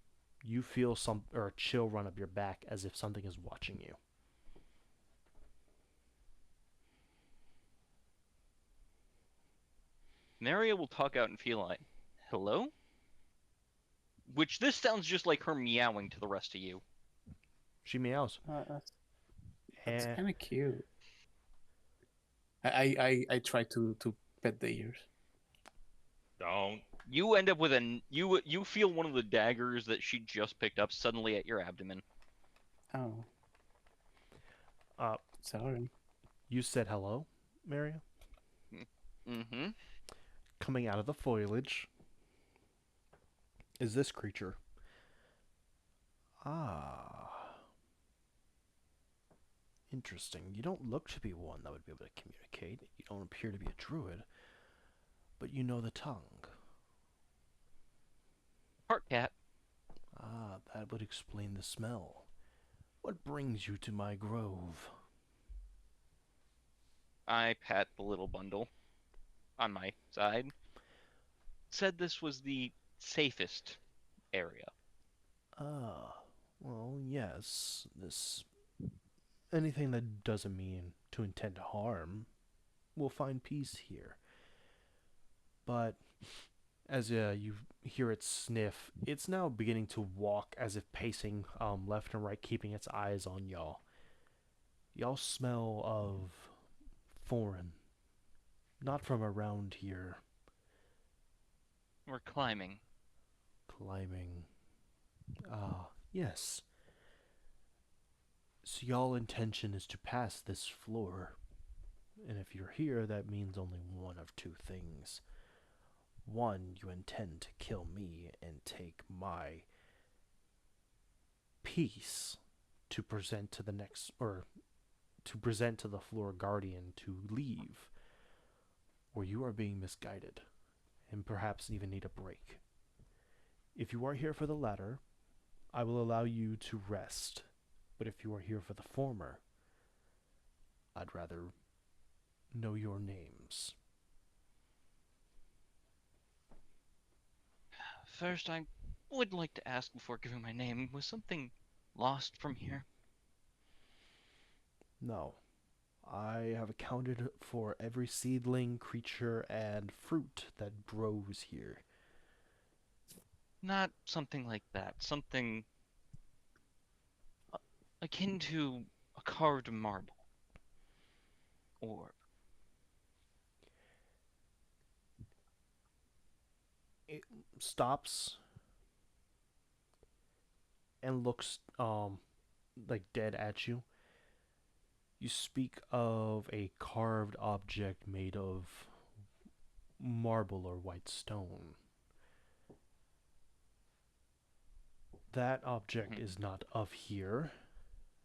You feel some or a chill run up your back as if something is watching you. Maria will talk out in feline. Hello? Which this sounds just like her meowing to the rest of you. She meows. That's And kind of cute. I try to pet the ears. Don't. You end up with you feel one of the daggers that she just picked up suddenly at your abdomen. Oh, uh, sorry. you said hello, Maria? Mm-hmm. Coming out of the foliage is this creature. Ah. Interesting. You don't look to be one that would be able to communicate. You don't appear to be a druid, but you know the tongue. Part cat. Ah, that would explain the smell. What brings you to my grove? I pat the little bundle on my side. Said this was the safest area. Ah, well, yes. This. Anything that doesn't mean to intend harm will find peace here. but as you hear it sniff, it's now beginning to walk as if pacing left and right, keeping its eyes on y'all. Y'all smell of foreign, not from around here. We're climbing. Climbing. Ah, yes. So y'all intention is to pass this floor. And if you're here, that means only one of two things. One, you intend to kill me and take my piece to present to the next, or to present to the floor guardian to leave, or you are being misguided and perhaps even need a break. If you are here for the latter, I will allow you to rest, but if you are here for the former, I'd rather know your names. First, I would like to ask before giving my name, was something lost from here? No. I have accounted for every seedling, creature, and fruit that grows here. Not something like that. Something akin to a carved marble. Or It stops and looks like dead at you. You speak of a carved object made of marble or white stone. That object is not of here,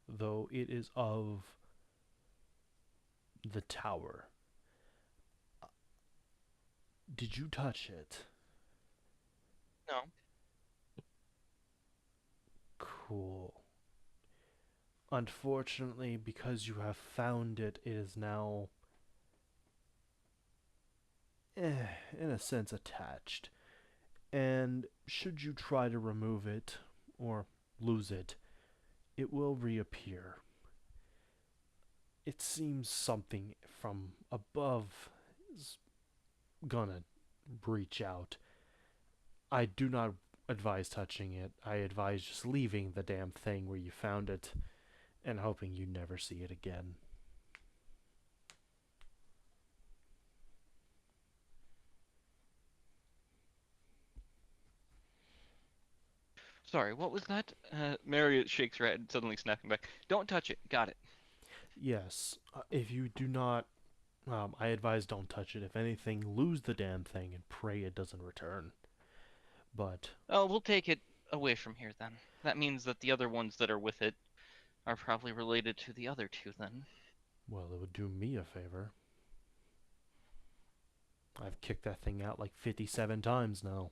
though it is of the tower. Did you touch it? no. Cool. Unfortunately, because you have found it, it is now, in a sense, attached. And should you try to remove it or lose it, it will reappear. It seems something from above is gonna reach out. I do not advise touching it. I advise just leaving the damn thing where you found it and hoping you never see it again. Sorry, what was that? Marriott shakes her head, suddenly snapping back. Don't touch it. Got it. Yes, if you do not, I advise don't touch it. If anything, lose the damn thing and pray it doesn't return. But, Oh, we'll take it away from here then. That means that the other ones that are with it are probably related to the other two then. well, it would do me a favor. I've kicked that thing out like 57 times now.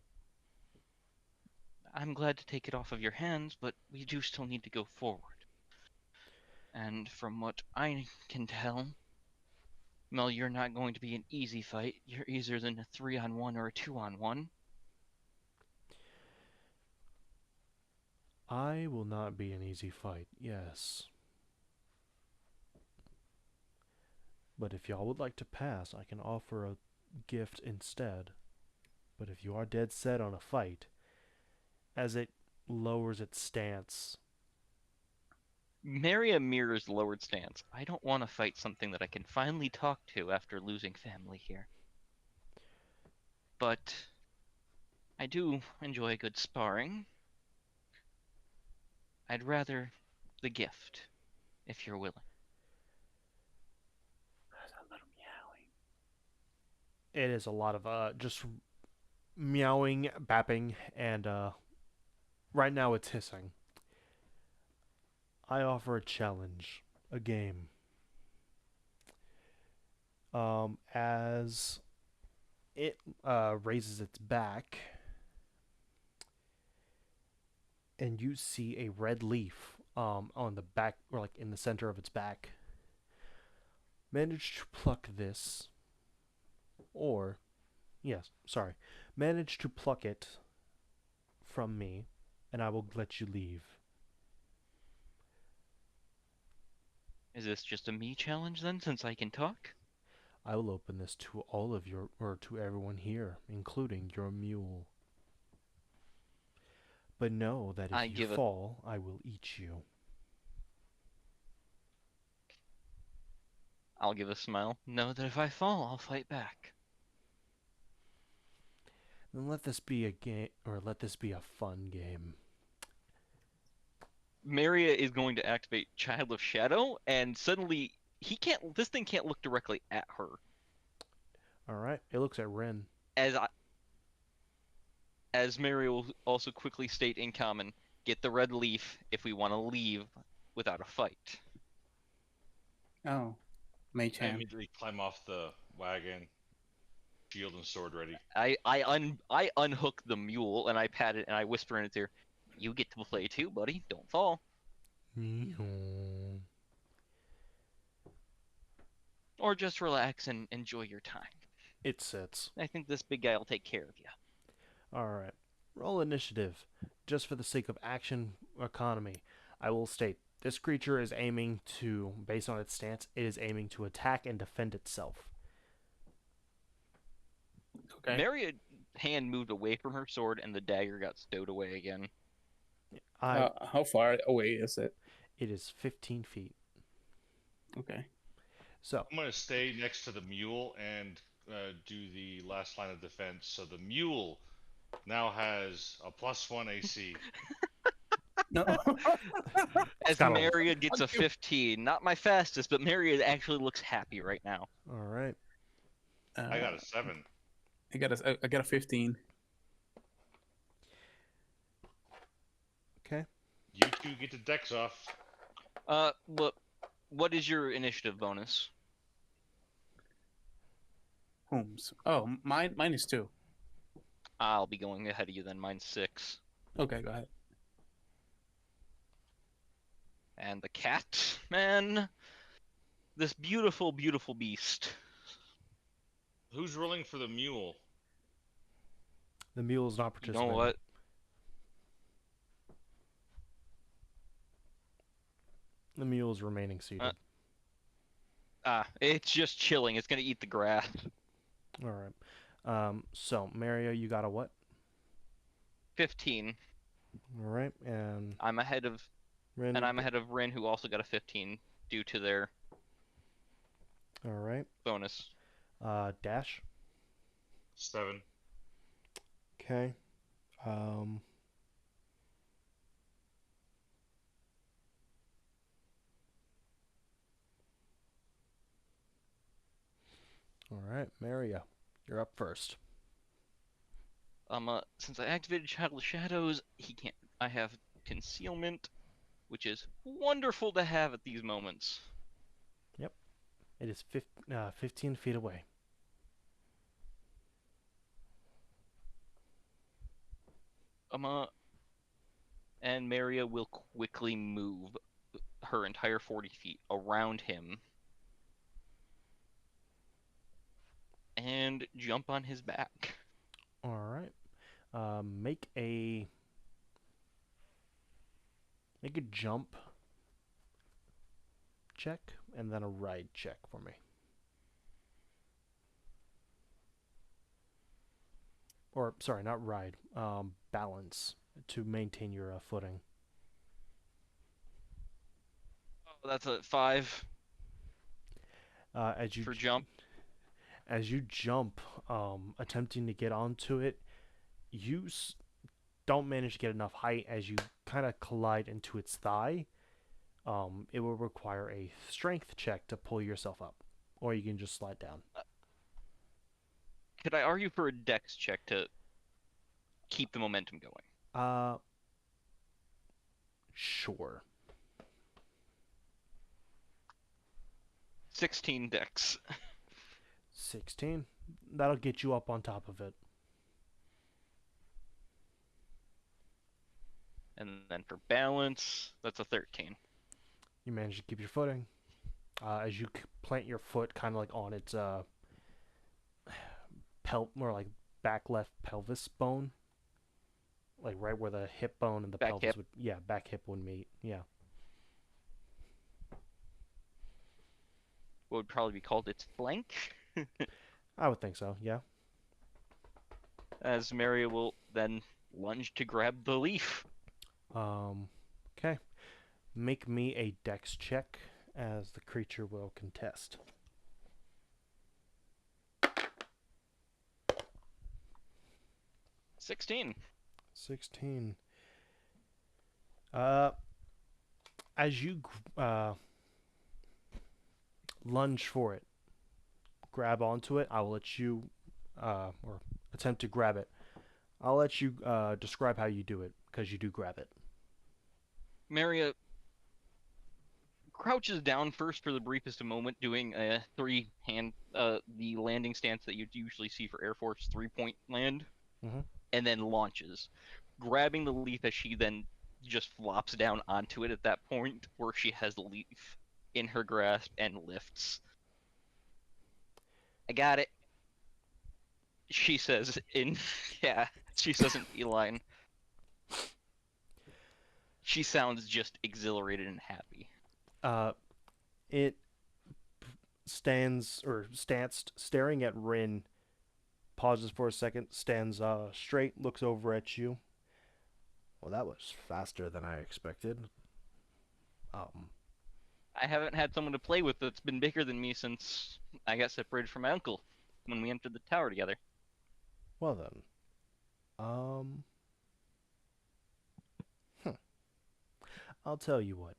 I'm glad to take it off of your hands, but we do still need to go forward. And from what I can tell, Mel, you're not going to be an easy fight. You're easier than a 3-on-1 or a 2-on-1. I will not be an easy fight, yes. But if y'all would like to pass, I can offer a gift instead. But if you are dead set on a fight, as it lowers its stance, Marry a mirror's lowered stance. I don't want to fight something that I can finally talk to after losing family here. But I do enjoy good sparring. I'd rather the gift, if you're willing. There's a little meowing. it is a lot of just meowing, bapping, and right now it's hissing. I offer a challenge, a game. As it raises its back, and you see a red leaf on the back, or like in the center of its back. Manage to pluck this, or, yes, sorry, manage to pluck it from me, and I will let you leave. Is this just a me challenge then, since I can talk? I will open this to all of your, or to everyone here, including your mule. But know that if I you give a fall, I will eat you. I'll give a smile. Know that if I fall, I'll fight back. Then let this be a game, or let this be a fun game. Maria is going to activate Child of Shadow, and suddenly he can't. This thing can't look directly at her. All right, it looks at Ren. As Maria will also quickly state in common, get the red leaf if we want to leave without a fight. Oh, Mage I Hand. immediately climb off the wagon, shield and sword ready. I unhook the mule and I pat it and I whisper in its ear, "You get to play too, buddy. Don't fall." Or just relax and enjoy your time. It sits. I think this big guy will take care of you. All right. Roll initiative. Just for the sake of action economy, I will state this creature is aiming to, based on its stance, it is aiming to attack and defend itself. Okay. Maria's hand moved away from her sword and the dagger got stowed away again. How far away is it? It is 15 feet. Okay. So, I'm gonna stay next to the mule and do the last line of defense. So the mule now has a +1 AC. No. As got a- Maria gets a 15, not my fastest, but Maria actually looks happy right now. all right. I got a 7. I got a 15. Okay. You two get the decks off. What is your initiative bonus? Holmes. Oh, mine is 2. I'll be going ahead of you then. Mine's 6. Okay, go ahead. And the cat, man. This beautiful, beautiful beast. Who's rolling for the mule? The mule is not You participating. know what? The mule is remaining seated. It's just chilling. It's gonna eat the grass. All right. So, Mario, you got a what? 15. All right. And I'm ahead of Ren. And I'm ahead of Rin, who also got a 15 due to their All right. bonus. Dash. 7. Okay. All right, Maria, you're up first. Since I activated Child of Shadows, he can't. I have concealment, which is wonderful to have at these moments. It is 15 feet away. And Maria will quickly move her entire 40 feet around him and jump on his back. All right. Make a jump check and then a ride check for me. Or sorry, not ride. Balance to maintain your footing. Oh, that's a 5 As you for jump. As you jump, attempting to get onto it, you don't manage to get enough height as you kind of collide into its thigh. It will require a strength check to pull yourself up, or you can just slide down. Could I argue for a dex check to keep the momentum going? Sure. 16 dex. 16. That'll get you up on top of it. And then for balance, that's a 13. You manage to keep your footing. As you plant your foot kind of like on its more like back left pelvis bone, like right where the hip bone and the Back pelvis hip. would, back hip would meet. Yeah. What would probably be called its flank. I would think so. Yeah. As Maria will then lunge to grab the leaf. Okay. Make me a dex check as the creature will contest. 16. 16. Uh, as you lunge for it, grab onto it, I will let you, or attempt to grab it. I'll let you describe how you do it, because you do grab it. Maria crouches down first for the briefest of moment, doing a the landing stance that you'd usually see for Air Force 3-point land, Mhm. and then launches, grabbing the leaf as she then just flops down onto it at that point where she has the leaf in her grasp and lifts. I got it. She says in yeah, she says in feline. She sounds just exhilarated and happy. It stands or stanced, staring at Rin, pauses for a second, stands straight, looks over at you. Well, that was faster than I expected. I haven't had someone to play with that's been bigger than me since I got separated from my uncle when we entered the tower together. Well then. Um, I'll tell you what.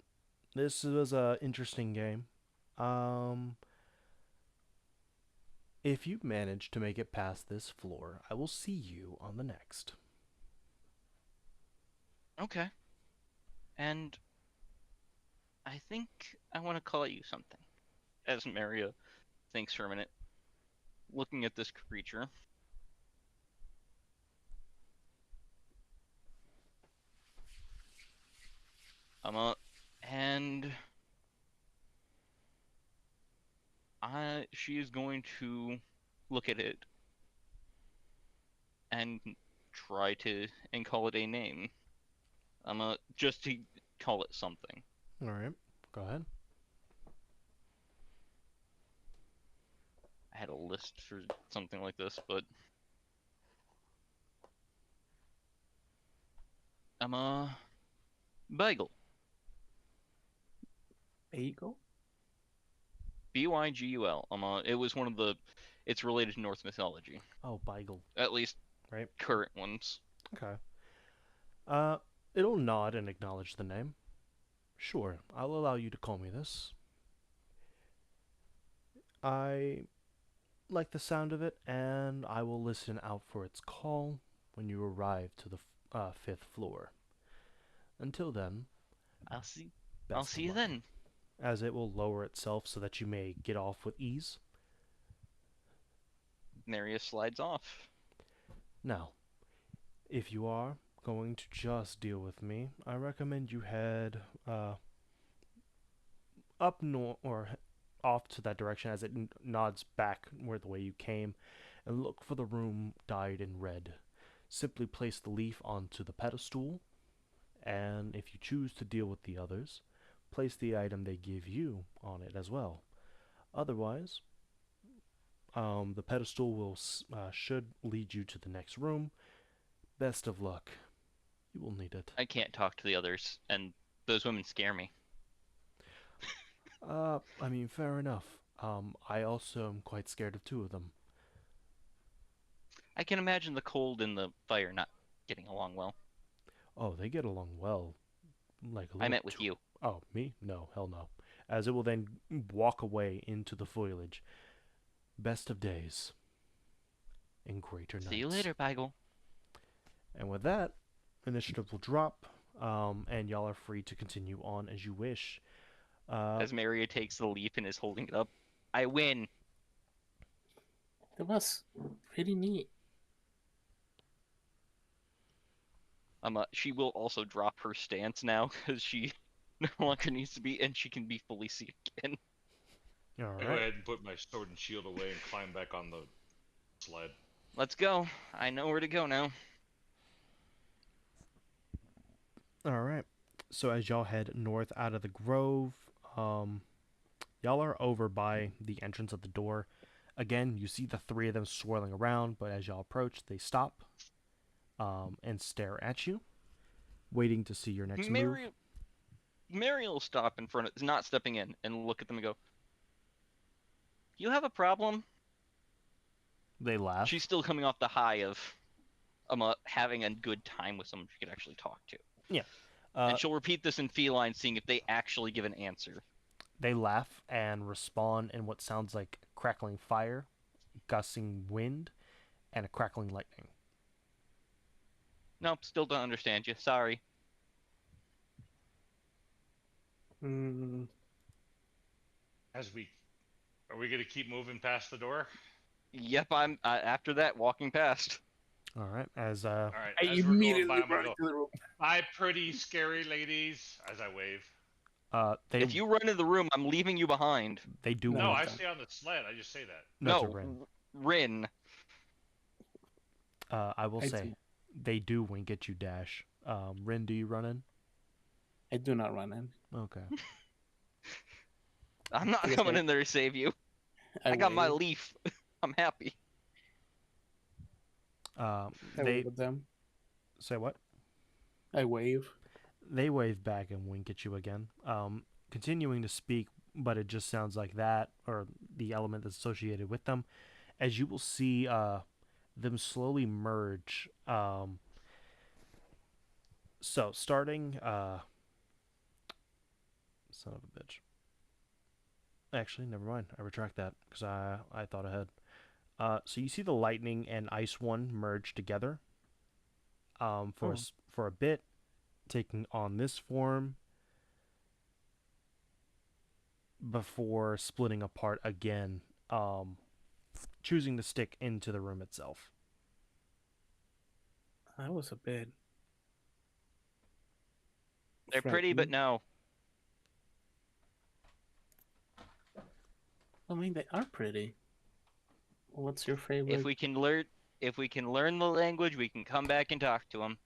This was a interesting game. Um, if you manage to make it past this floor, I will see you on the next. Okay. And I think I want to call you something. As Maria thinks for a minute, looking at this creature. And she is going to look at it and try to and call it a name. Just to call it something. All right, go ahead. I had a list for something like this, but Bagel. Bagel? Bygul. It was one of the. It's related to Norse mythology, Oh, Beigel, at least right? current ones. Okay. Uh, it'll nod and acknowledge the name. Sure, I'll allow you to call me this. I like the sound of it, and I will listen out for its call when you arrive to the fifth floor. Until then, I'll see. best I'll of see you luck, then. as it will lower itself so that you may get off with ease. Maria slides off. Now, if you are going to just deal with me, I recommend you head up north or off to that direction as it nods back where the way you came, and look for the room dyed in red. Simply place the leaf onto the pedestal, and if you choose to deal with the others, place the item they give you on it as well. Otherwise, the pedestal will should lead you to the next room. Best of luck. You will need it. I can't talk to the others, and those women scare me. I mean, fair enough. I also am quite scared of two of them. I can imagine the cold and the fire not getting along well. Oh, they get along well. Like a I little met with you. Oh, me? No, hell no. As it will then walk away into the foliage. Best of days. And greater nights. See you later, Bagel. And with that, initiative will drop, and y'all are free to continue on as you wish. As Maria takes the leaf and is holding it up, I win. That was pretty neat. She will also drop her stance now because she no longer needs to be, and she can be fully seen again. All I go right. ahead and put my sword and shield away and climb back on the sled. Let's go. I know where to go now. All right. So as y'all head north out of the grove, y'all are over by the entrance of the door. Again, you see the three of them swirling around, but as y'all approach, they stop and stare at you, waiting to see your next move. Mary will stop in front of, not stepping in, and look at them and go, "You have a problem?" They laugh. She's still coming off the high of having a good time with someone she could actually talk to. Yeah. And she'll repeat this in feline, seeing if they actually give an answer. They laugh and respond in what sounds like crackling fire, gusting wind, and a crackling lightning. Nope, still don't understand you. Sorry. Mm, Are we gonna keep moving past the door? Yep, I'm after that walking past. All right. As All right. I As we're going by, immediately I'm gonna run go, into the room. "Bye, pretty scary ladies," as I wave. they If you run into the room, I'm leaving you behind. they do No, No, wink. I okay. stay on the sled. I just say that. No, No, to Rin. Rin. I will I say do. they do wink at you, Dash. Rin, do you run in? I do not run in. Okay. I'm not Like I coming said, in there to save you. I got my wave. leaf. I'm happy. I They wave at them. say what? I wave. They wave back and wink at you again. Continuing to speak, but it just sounds like that, or the element that's associated with them, as you will see them slowly merge. So, starting... son of a bitch. Actually, never mind. I retract that, because I thought ahead. So you see the lightning and ice one merge together for for a bit, taking on this form before splitting apart again, choosing to stick into the room itself. That was a bit. They're pretty, but no. I mean, they are pretty. What's your favorite? If we can learn the language, we can come back and talk to them.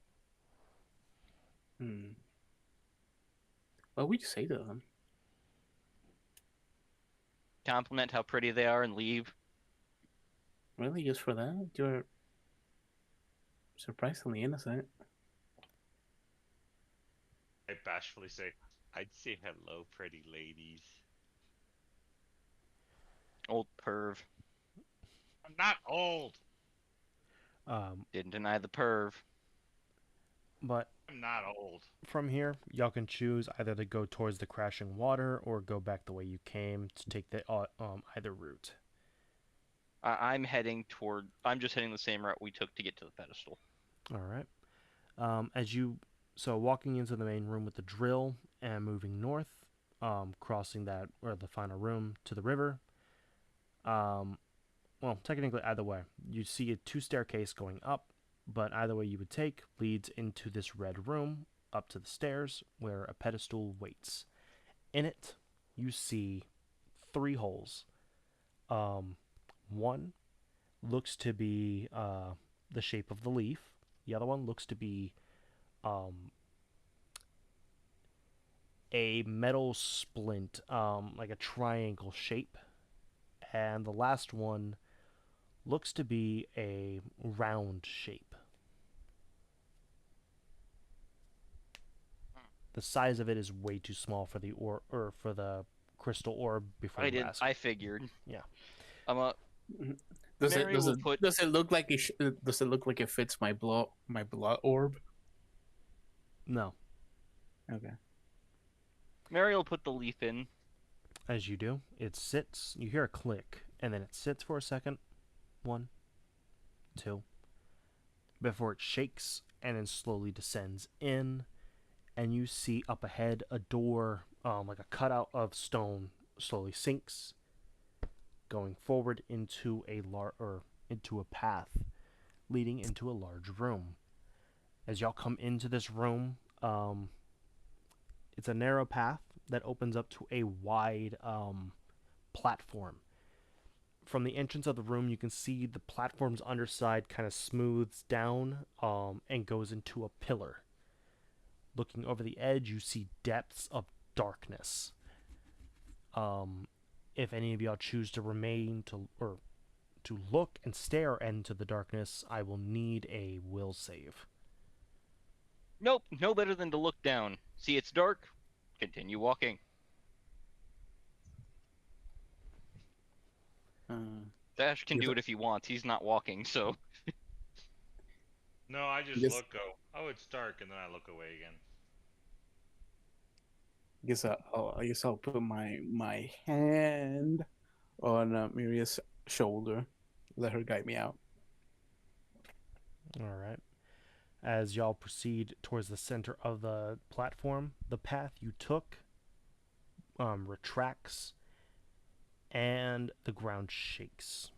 What would you say to them? Compliment how pretty they are and leave. Really, just for that? You're surprisingly innocent. I bashfully say, "I'd say hello, pretty ladies." Old perv. I'm not old. Didn't deny the perv. But I'm not old. from here, y'all can choose either to go towards the crashing water or go back the way you came to take the either route. I'm just heading the same route we took to get to the pedestal. All right. Walking into the main room with the drill and moving north, crossing that or the final room to the river. Well, technically either way, you see a 2 staircase going up, but either way you would take leads into this red room up to the stairs where a pedestal waits. In it, you see 3 holes. One looks to be the shape of the leaf. The other one looks to be a metal splint, like a triangle shape. And the last one looks to be a round shape. The size of it is way too small for the for the crystal orb before you ask. I figured. Yeah. Does Mary will put- it look like does it look like it fits my blood orb? No. Okay. Mary will put the leaf in. As you do, it sits. You hear a click, and then it sits for a second. 1, 2. Before it shakes and then slowly descends in, and you see up ahead a door, like a cutout of stone, slowly sinks, going forward into a path leading into a large room. As y'all come into this room, it's a narrow path that opens up to a wide platform. From the entrance of the room, you can see the platform's underside kind of smooths down and goes into a pillar. Looking over the edge, you see depths of darkness. If any of y'all choose to remain or to look and stare into the darkness, I will need a will save. Nope, no better than to look down. See it's dark, continue walking. Dash can Yes, do it if he wants. He's not walking, so. No, I just Yes. look. Go. Oh, it's dark, and then I look away again. I guess I'll put my hand on Miria's shoulder, let her guide me out. All right. As y'all proceed towards the center of the platform, the path you took retracts and the ground shakes.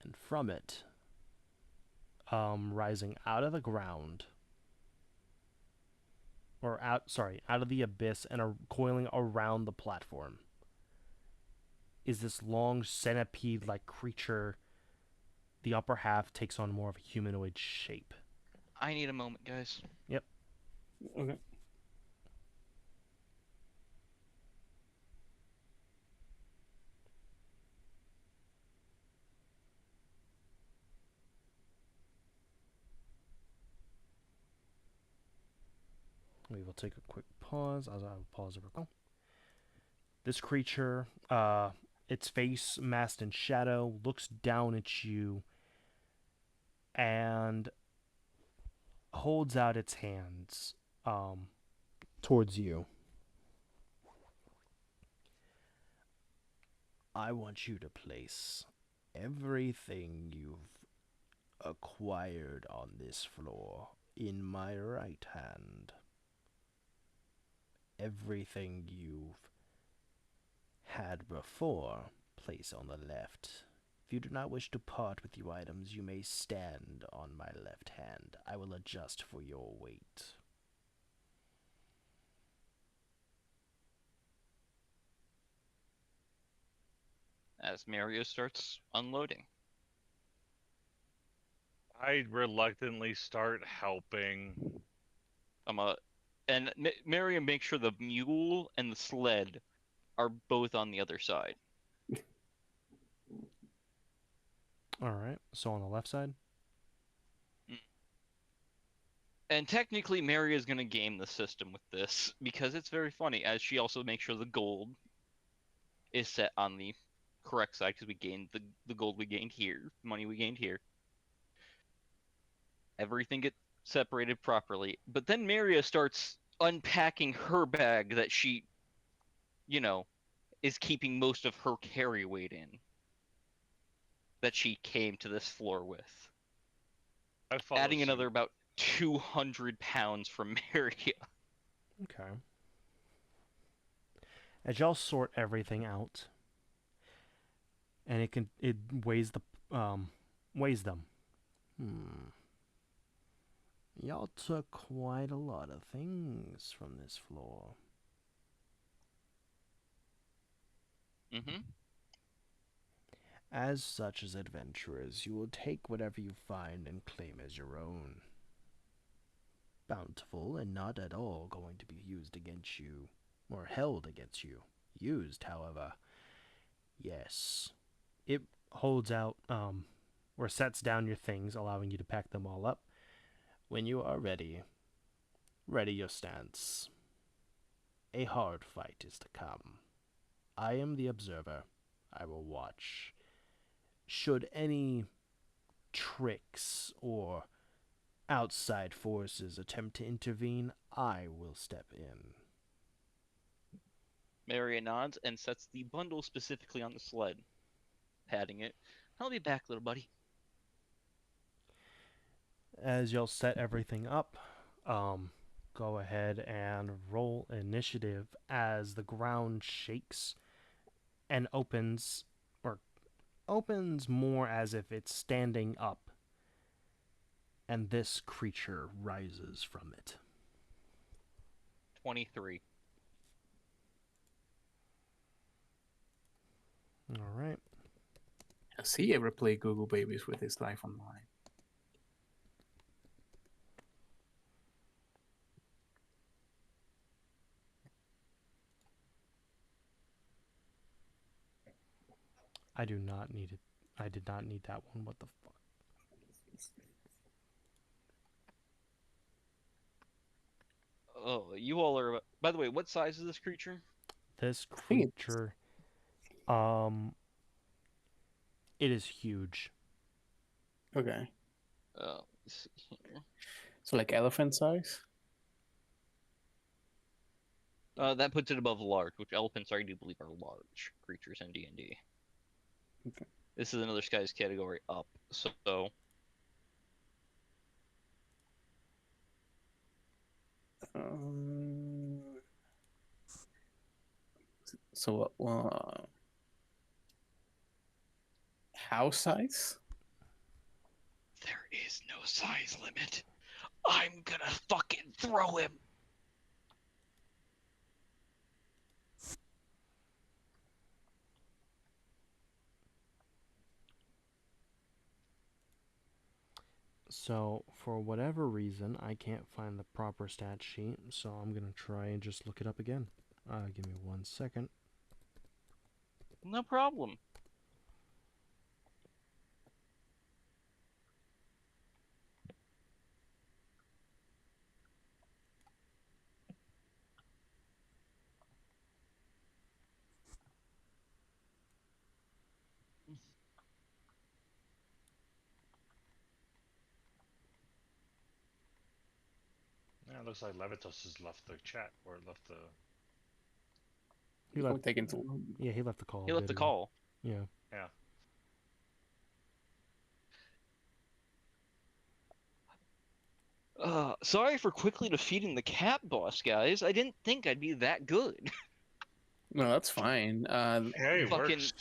And from it, rising out of the ground, out of the abyss and coiling around the platform, is this long centipede-like creature. The upper half takes on more of a humanoid shape. I need a moment, guys. Okay. We will take a quick pause. As I will pause it. Oh. This creature, its face masked in shadow, looks down at you and holds out its hands towards you. I want you to place everything you've acquired on this floor in my right hand. Everything you've had before, place on the left. If you do not wish to part with your items, you may stand on my left hand. I will adjust for your weight. As Mario starts unloading. I reluctantly start helping. And Mario makes sure the mule and the sled are both on the other side. All right. So on the left side. And technically, Mary is going to game the system with this because it's very funny, as she also makes sure the gold is set on the correct side because we gained the gold we gained here, money we gained here. Everything gets separated properly. But then Maria starts unpacking her bag that she, is keeping most of her carry weight in. That she came to this floor with. I follow Adding suit. another about 200 pounds from Maria. Okay. As y'all sort everything out, and it weighs them. Y'all took quite a lot of things from this floor. Mm-hmm. As such as adventurers, you will take whatever you find and claim as your own. Bountiful and not at all going to be used against you, or held against you. Used, however. Yes. It holds out, or sets down your things, allowing you to pack them all up. When you are ready, ready your stance. A hard fight is to come. I am the observer. I will watch. Should any tricks or outside forces attempt to intervene, I will step in. Maria nods and sets the bundle specifically on the sled, patting it. I'll be back, little buddy. As y'all set everything up, go ahead and roll initiative as the ground shakes and opens more as if it's standing up, and this creature rises from it. 23. All right. Has he ever played Google Babies with his life on the line? I do not need it. I did not need that one. What the fuck? Oh, you all are. By the way, what size is this creature? This think it's- creature, um, it is huge. Okay. Let's see here. So like elephant size? That puts it above large, which elephants I do believe are large creatures in D&D. Okay. This is another Skies category up, so Um, so house size? there is no size limit. I'm gonna fucking throw him. So, for whatever reason, I can't find the proper stat sheet, so I'm gonna try and just look it up again. Give me 1 second. No problem. Yeah, it looks like Levitos has left the chat or left the. He We'll left. take into Yeah, he left the call. He left the video. call. Yeah. Yeah. Sorry for quickly defeating the cat boss, guys. I didn't think I'd be that good. No, that's fine. Hey, it Fucking- works.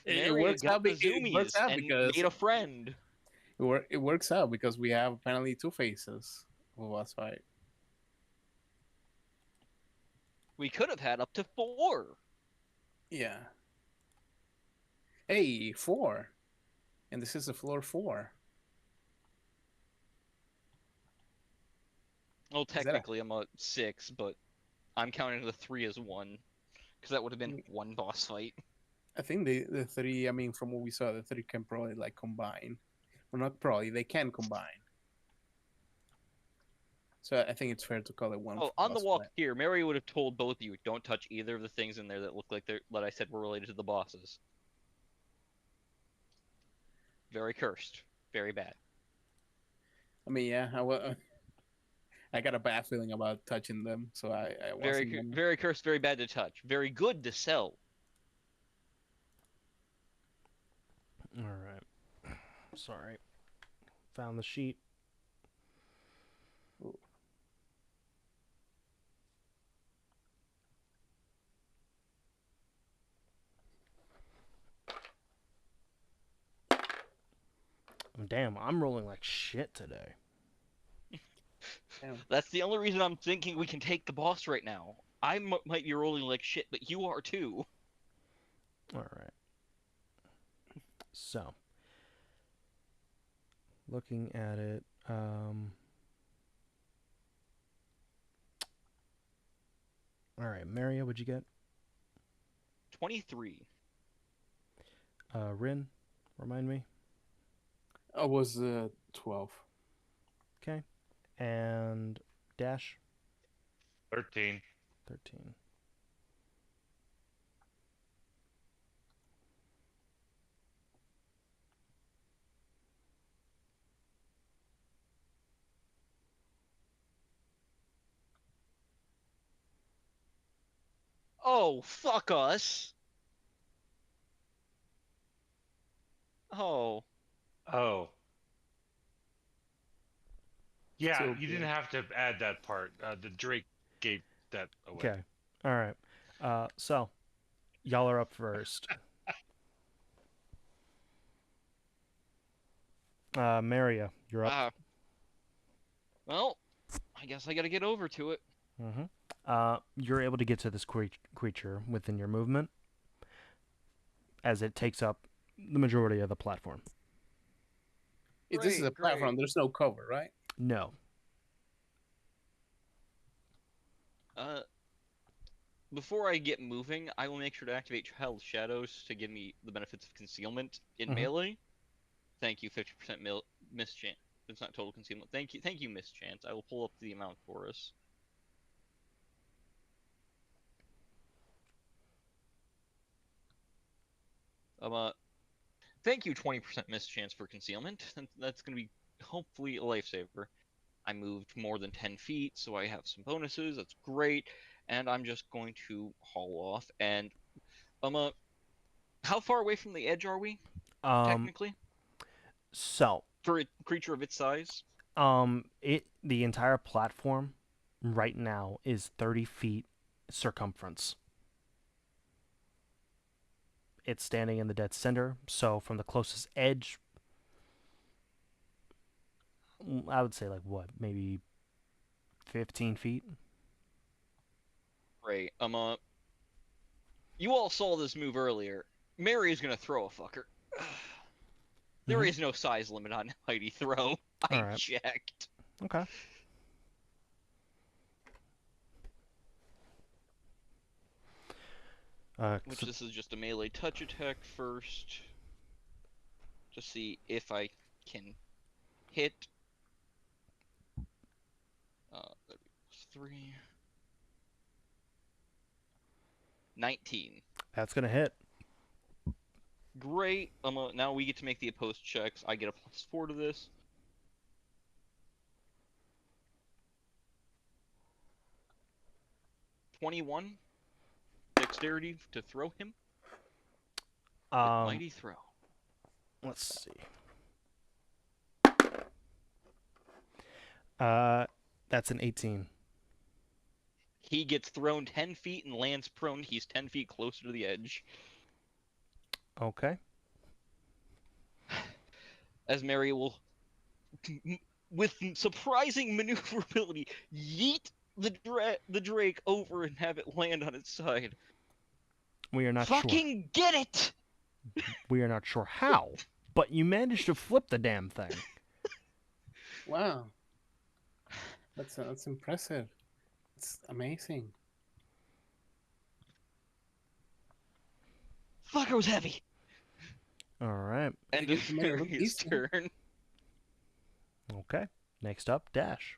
It Maria works got out. the It works zoomies out and because made a friend. it works out because we have apparently two faces of a boss fight. We could have had up to 4. Yeah. Hey, 4, and this is the floor 4. Well, that a- technically I'm a 6, but I'm counting the 3 as 1. Because that would have been one boss fight. I think the 3. I mean, from what we saw, the 3 can probably like combine. Well, not probably. They can combine. So I think it's fair to call it one. Oh, on the boss walk fight. here, Mary would have told both of you, don't touch either of the things in there that look like that I said were related to the bosses. Very cursed. Very bad. I mean, yeah, I got a bad feeling about touching them, so I wasn't. Very cursed, very bad to touch. Very good to sell. All right. Sorry. Found the sheet. Damn, I'm rolling like shit today. That's the only reason I'm thinking we can take the boss right now. I might be rolling like shit, but you are too. All right. So, looking at it, all right, Maria, what'd you get? 23. Rin, remind me. I was 12. Okay. And Dash, 13. 13. Oh, fuck us. Oh. Oh. Yeah, So you didn't have to add that part. The Drake gave that away. Okay. All right. So, y'all are up first. Maria, you're up. Well, I guess I gotta get over to it. You're able to get to this creature within your movement, as it takes up the majority of the platform. If this is a Great, platform, there's no cover, right? No. before I get moving, I will make sure to activate Child Shadows to give me the benefits of concealment in Mhm. melee. Thank you, 50% mischance. It's not total concealment. Thank you, mischance. I will pull up the amount for us. Thank you, 20% mischance for concealment. That's gonna be hopefully a lifesaver. I moved more than 10 feet, so I have some bonuses. That's great. And I'm just going to haul off. And how far away from the edge are we, Um, technically, so, for a creature of its size? the entire platform right now is 30 feet circumference. It's standing in the dead center, so from the closest edge, I would say like what, maybe 15 feet? Great. You all saw this move earlier. Mary is gonna throw a fucker. There Mhm. is no size limit on Mighty Throw. I Alright. checked. Okay. Which So, this is just a melee touch attack first. To see if I can hit. That'd be 3. 19. that's gonna hit. Great. Now we get to make the opposed checks. I get a +4 to this. +21 dexterity to throw him with Mighty Throw. Let's see. That's an 18. He gets thrown 10 feet and lands prone. He's 10 feet closer to the edge. Okay. As Mary will, with surprising maneuverability, yeet the Drake over and have it land on its side. We are not sure. Fucking get it! We are not sure how, but you managed to flip the damn thing. Wow. That's impressive. It's amazing. Fucker was heavy. All right. And You it's made it look Mary's easy. turn. Okay. Next up, Dash.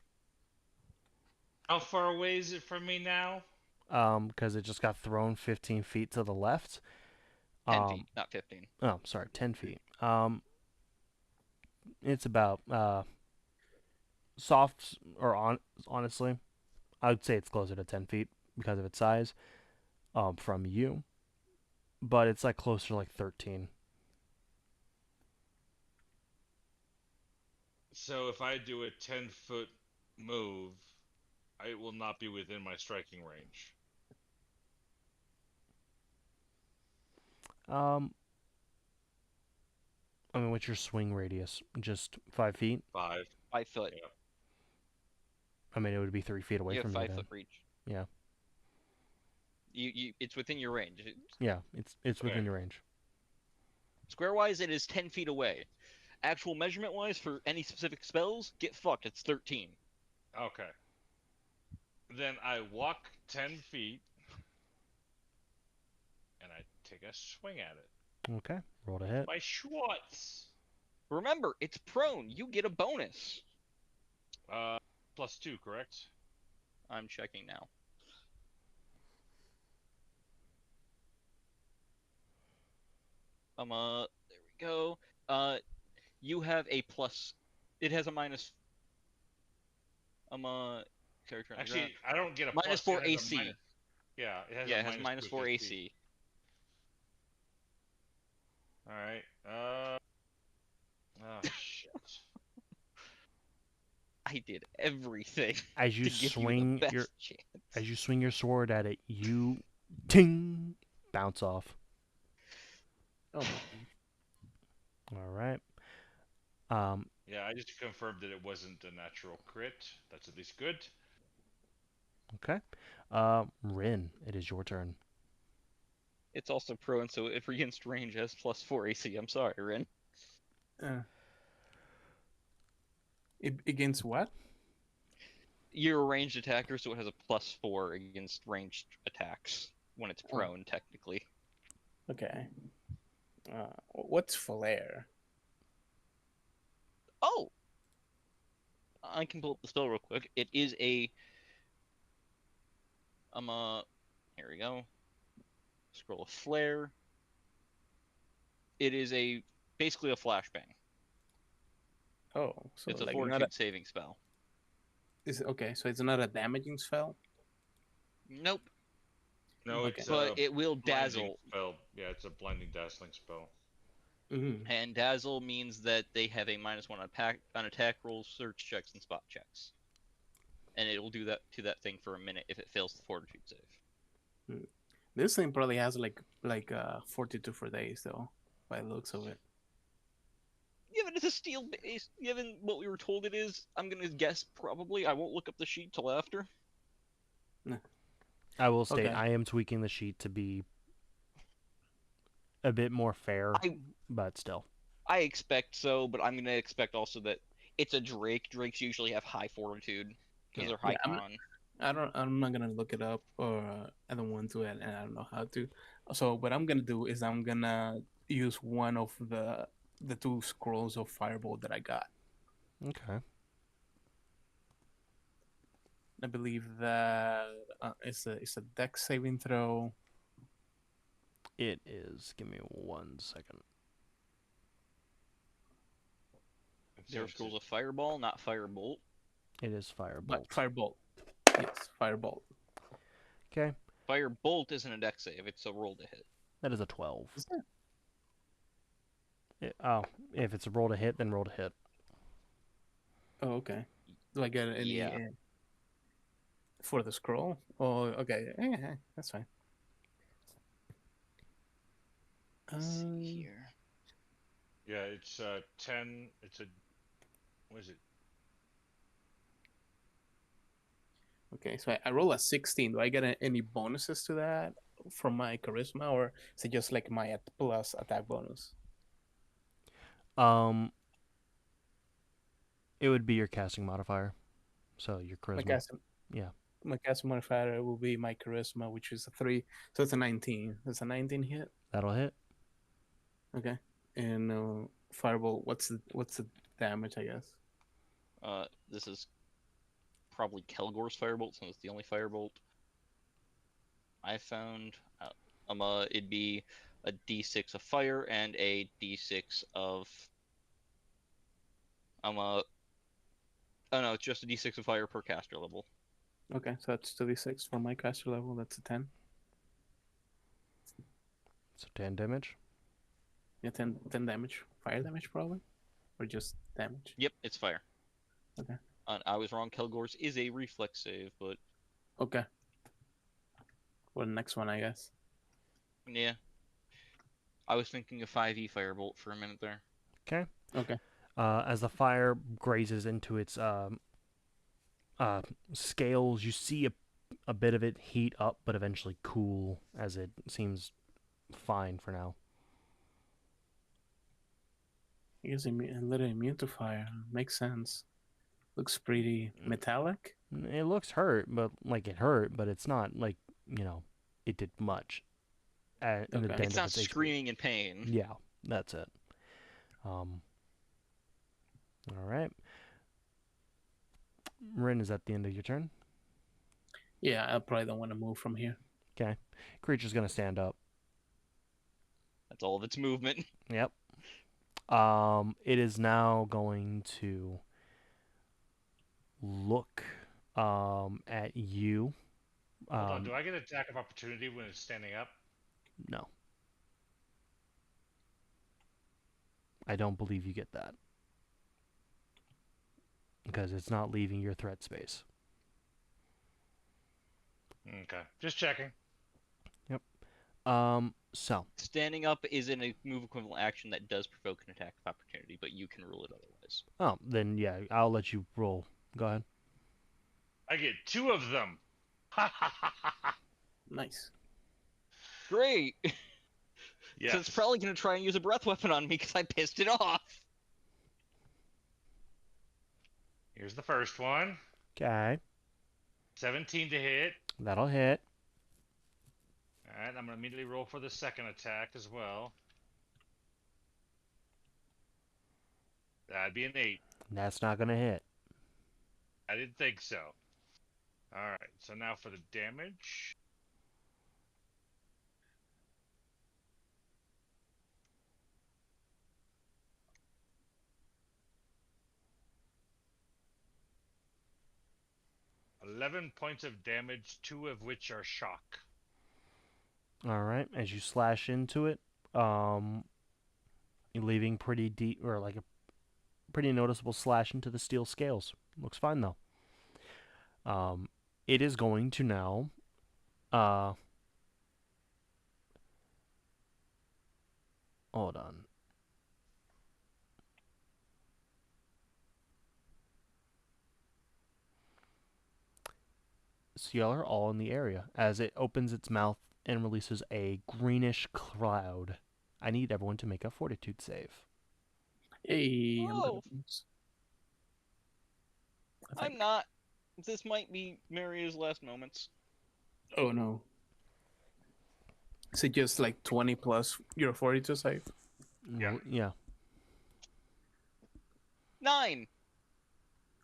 How far away is it from me now? Because it just got thrown 15 feet to the left. 10 feet, not 15. Oh, sorry, 10 feet. It's about soft or honestly, I would say it's closer to 10 feet because of its size. From you, but it's like closer to like 13. So if I do a 10-foot move, I will not be within my striking range. I mean, what's your swing radius? Just 5 feet? 5. 5 foot. Yeah. I mean, it would be 3 feet away You have from you 5 then. foot reach. Yeah. It's within your range. Yeah, it's within Okay. your range. Square wise, it is 10 feet away. Actual measurement wise, for any specific spells, get fucked. It's 13. Okay. Then I walk 10 feet and I take a swing at it. Okay, roll to hit. My Schwartz. Remember, it's prone. You get a bonus. +2, correct? I'm checking now. There we go. You have a plus. It has a minus. Character on the Actually, ground. I don't get a Minus plus, 4 it has a AC. Yeah, it has Yeah, a it has minus 4 AC. AC. All right. Oh shit. I did everything As you to give you swing the best your chance. as you swing your sword at it, you ting bounce off. Oh, All right. Yeah, I just confirmed that it wasn't a natural crit. That's at least good. Okay. Rin, it is your turn. It's also prone, so if against range, it has plus 4 AC. I'm sorry, Rin. against what? You're a ranged attacker, so it has a +4 against ranged attacks when it's Oh. prone, technically. Okay. What's flare? Oh! I can pull up the spell real quick. It is a... Here we go. Scroll of Flare. It is basically a flashbang. Oh, so It's a like fortitude not a, saving spell. okay, so it's not a damaging spell. Nope. No, Okay. it's But it will blinding dazzle. spell. Yeah, it's a blinding dazzling spell. Mm-hmm. And dazzle means that they have a -1 on attack rolls, search checks, and spot checks. And it will do that to that thing for a minute if it fails the fortitude save. This thing probably has like 42 for days though, by the looks of it. Given it's a steel base, given what we were told it is, I'm gonna guess probably. I won't look up the sheet till after. I will state Okay. I am tweaking the sheet to be a bit more fair, but still. I expect so, but I'm gonna expect also that it's a Drake. Drakes usually have high fortitude because they're high Yeah, con. I'm not gonna look it up, or I don't want to, and I don't know how to. So what I'm gonna do is I'm gonna use one of the 2 scrolls of Firebolt that I got. Okay. I believe that it's a dex saving throw. It is. Give me 1 second. There are scrolls of Fireball, not Firebolt. It is Firebolt. But Firebolt. Yes, Firebolt. Okay. Firebolt isn't a dex save; it's a roll to hit. That is a 12. Is that? If it's a roll to hit, then roll to hit. Oh, okay. Do I get any Yeah. for the scroll? Oh, okay. Yeah, that's fine. Let's see here. Yeah, it's 10. It's a. What is it? Okay, so I roll a 16. Do I get any bonuses to that from my charisma, or is it just like my plus attack bonus? It would be your casting modifier. So your My charisma. casting, Yeah. My casting modifier will be my charisma, which is a 3. So it's a 19. It's a 19 hit. That'll hit. Okay. And Firebolt, what's the damage, I guess? This is probably Kelgor's Firebolt, since it's the only Firebolt I found. It'd be a D6 of fire and a D6 of. Oh no, it's just a D6 of fire per caster level. Okay, so that's 2d6 for my caster level. That's a 10. So 10 damage. Yeah, 10 damage. Fire damage, probably? Or just damage? Yep, it's fire. Okay. I was wrong. Kelgor's is a reflex save, but Okay. Well, the next one, I guess. yeah. I was thinking of 5e Firebolt for a minute there. Okay. Okay. As the fire grazes into its scales, you see a bit of it heat up, but eventually cool as it seems fine for now. I guess a little immune to fire. Makes sense. Looks pretty metallic. It looks hurt, but it hurt, but it's not like, it did much. In the Okay. dent It's of not its HP. screaming in pain. Yeah, that's it. All right. Rin, is that the end of your turn? Yeah, I probably don't want to move from here. Okay. Creature's gonna stand up. That's all of its movement. Yep. It is now going to look at you. Hold on. Do I get attack of opportunity when it's standing up? No. I don't believe you get that. Because it's not leaving your threat space. Okay. Just checking. So. Standing up is in a move equivalent action that does provoke an attack of opportunity, but you can rule it otherwise. Oh, then yeah, I'll let you roll. Go ahead. I get 2 of them. Ha ha ha ha ha. Nice. Great! Yes. So it's probably going to try and use a breath weapon on me because I pissed it off. Here's the first one. Okay. 17 to hit. That'll hit. All right, I'm gonna immediately roll for the second attack as well. That'd be an 8. That's not gonna hit. I didn't think so. All right, so now for the damage. $11 points of damage, 2 of which are shock. All right. As you slash into it, you're leaving pretty deep or like a pretty noticeable slash into the steel scales. Looks fine though. It is going to now. Hold on. So y'all are all in the area as it opens its mouth and releases a greenish cloud. I need everyone to make a fortitude save. Hey, I'm Oh. good. I'm not. This might be Maria's last moments. Oh no. Is it just like 20 plus your 40 to save? Yeah. Yeah. 9.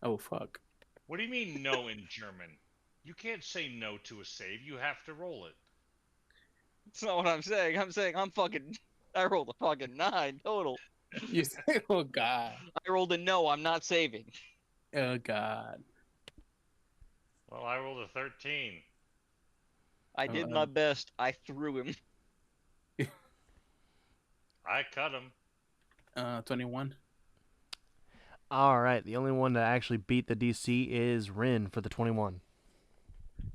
Oh fuck. What do you mean no in German? You can't say no to a save. You have to roll it. That's not what I'm saying. I'm saying I rolled a fucking 9 total. You say, oh god. I rolled a no. I'm not saving. Oh god. Well, I rolled a 13. I did my best. I threw him. I cut him. 21. All right. The only one that actually beat the DC is Rin for the 21.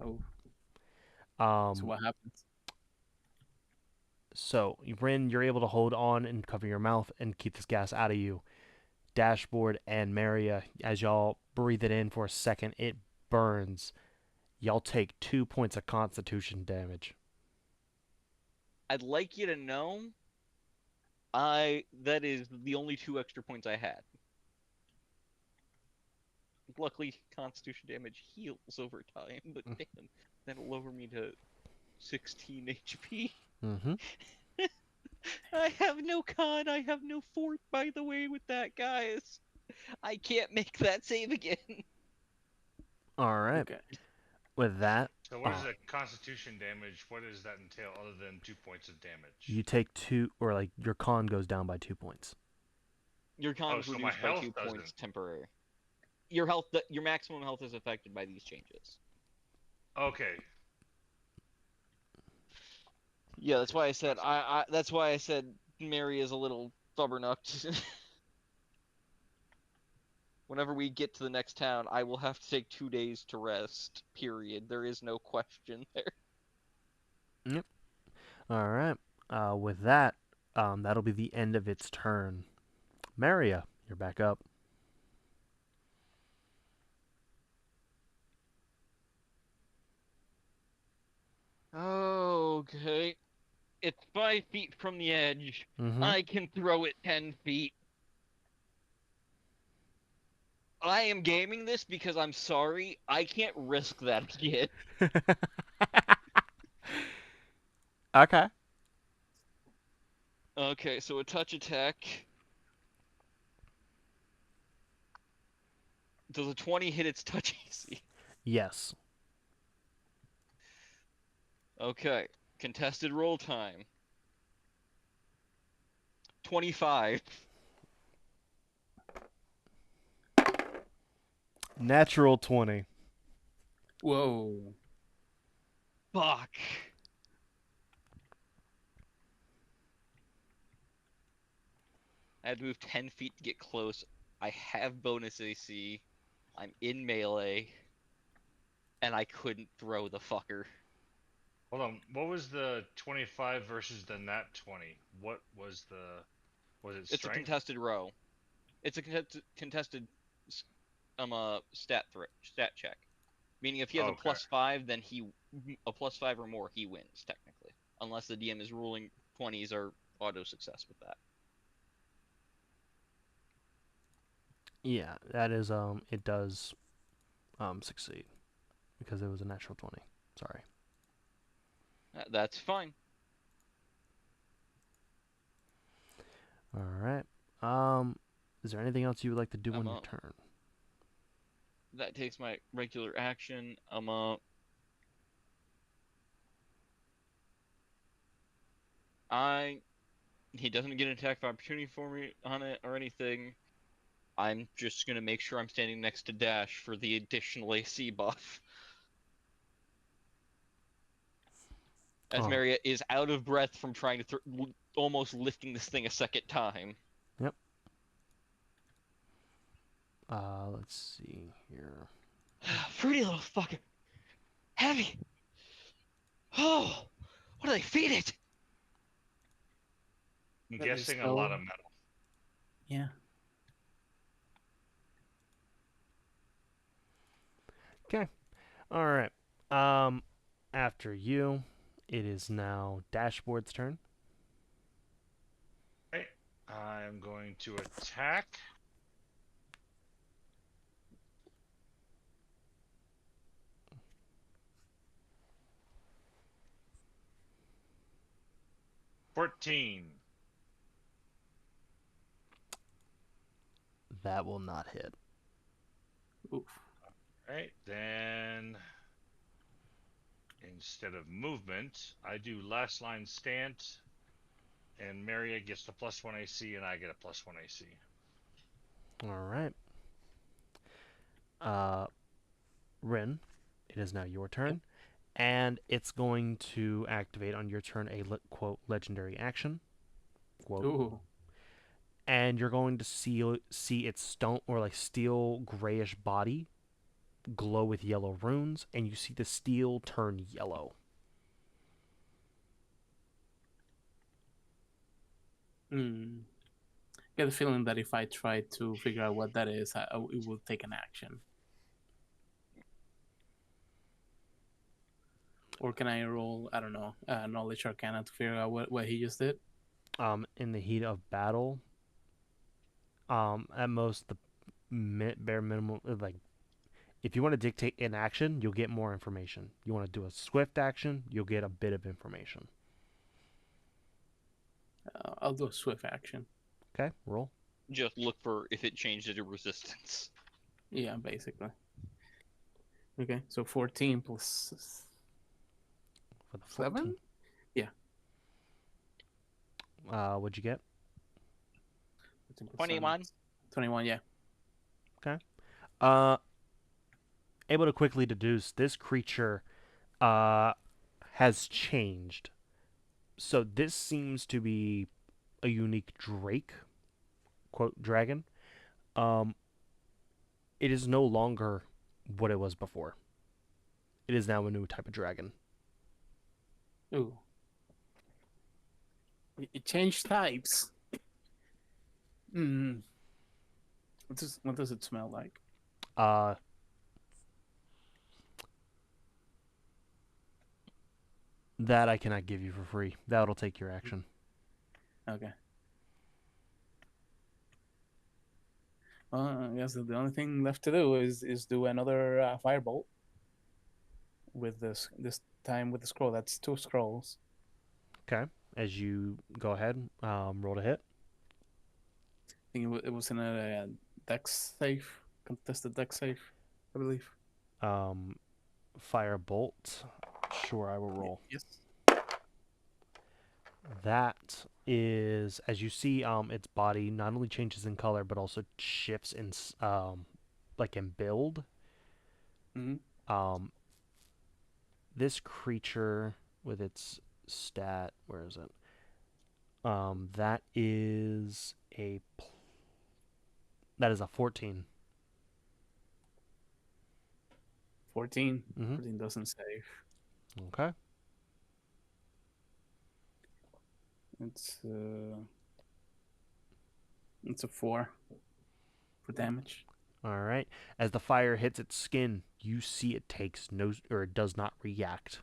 Oh, Um, so what happens? So, Rin, you're able to hold on and cover your mouth and keep this gas out of you. Dashboard and Maria, as y'all breathe it in for a second, it burns. Y'all take 2 points of constitution damage. I'd like you to know, that is the only 2 extra points I had. Luckily, constitution damage heals over time, but damn, that'll lower me to 16 HP. Mm-hmm. I have no con, I have no fort, by the way, with that, guys. I can't make that save again. All right. Okay. With that, So what is the constitution damage? What does that entail other than 2 points of damage? you take 2, or like your con goes down by 2 points. Your con is so my reduced by health 2 points doesn't. temporary. Your maximum health is affected by these changes. Okay. Yeah, that's why I said that's why I said Mary is a little stubbornucked. Whenever we get to the next town, I will have to take 2 days to rest. Period. There is no question there. All right. With that, that'll be the end of its turn. Maria, you're back up. Okay. It's 5 feet from the edge. Mm-hmm. I can throw it 10 feet. I am gaming this because I'm sorry. I can't risk that again. Okay. Okay, so a touch attack. Does a 20 hit its touch AC? Yes. Okay. Contested roll time. 25. Natural 20. Whoa. Fuck. I had to move 10 feet to get close. I have bonus AC. I'm in melee. And I couldn't throw the fucker. Hold on. What was the 25 versus the nat 20? What was the... Was it It's a strength? contested row. It's a contested stat check. Meaning if he has a Okay. +5, then a +5 or more, he wins technically. Unless the DM is ruling 20s are auto success with that. Yeah, that is it does succeed. because it was a natural 20. Sorry. That's fine. All right. Is there anything else you would like to do on your turn? That takes my regular action. He doesn't get an attack of opportunity for me on it or anything. I'm just gonna make sure I'm standing next to Dash for the additional AC buff. As Oh. Maria is out of breath from trying to almost lifting this thing a second time. Yep. Let's see here. Fruity little fucker. Heavy. Oh, what do they feed it? I'm That is guessing a lot so- of metal. Yeah. All right. After you, it is now Dashboard's turn. Okay. I'm going to attack. $14. That will not hit. Oof. Right, then instead of movement, I do last line stance, and Maria gets the +1 AC, and I get a +1 AC. All right. Rin, it is now your turn, and it's going to activate on your turn a quote legendary action. Quote. Ooh. And you're going to see its stone or like steel grayish body glow with yellow runes, and you see the steel turn yellow. Get the feeling that if I try to figure out what that is, it will take an action. Or can I roll, I don't know, Knowledge Arcana to figure out what he just did? In the heat of battle, at most the bare minimum, like if you want to dictate an action, you'll get more information. You want to do a swift action, you'll get a bit of information. I'll do a swift action. Okay, roll. Just look for if it changed to resistance. Yeah, basically. Okay, so 14 plus For the 7? 14. Yeah. What'd you get? 14 plus 21. 7. 21, yeah. Able to quickly deduce this creature has changed. So this seems to be a unique drake, quote, dragon. It is no longer what it was before. It is now a new type of dragon. Ooh. It changed types. What does it smell like? That I cannot give you for free. That'll take your action. Okay. Well, I guess the only thing left to do is do another firebolt with this time with the scroll. That's 2 scrolls. Okay. As you go ahead, roll to hit. I think it was in a dex save, contested dex save, I believe. Firebolt. Sure, I will roll. Yes. That is, as you see, its body not only changes in color but also shifts in, like in build. Mm-hmm. This creature with its stat, where is it? That is a 14. 14. Mhm. 14 doesn't save. Okay. It's a 4 for damage. All right. As the fire hits its skin, you see it takes no, or it does not react.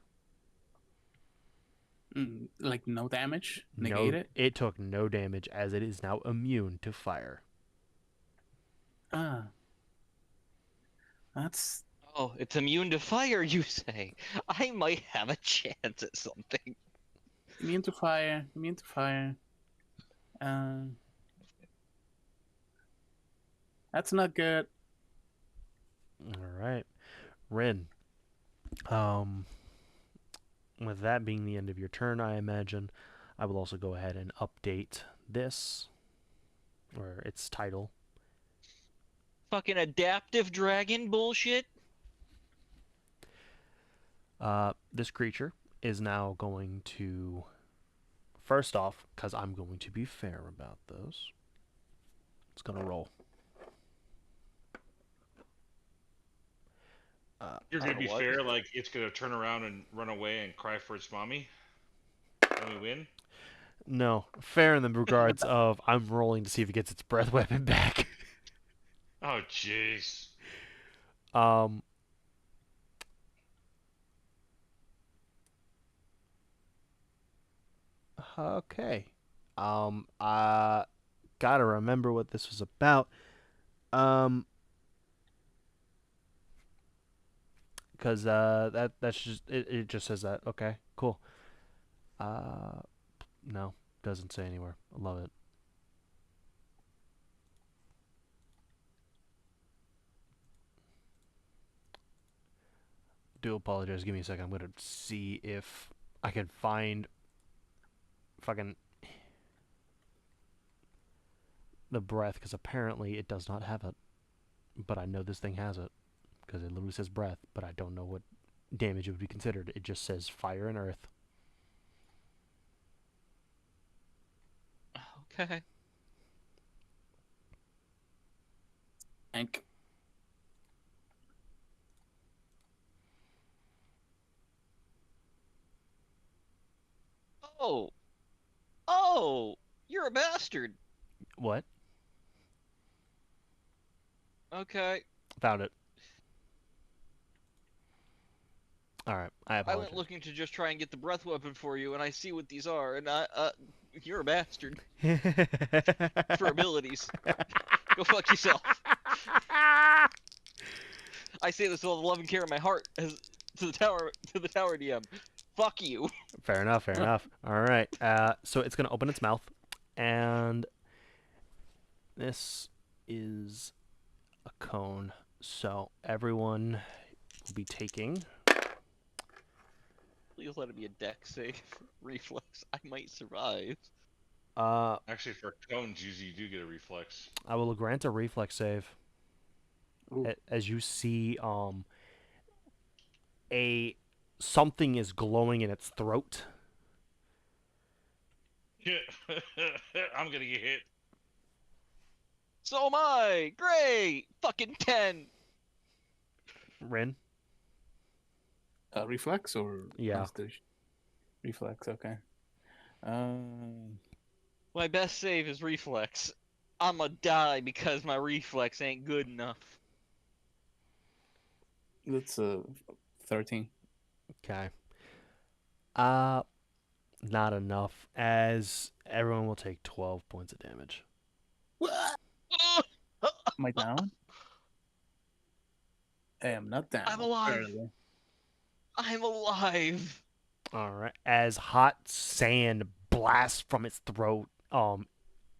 Like no damage? Negate it? It took no damage as it is now immune to fire. That's Oh, it's immune to fire, you say? I might have a chance at something. Immune to fire. Immune to fire. Um, that's not good. All right, Rin. Um, with that being the end of your turn, I imagine, I will also go ahead and update this, or its title. Fucking adaptive dragon bullshit. This creature is now going to, first off, because I'm going to be fair about those, it's going to roll. You're gonna be what? fair, like it's gonna turn around and run away and cry for its mommy, and we win. No, fair in the regards of I'm rolling to see if it gets its breath weapon back. Oh jeez. um, okay. Gotta remember what this was about. Because that's just it just says that. Okay, cool. No, doesn't say anywhere. I love it. Do apologize. Give me a second. I'm gonna see if I can find fucking the breath, because apparently it does not have it. But I know this thing has it because it literally says breath, but I don't know what damage it would be considered. It just says fire and earth. Okay. Hank. Oh. Oh! You're a bastard! What? Okay. Found it. All right. I I apologize. went looking to just try and get the breath weapon for you, and I see what these are, and you're a bastard for abilities. Go fuck yourself. I say this with all the love and care in my heart as to the tower DM. Fuck you. Fair enough. Fair enough. All right. So it's gonna open its mouth, and this is a cone. So everyone will be taking. Please let it be a dex save. Reflex. I might survive. Actually, for cones, usually you do get a reflex. I will grant a reflex save. Ooh. As you see, a something is glowing in its throat. I'm gonna get hit. So am I. Great. Fucking 10. Rin. Reflex or Yeah. Constitution? Reflex. Okay. My best save is reflex. I'ma die because my reflex ain't good enough. That's 13. Okay. Not enough, as everyone will take 12 points of damage. Am I down? I am not down. I'm alive. Apparently. I'm alive. All right. As hot sand blasts from its throat,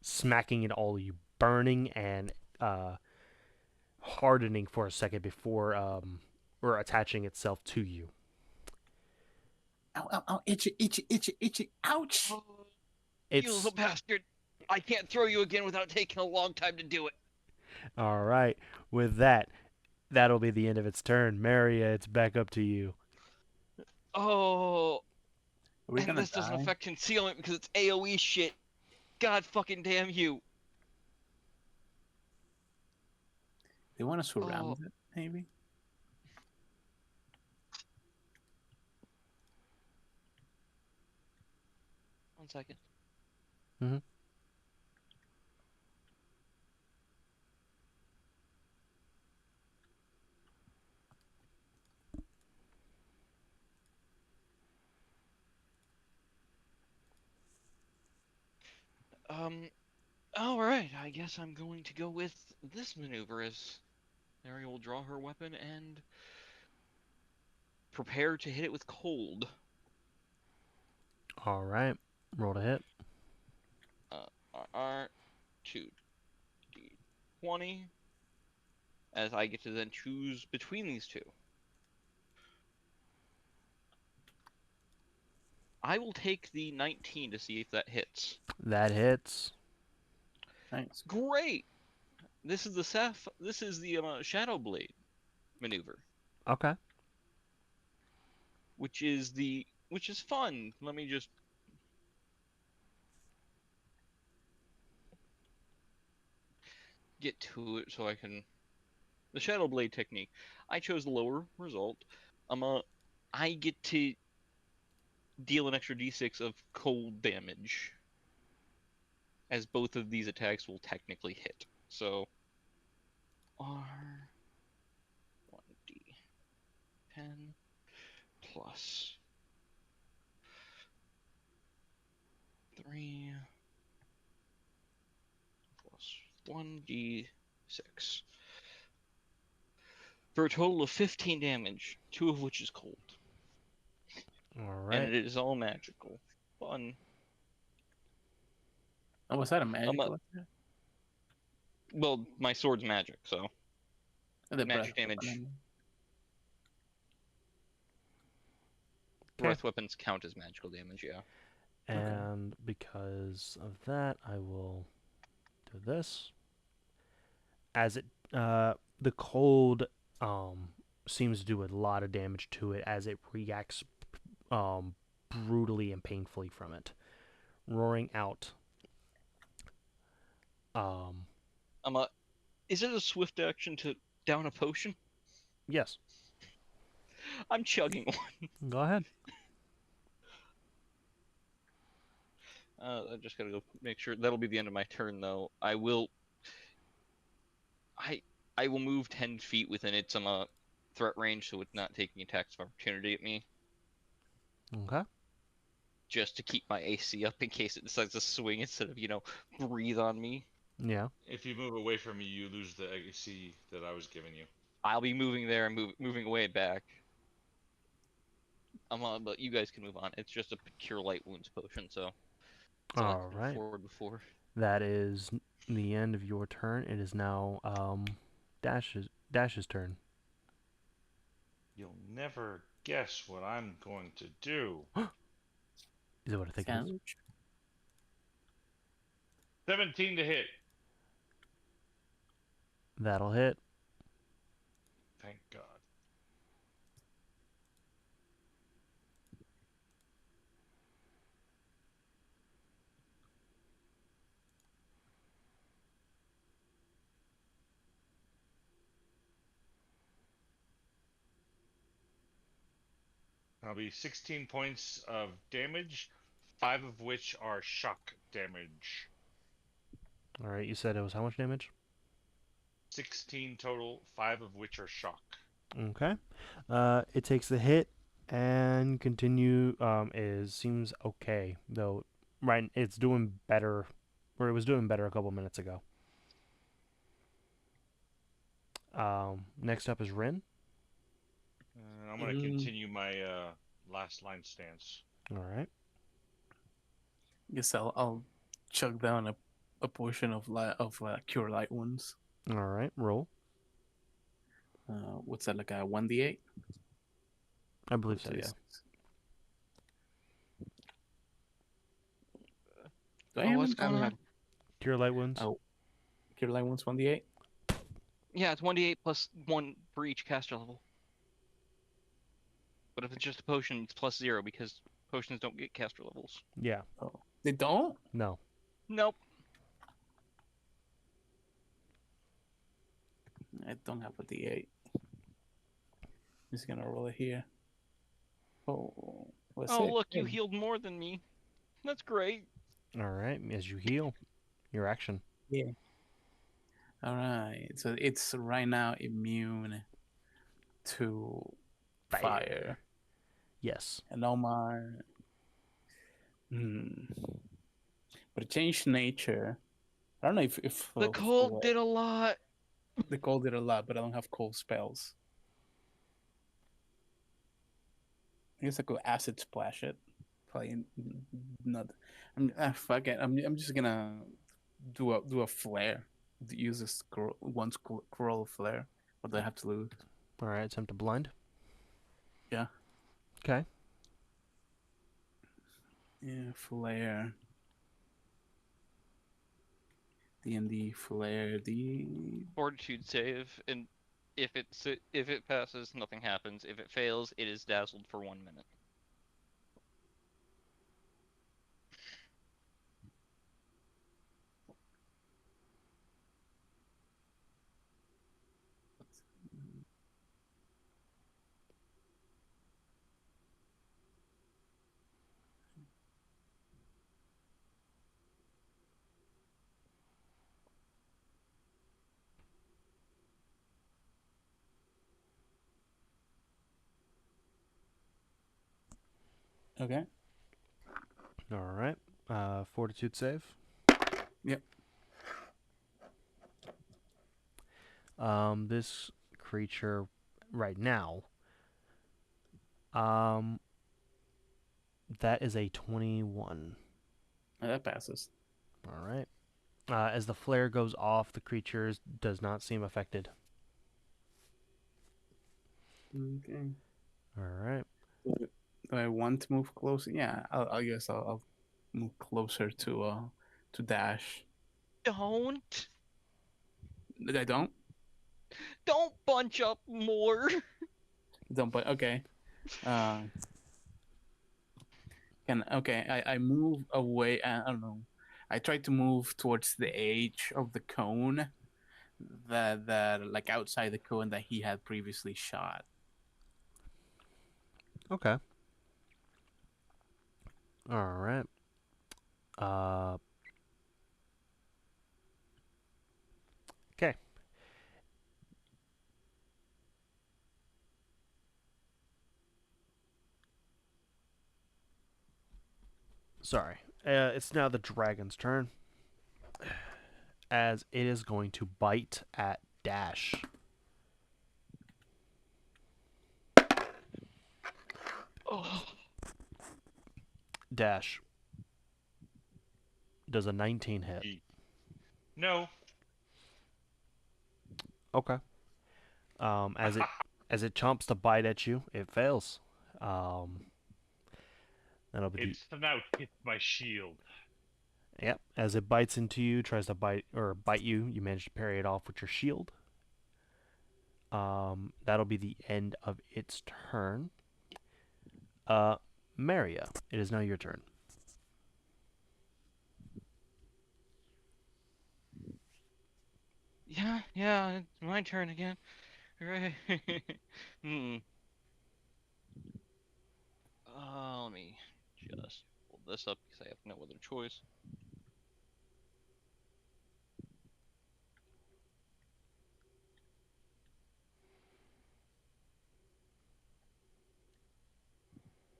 smacking into all of you, burning and hardening for a second before or attaching itself to you. Ow, ow, ow, itchy, itchy, itchy, itchy. Ouch! You It's little bastard. I can't throw you again without taking a long time to do it. all right. With that, that'll be the end of its turn. Maria, it's back up to you. Oh, Are we and gonna this doesn't die? affect concealment because it's AoE shit. God fucking damn you. They want to surround Oh. it, maybe? One second. Mhm. Alright, I guess I'm going to go with this maneuver as Mary will draw her weapon and prepare to hit it with cold. All right. Roll to hit. R2d20. As I get to then choose between these two. I will take the 19 to see if that hits. That hits. Nice. Great. This is the Shadow Blade maneuver, Okay. which is fun. Let me just get to it so I can. The Shadow Blade technique. I chose the lower result. I get to deal an extra d6 of cold damage, as both of these attacks will technically hit. So, R1d10 plus 3 plus 1d6 for a total of 15 damage, 2 of which is cold. All And right. it is all magical. Fun. Oh, was that a magical attack? Well, my sword's magic, so The magic breath weapon, damage. I mean. Breath weapons count as magical damage, yeah. And because of that, I will do this. As the cold seems to do a lot of damage to it as it reacts brutally and painfully from it, roaring out. Is it a swift action to down a potion? Yes. I'm chugging one. Go ahead. I just gotta go make sure. That'll be the end of my turn, though. I will move 10 feet within its threat range, so it's not taking attacks of opportunity at me, Okay. just to keep my AC up in case it decides to swing instead of breathe on me. Yeah. If you move away from me, you lose the AC that I was giving you. I'll be moving there and moving away and back. But you guys can move on. It's just a cure light wounds potion, so. All right. Forward before. That is the end of your turn. It is now Dash's turn. You'll never guess what I'm going to do. Is that what I think it is? Sandwich. 17 to hit. That'll hit. Thank God. That'll be 16 points of damage, 5 of which are shock damage. All right. You said it was how much damage? 16 total, 5 of which are shock. Okay. It takes the hit and continue. Seems okay though. Right. It's doing better, or it was doing better a couple minutes ago. Next up is Rin. I'm going to continue my last line stance. All right. Guess I'll chug down a portion of cure light wounds. All right. Roll. What's that, like a 1d8? I believe so. Yeah. What's going on? Cure light wounds. Oh, cure light wounds 1d8. Yeah, it's 1d8 plus 1 for each caster level. But if it's just a potion, it's plus 0 because potions don't get caster levels. Yeah. Oh, they don't? No. Nope. I don't have a d8. I'm just gonna roll it here. Oh, what's Oh, it? look, you healed more than me. That's great. All right. As you heal, your action. Yeah. All right. So it's right now immune to fire. Yes. And Omar. But it changed nature. I don't know if The cold did a lot. The cold did a lot, but I don't have cold spells. I guess I could acid splash it. Probably not. Fuck it. I'm just gonna do a flare. Use a scroll flare. What do I have to lose? All right, attempt to blind. Yeah. Okay. Yeah, flare. D&D flare. Fortitude save, and if it passes, nothing happens. If it fails, it is dazzled for 1 minute. Okay. All right. Fortitude save. Yep. This creature right now. That is a 21. That passes. All right. As the flare goes off, the creature does not seem affected. Okay. All right. Do I want to move closer? Yeah, I guess I'll move closer to Dash. Don't I don't. bunch up more. Don't. But okay. I move away. I don't know. I try to move towards the edge of the cone, that like outside the cone that he had previously shot. Okay. All right. Okay. Sorry. It's now the dragon's turn. As it is going to bite at Dash. Oh, Dash. Does a 19 hit? No. Okay. As it chomps to bite at you, it fails. That'll be It's now hit my shield. Yep. As it bites into you, tries to bite you, you manage to parry it off with your shield. That'll be the end of its turn. Maria, it is now your turn. yeah, it's my turn again. Right. Let me just pull this up because I have no other choice.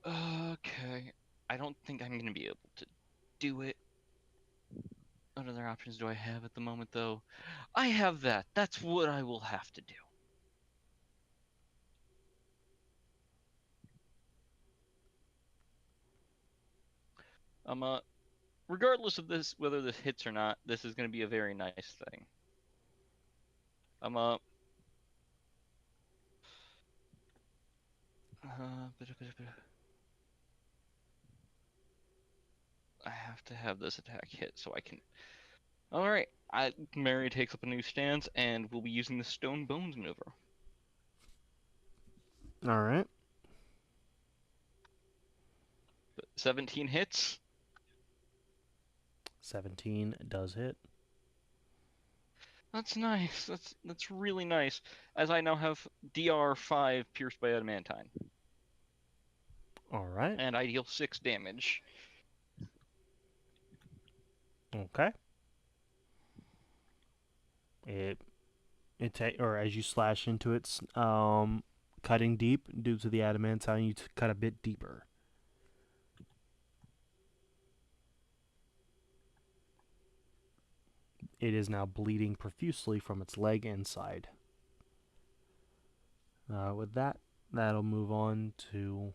Okay. I don't think I'm gonna be able to do it. What other options do I have at the moment, though? I have that. That's what I will have to do. Regardless of this, whether this hits or not, this is gonna be a very nice thing. I have to have this attack hit so I can. All right. Mary takes up a new stance and will be using the Stone Bones maneuver. All right. 17 hits. 17 does hit. That's nice. That's really nice. As I now have DR5 pierced by adamantine. All right. And I deal 6 damage. Okay. Or as you slash into its cutting deep due to the adamantine, you cut a bit deeper. It is now bleeding profusely from its leg and side. With that, that'll move on to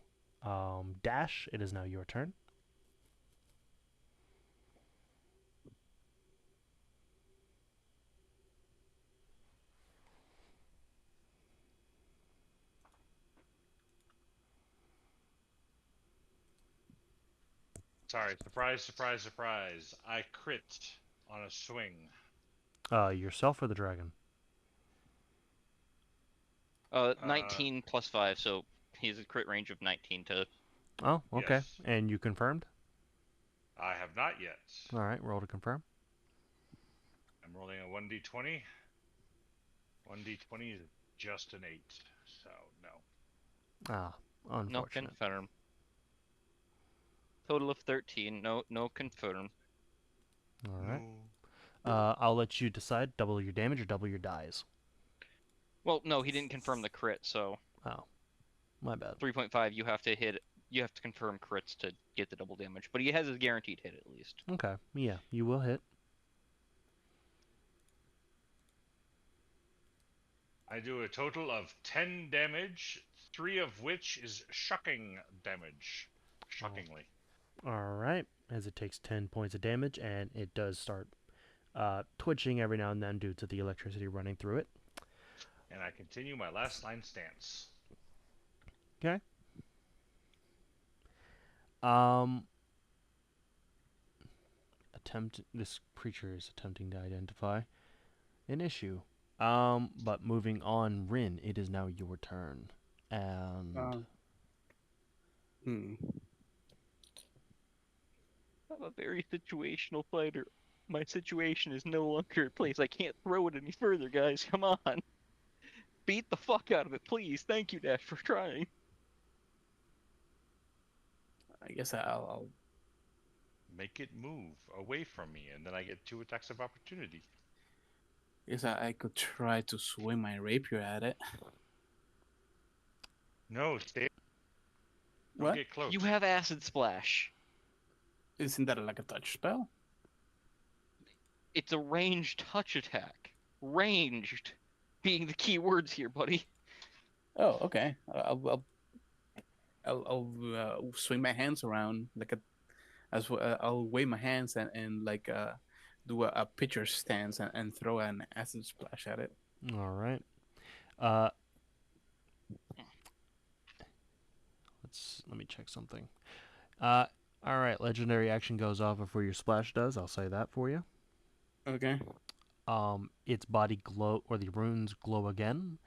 Dash, it is now your turn. Sorry, surprise, surprise, surprise. I crit on a swing. Yourself or the dragon? 19 plus 5, so he's a crit range of 19 to. Oh, okay. Yes. And you confirmed? I have not yet. All right, roll to confirm. I'm rolling a 1d20. 1d20 is just an 8, so no. Ah, No unfortunate. confirm. Total of 13. No confirm. All right. No. I'll let you decide. Double your damage or double your dies. Well, no, he didn't confirm the crit, so Oh, my bad. 3.5. You have to hit. You have to confirm crits to get the double damage, but he has his guaranteed hit at least. Okay, yeah, you will hit. I do a total of 10 damage, 3 of which is shocking damage. Shockingly. All right, as it takes 10 points of damage, and it does start twitching every now and then due to the electricity running through it. And I continue my last line stance. Okay. This creature is attempting to identify an issue. But moving on, Rin, it is now your turn. And Hmm. I'm a very situational fighter. My situation is no longer at place. I can't throw it any further, guys. Come on. Beat the fuck out of it, please. Thank you, Dash, for trying. I guess I'll Make it move away from me, and then I get 2 attacks of opportunity. I could try to swing my rapier at it. No, stay. Don't What? get close. You have Acid Splash. Isn't that like a touch spell? It's a ranged touch attack. Ranged being the key words here, buddy. Oh, okay. I'll swing my hands around like I'll wave my hands and like do a pitcher stance and throw an acid splash at it. all right. Let me check something. All right, legendary action goes off before your splash does. I'll say that for you. Okay. Its body glow, or the runes glow again.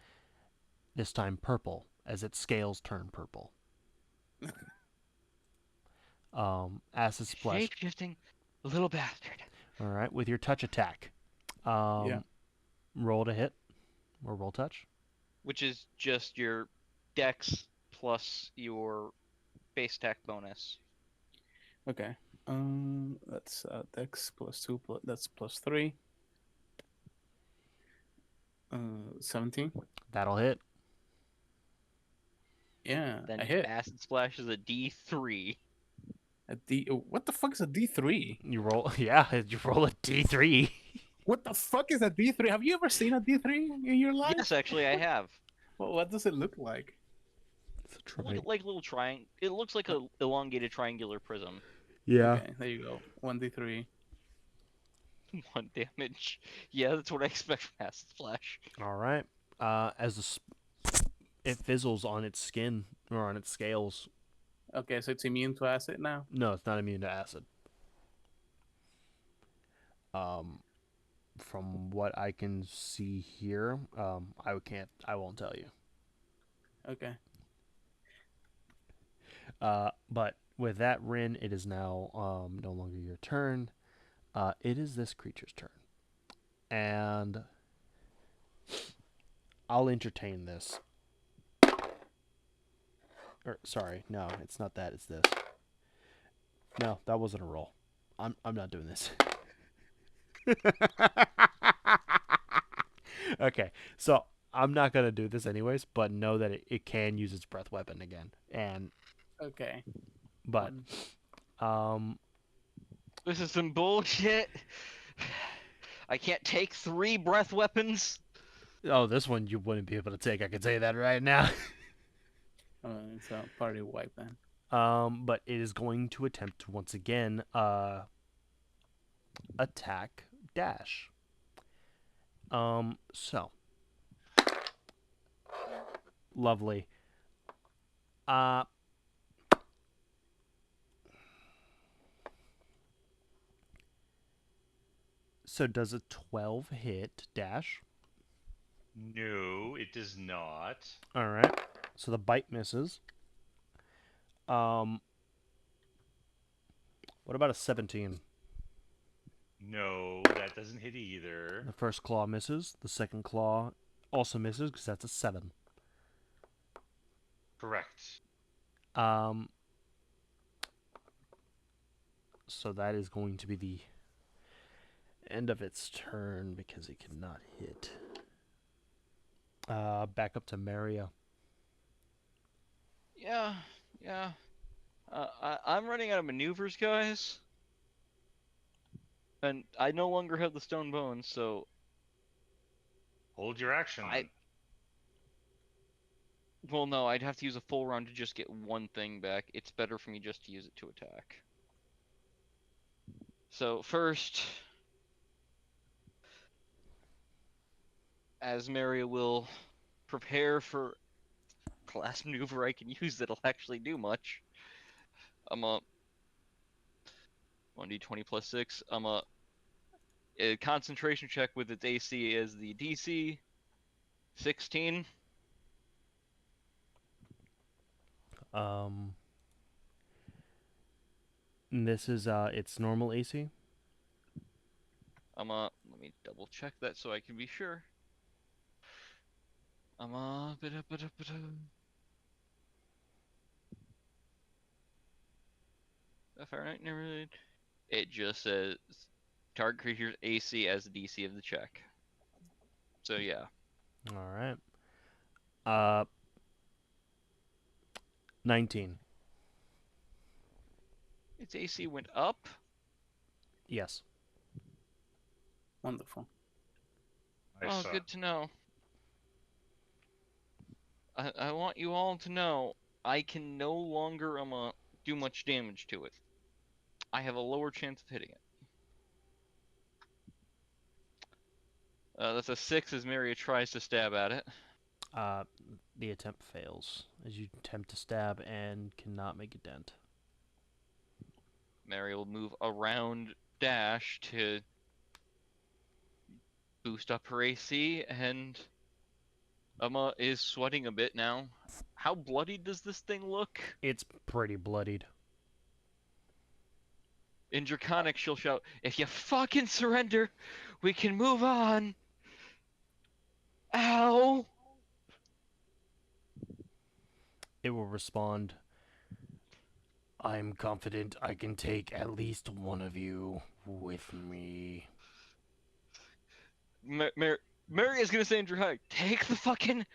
This time purple, as its scales turn purple. Acid splash. Shape-shifting little bastard. All right, with your touch attack. Yeah. Roll to hit, or roll touch. Which is just your dex plus your base attack bonus. Okay. That's dex plus 2. That's plus 3. 17. That'll hit. Yeah, Then I hit. Acid Splash is a D3. A D. What the fuck is a D3? You roll, yeah. You roll a D3. What the fuck is a D3? Have you ever seen a D3 in your life? Yes, actually, I have. Well, what does it look like? Like little triangle. It looks like a elongated triangular prism. Yeah. Okay, there you go. 1D3. 1 damage. Yeah, that's what I expect from Acid Splash. All right. As it fizzles on its skin or on its scales. Okay, so it's immune to acid now. No, it's not immune to acid. From what I can see here, I won't tell you. Okay. But with that, Rin, it is now no longer your turn. It is this creature's turn. And I'll entertain this. Sorry, no, it's not that, it's this. No, that wasn't a roll. I'm not doing this. Okay, so I'm not gonna do this anyways, but know that it can use its breath weapon again. And Okay. but This is some bullshit. I can't take 3 breath weapons. oh, this one you wouldn't be able to take. I can tell you that right now. It's a party wipe then. But it is going to attempt to once again attack Dash. So lovely. So does a 12 hit Dash? No, it does not. All right. So the bite misses. What about a 17? No, that doesn't hit either. The first claw misses. The second claw also misses because that's a 7. Correct. So that is going to be the end of its turn because it cannot hit. Back up to Maria. Yeah, yeah. I'm running out of maneuvers, guys. And I no longer have the stone bones, so Hold your action. well, no, I'd have to use a full round to just get one thing back. It's better for me just to use it to attack. So first, as Maria will prepare for the last maneuver I can use that'll actually do much. I'm a 1d20 plus 6. I'm a concentration check with its AC as the DC. 16. This is its normal AC. Let me double check that so I can be sure. Fahrenheit neighborhood. It just says target creature's AC as the DC of the check. So yeah. All right. 19. Its AC went up. Yes. Wonderful. Nice, Oh, good to know. I want you all to know I can no longer do much damage to it. I have a lower chance of hitting it. That's a 6 as Maria tries to stab at it. The attempt fails as you attempt to stab and cannot make a dent. Maria will move around Dash to boost up her AC, and Emma is sweating a bit now. How bloody does this thing look? It's pretty bloodied. In Draconic, she'll shout, "If you fucking surrender, we can move on." Ow! It will respond. I'm confident I can take at least one of you with me. Maria's gonna say in Draconic, "Take the fucking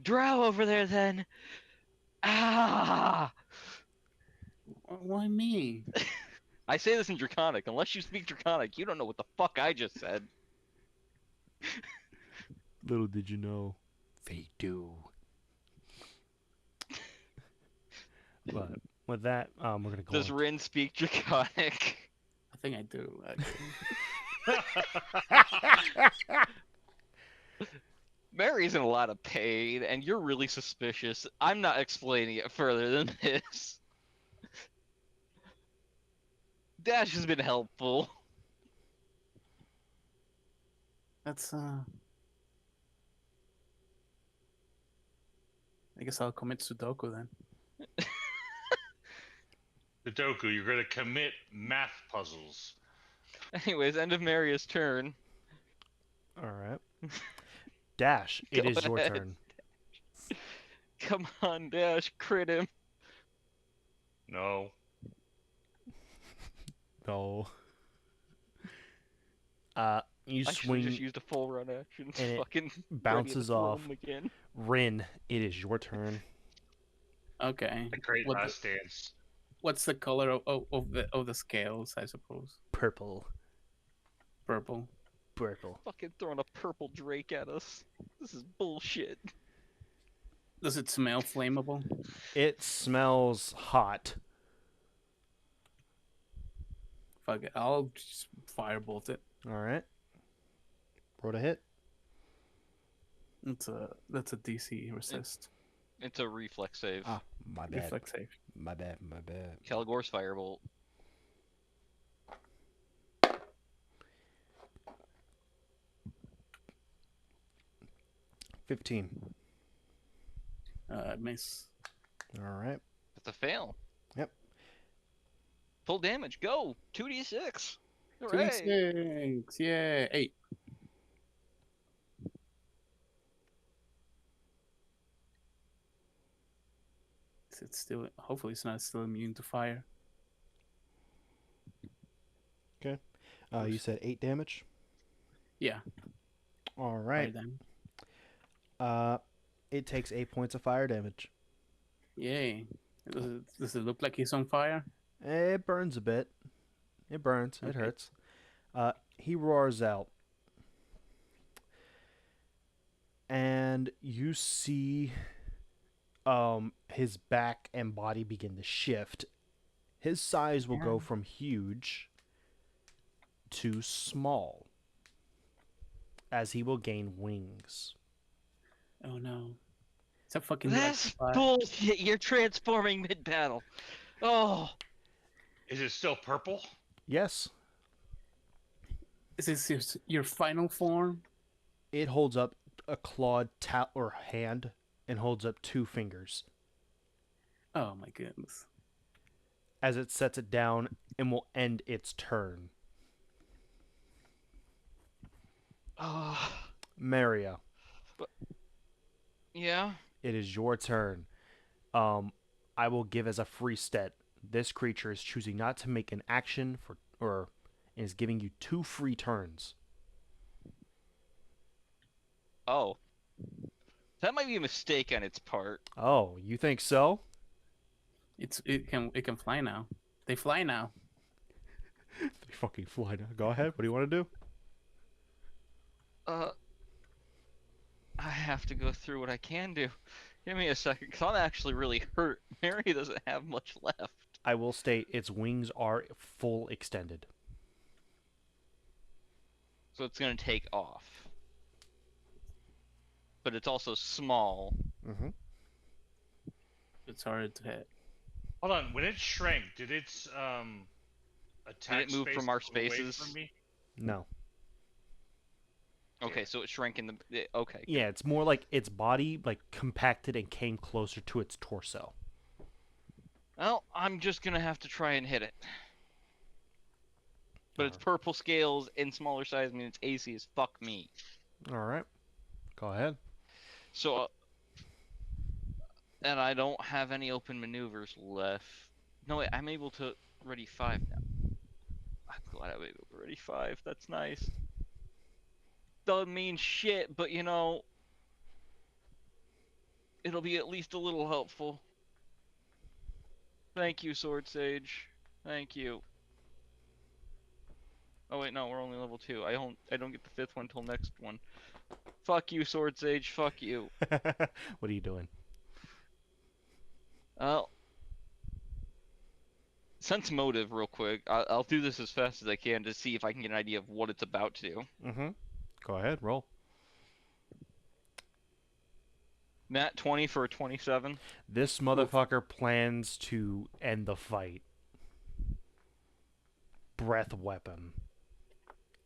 drow over there then." Ah! Why me? I say this in Draconic. Unless you speak Draconic, you don't know what the fuck I just said. Little did you know, they do. But with that, we're gonna go. Does on. Rin speak Draconic? I think I do. Mary's in a lot of pain, and you're really suspicious. I'm not explaining it further than this. Dash has been helpful. That's I guess I'll commit Sudoku then. Sudoku, you're going to commit math puzzles. Anyways, end of Maria's turn. All right. Dash, it Go is your ahead. turn. Come on, Dash, crit him. No. No. You I should swing. just used a full run action. and it Fucking bounces ready to throw off. him again. Rin, it is your turn. Okay. A great What last dance. What's the color of the scales? I suppose Purple. purple. Purple. Fucking throwing a purple Drake at us. This is bullshit. Does it smell flammable? It smells hot. Fuck it. I'll just firebolt it. All right. Roll to hit. That's a DC resist. It's a reflex save. Ah, my bad. Reflex save. My bad. My bad. Kalgor's firebolt. 15. Miss. All right. That's a fail. Yep. Full damage. Go. 2d6. 2d6. Yeah. 8. Is it still? Hopefully, it's not still immune to fire. You said 8 damage. Yeah. All Fire right. damage. It takes 8 points of fire damage. Yay. Does it look like he's on fire? It burns a bit. It burns. It Okay. hurts. He roars out. And you see his back and body begin to shift. His size will go from huge to small as he will gain wings. Oh no. Is that fucking That's electrified? bullshit. You're transforming mid-battle. Oh. Is it still purple? Yes, Is this your final form? it holds up a clawed or hand and holds up 2 fingers Oh my goodness. as it sets it down and will end its turn. Maria, Yeah. it is your turn. I will give as a free stat. This creature is choosing not to make an action or is giving you 2 free turns. Oh. That might be a mistake on its part. Oh, you think so? It can fly now. They fly now. They fucking fly now. Go ahead. What do you want to do? I have to go through what I can do. Give me a second, because I'm actually really hurt. Mary doesn't have much left. I will state its wings are full extended. So it's going to take off. But it's also small. Mm-hmm. It's hard to hit. Hold on. When it shrank, did its attack Did it move space from our go away spaces? from me? No. Okay, so it shrank in the... Okay. Yeah, it's more like its body like compacted and came closer to its torso. Well, I'm just going to have to try and hit it. But it's purple scales and smaller size means its AC is fuck me. All right. Go ahead. So, and I don't have any open maneuvers left. No, wait, I'm able to ready 5 now. I'm glad I'm able to ready 5. That's nice. Doesn't mean shit, but you know, it'll be at least a little helpful. Thank you, Sword Sage. Thank you. Oh wait, no, we're only level 2. I don't get the 5th one till next one. Fuck you, Sword Sage. Fuck you. What are you doing? Sense motive real quick. I'll do this as fast as I can to see if I can get an idea of what it's about to do. Mm-hmm. Go ahead. Roll. Nat 20 for a 27. This motherfucker plans to end the fight. Breath weapon.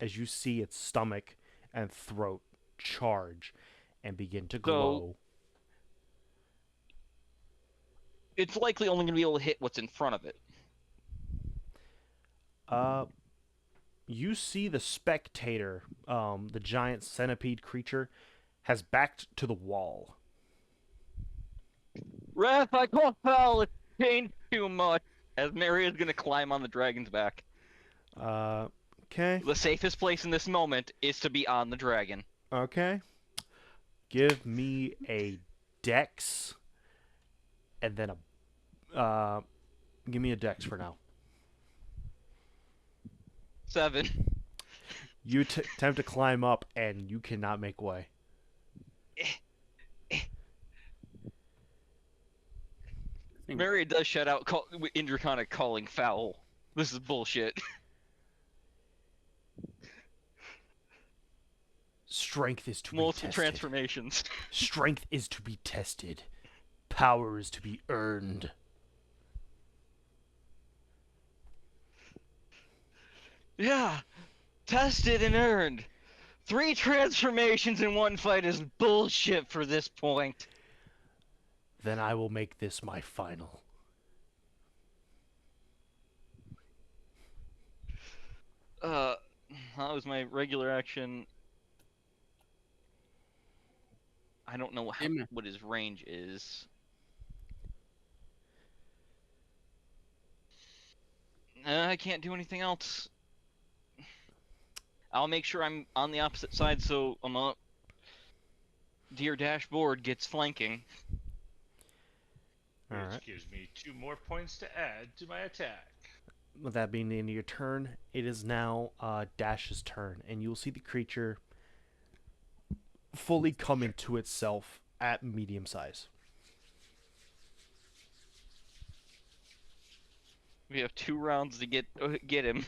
As you see its stomach and throat charge and begin to glow. It's likely only going to be able to hit what's in front of it. You see the spectator, the giant centipede creature, has backed to the wall. Wrath, I can't foul. It's changed too much. As Mary is going to climb on the dragon's back. Okay. The safest place in this moment is to be on the dragon. Okay. Give me a dex. And then give me a dex for now. 7. You attempt to climb up and you cannot make way. Mary does shout out Indraconic calling foul. This is bullshit. Strength is to be Multiple tested. transformations. Strength is to be tested. Power is to be earned. Yeah, tested and earned. 3 transformations in one fight is bullshit for this point. Then I will make this my final. That was my regular action. I don't know what his range is. I can't do anything else. I'll make sure I'm on the opposite side so Deer Dashboard gets flanking. Which Alright. gives me 2 more points to add to my attack. With that being the end of your turn, it is now Dash's turn, and you'll see the creature fully come into itself at medium size. We have 2 rounds to get him.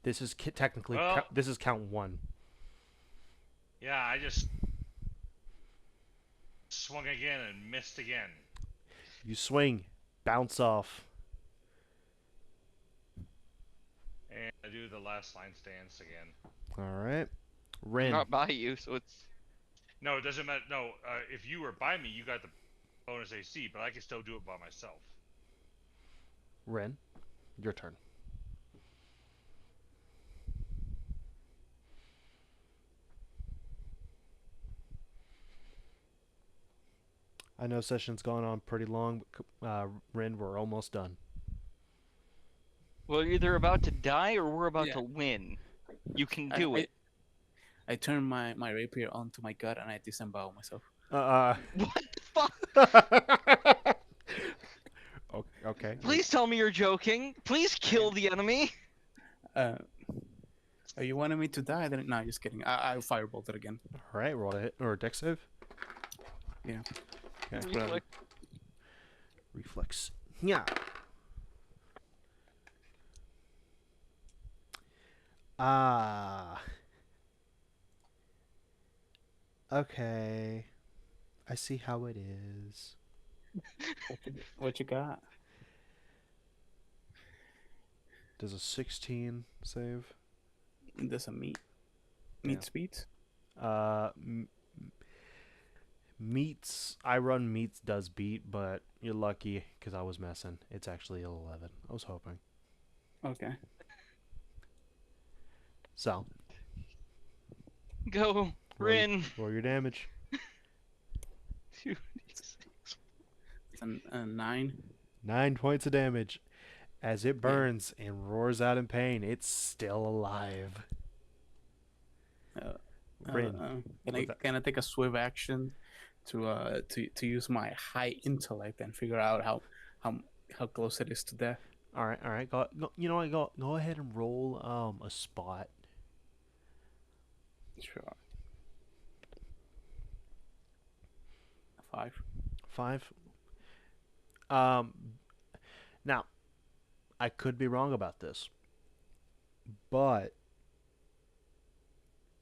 This is technically Well- this is count 1. Yeah, I just swung again and missed again. You swing, bounce off. And I do the last line stance again. All right, I'm Rin. not by you, so it's No, it doesn't matter. No, if you were by me, you got the bonus AC, but I can still do it by myself. Rin, your turn. I know session's gone on pretty long, but Rin, we're almost done. we're either about to die or we're about Yeah. to win. You can do it. I turn my rapier onto my gut and I disembowel myself. What the fuck? Okay. Please tell me you're joking. Please kill the enemy. Oh, you wanted me to die? Then no, just kidding. I'll firebolt it again. All right, roll a hit or a dex save. Yeah. Okay. Reflex. Reflex. Yeah. Okay. I see how it is. What you got? Does a 16 save? There's a meat Yeah. speed. Meats. I run meats does beat, but you're lucky because I was messing. It's actually 11. I was hoping. Okay. So Go, Rin. roll your damage. 2d6. It's a 9. 9 points of damage. As it burns and roars out in pain, it's still alive. Rin. Can I take a swift action to use my high intellect and figure out how close it is to death? All right. Go. You know what? Go ahead and roll a spot. Sure. 5. 5. Now, I could be wrong about this, but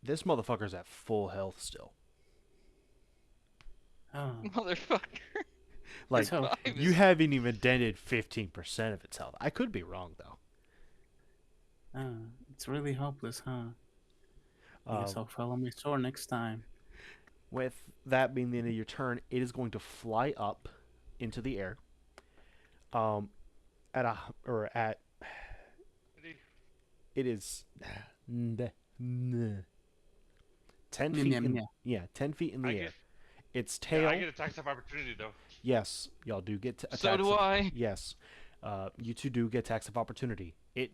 this motherfucker's at full health still. Oh. Motherfucker. Like, It's health. you haven't even dented 15% of its health. I could be wrong though. It's really hopeless, huh? I guess I'll follow my sword next time. With that being the end of your turn, it is going to fly up into the air. It is 10 feet. Yeah. 10 feet in the I air. get, Its yeah, tail. I get attacks of opportunity though. Yes, y'all do get attacks. So do I. Yes, you two do get attacks of opportunity. It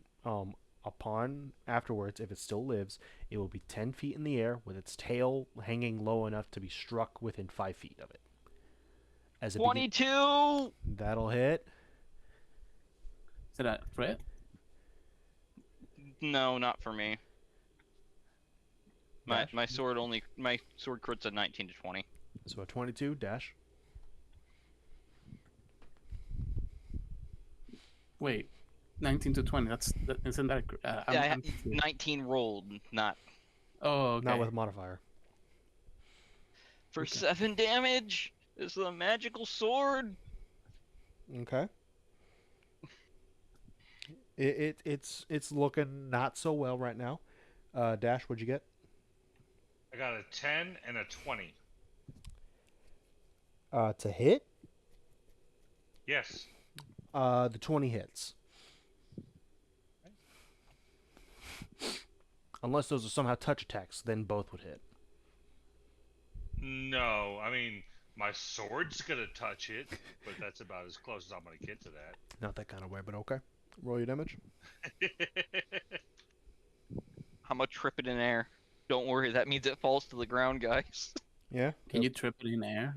upon afterwards, if it still lives, it will be 10 feet in the air with its tail hanging low enough to be struck within 5 feet of it. As it 22. that'll hit. Is that a crit? No, not for me. My Dash? my sword crits a 19 to 20. So a 22 dash. Wait, 19 to 20. Isn't that? Yeah, I I'm had 19 rolled, not Oh, okay. Not with modifier. for Okay. 7 damage. This is a magical sword. Okay. It's looking not so well right now. Dash, what'd you get? I got a 10 and a 20. To hit. Yes. The 20 hits. Unless those are somehow touch attacks, then both would hit. No, I mean, my sword's gonna touch it, but that's about as close as I'm gonna get to that. Not that kind of way, but okay. Roll your damage. I'm gonna trip it in air. Don't worry, that means it falls to the ground, guys. Yeah. Can you trip it in air?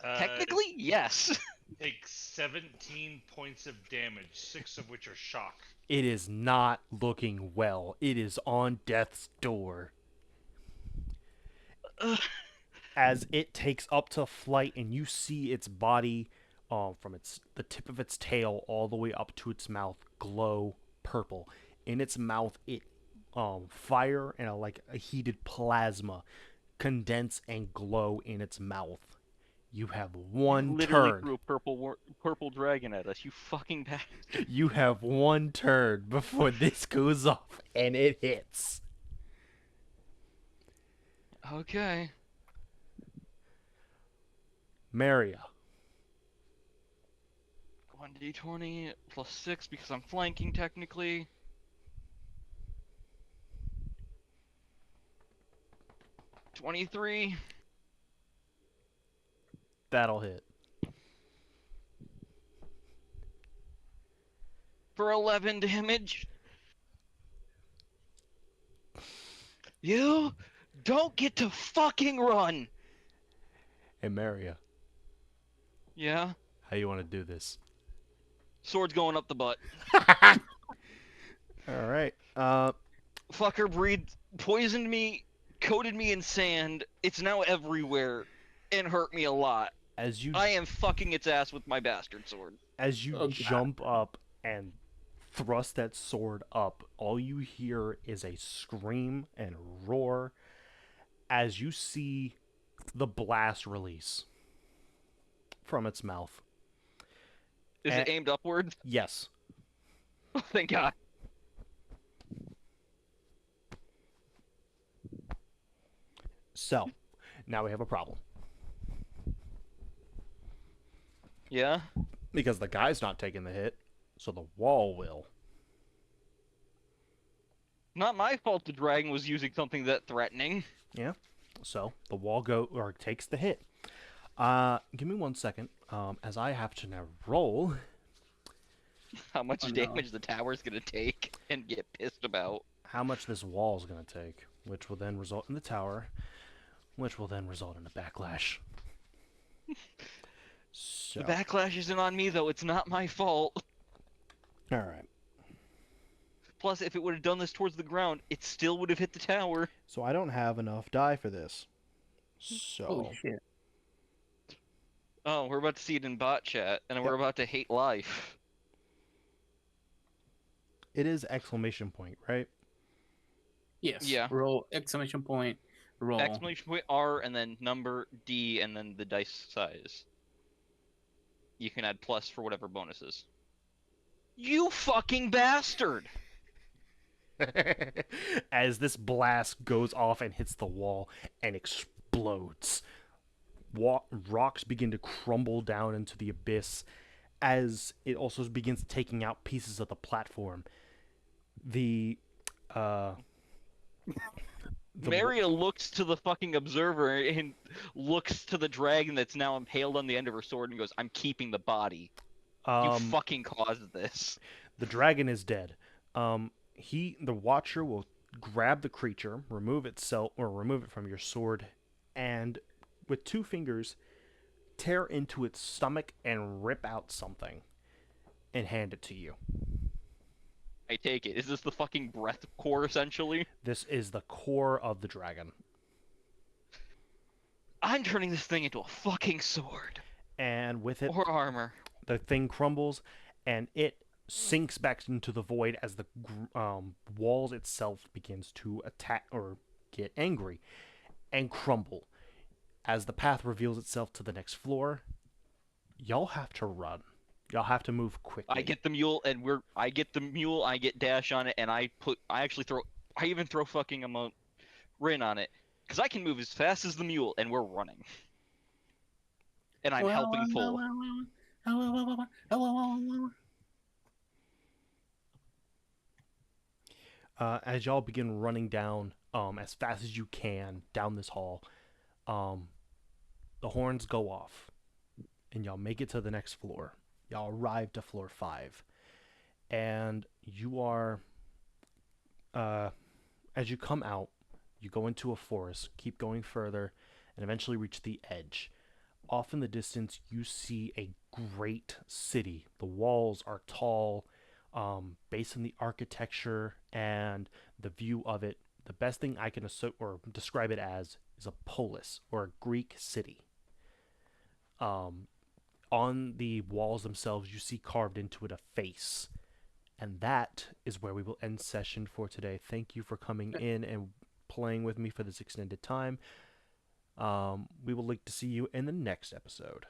Technically, yes. Take 17 points of damage, 6 of which are shock. It is not looking well. It is on death's door. As it takes up to flight, and you see its body, from the tip of its tail all the way up to its mouth, glow purple. In its mouth, it fire and a heated plasma condense and glow in its mouth. You have one Literally turn. threw a purple dragon at us. You fucking bastard. You have one turn before this goes off, and it hits. Okay. Maria. 1d20 plus 6 because I'm flanking technically. $23. That'll hit. For 11 damage. You don't get to fucking run. Hey, Maria. Yeah? How you want to do this? Sword's going up the butt. All right. Fucker poisoned me, coated me in sand. It's now everywhere and hurt me a lot. As you I am fucking its ass with my bastard sword. as you Oh, God. jump up and thrust that sword up, all you hear is a scream and roar as you see the blast release from its mouth. Is it Eh. aimed upwards? Yes. Oh, thank God. So, now we have a problem. Yeah? Because the guy's not taking the hit, so the wall will. Not my fault the dragon was using something that threatening. So, the wall takes the hit. Give me 1 second, as I have to now roll. How much Oh, no. damage the tower's gonna take and get pissed about. How much this wall is going to take, which will then result in the tower, which will then result in a backlash. So, The backlash isn't on me though, it's not my fault. all right. Plus, if it would have done this towards the ground, it still would have hit the tower. So I don't have enough die for this. So Holy shit. Oh, we're about to see it in bot chat, and we're about to hate life. it is exclamation point, right? Yes. Yeah. Roll, exclamation point, roll. Exclamation point R, and then number D, and then the dice size. You can add plus for whatever bonuses. You fucking bastard! As this blast goes off and hits the wall and explodes. Rocks begin to crumble down into the abyss as it also begins taking out pieces of the platform. Maria looks to the fucking observer and looks to the dragon that's now impaled on the end of her sword and goes, I'm keeping the body. You fucking caused this. The dragon is dead. The Watcher will grab the creature, remove it from your sword, and with 2 fingers, tear into its stomach and rip out something, and hand it to you. I take it. Is this the fucking breath core, essentially? This is the core of the dragon. I'm turning this thing into a fucking sword. And with it, Or armor. the thing crumbles, and it sinks back into the void as the walls itself begins to attack or get angry and crumble. As the path reveals itself to the next floor, y'all have to run. Y'all have to move quickly. I get the mule, and I get the mule. I get dash on it, and I actually throw. I even throw fucking Rin on it, because I can move as fast as the mule, and we're running. And I'm helping pull. As y'all begin running down as fast as you can down this hall, the horns go off, and y'all make it to the next floor. Y'all arrive to floor 5, and you are, as you come out, you go into a forest, keep going further, and eventually reach the edge. Off in the distance, you see a great city. The walls are tall, based on the architecture and the view of it. The best thing I can describe it as is a polis, or a Greek city. On the walls themselves, you see carved into it a face. And that is where we will end session for today. Thank you for coming in and playing with me for this extended time. We will look to see you in the next episode.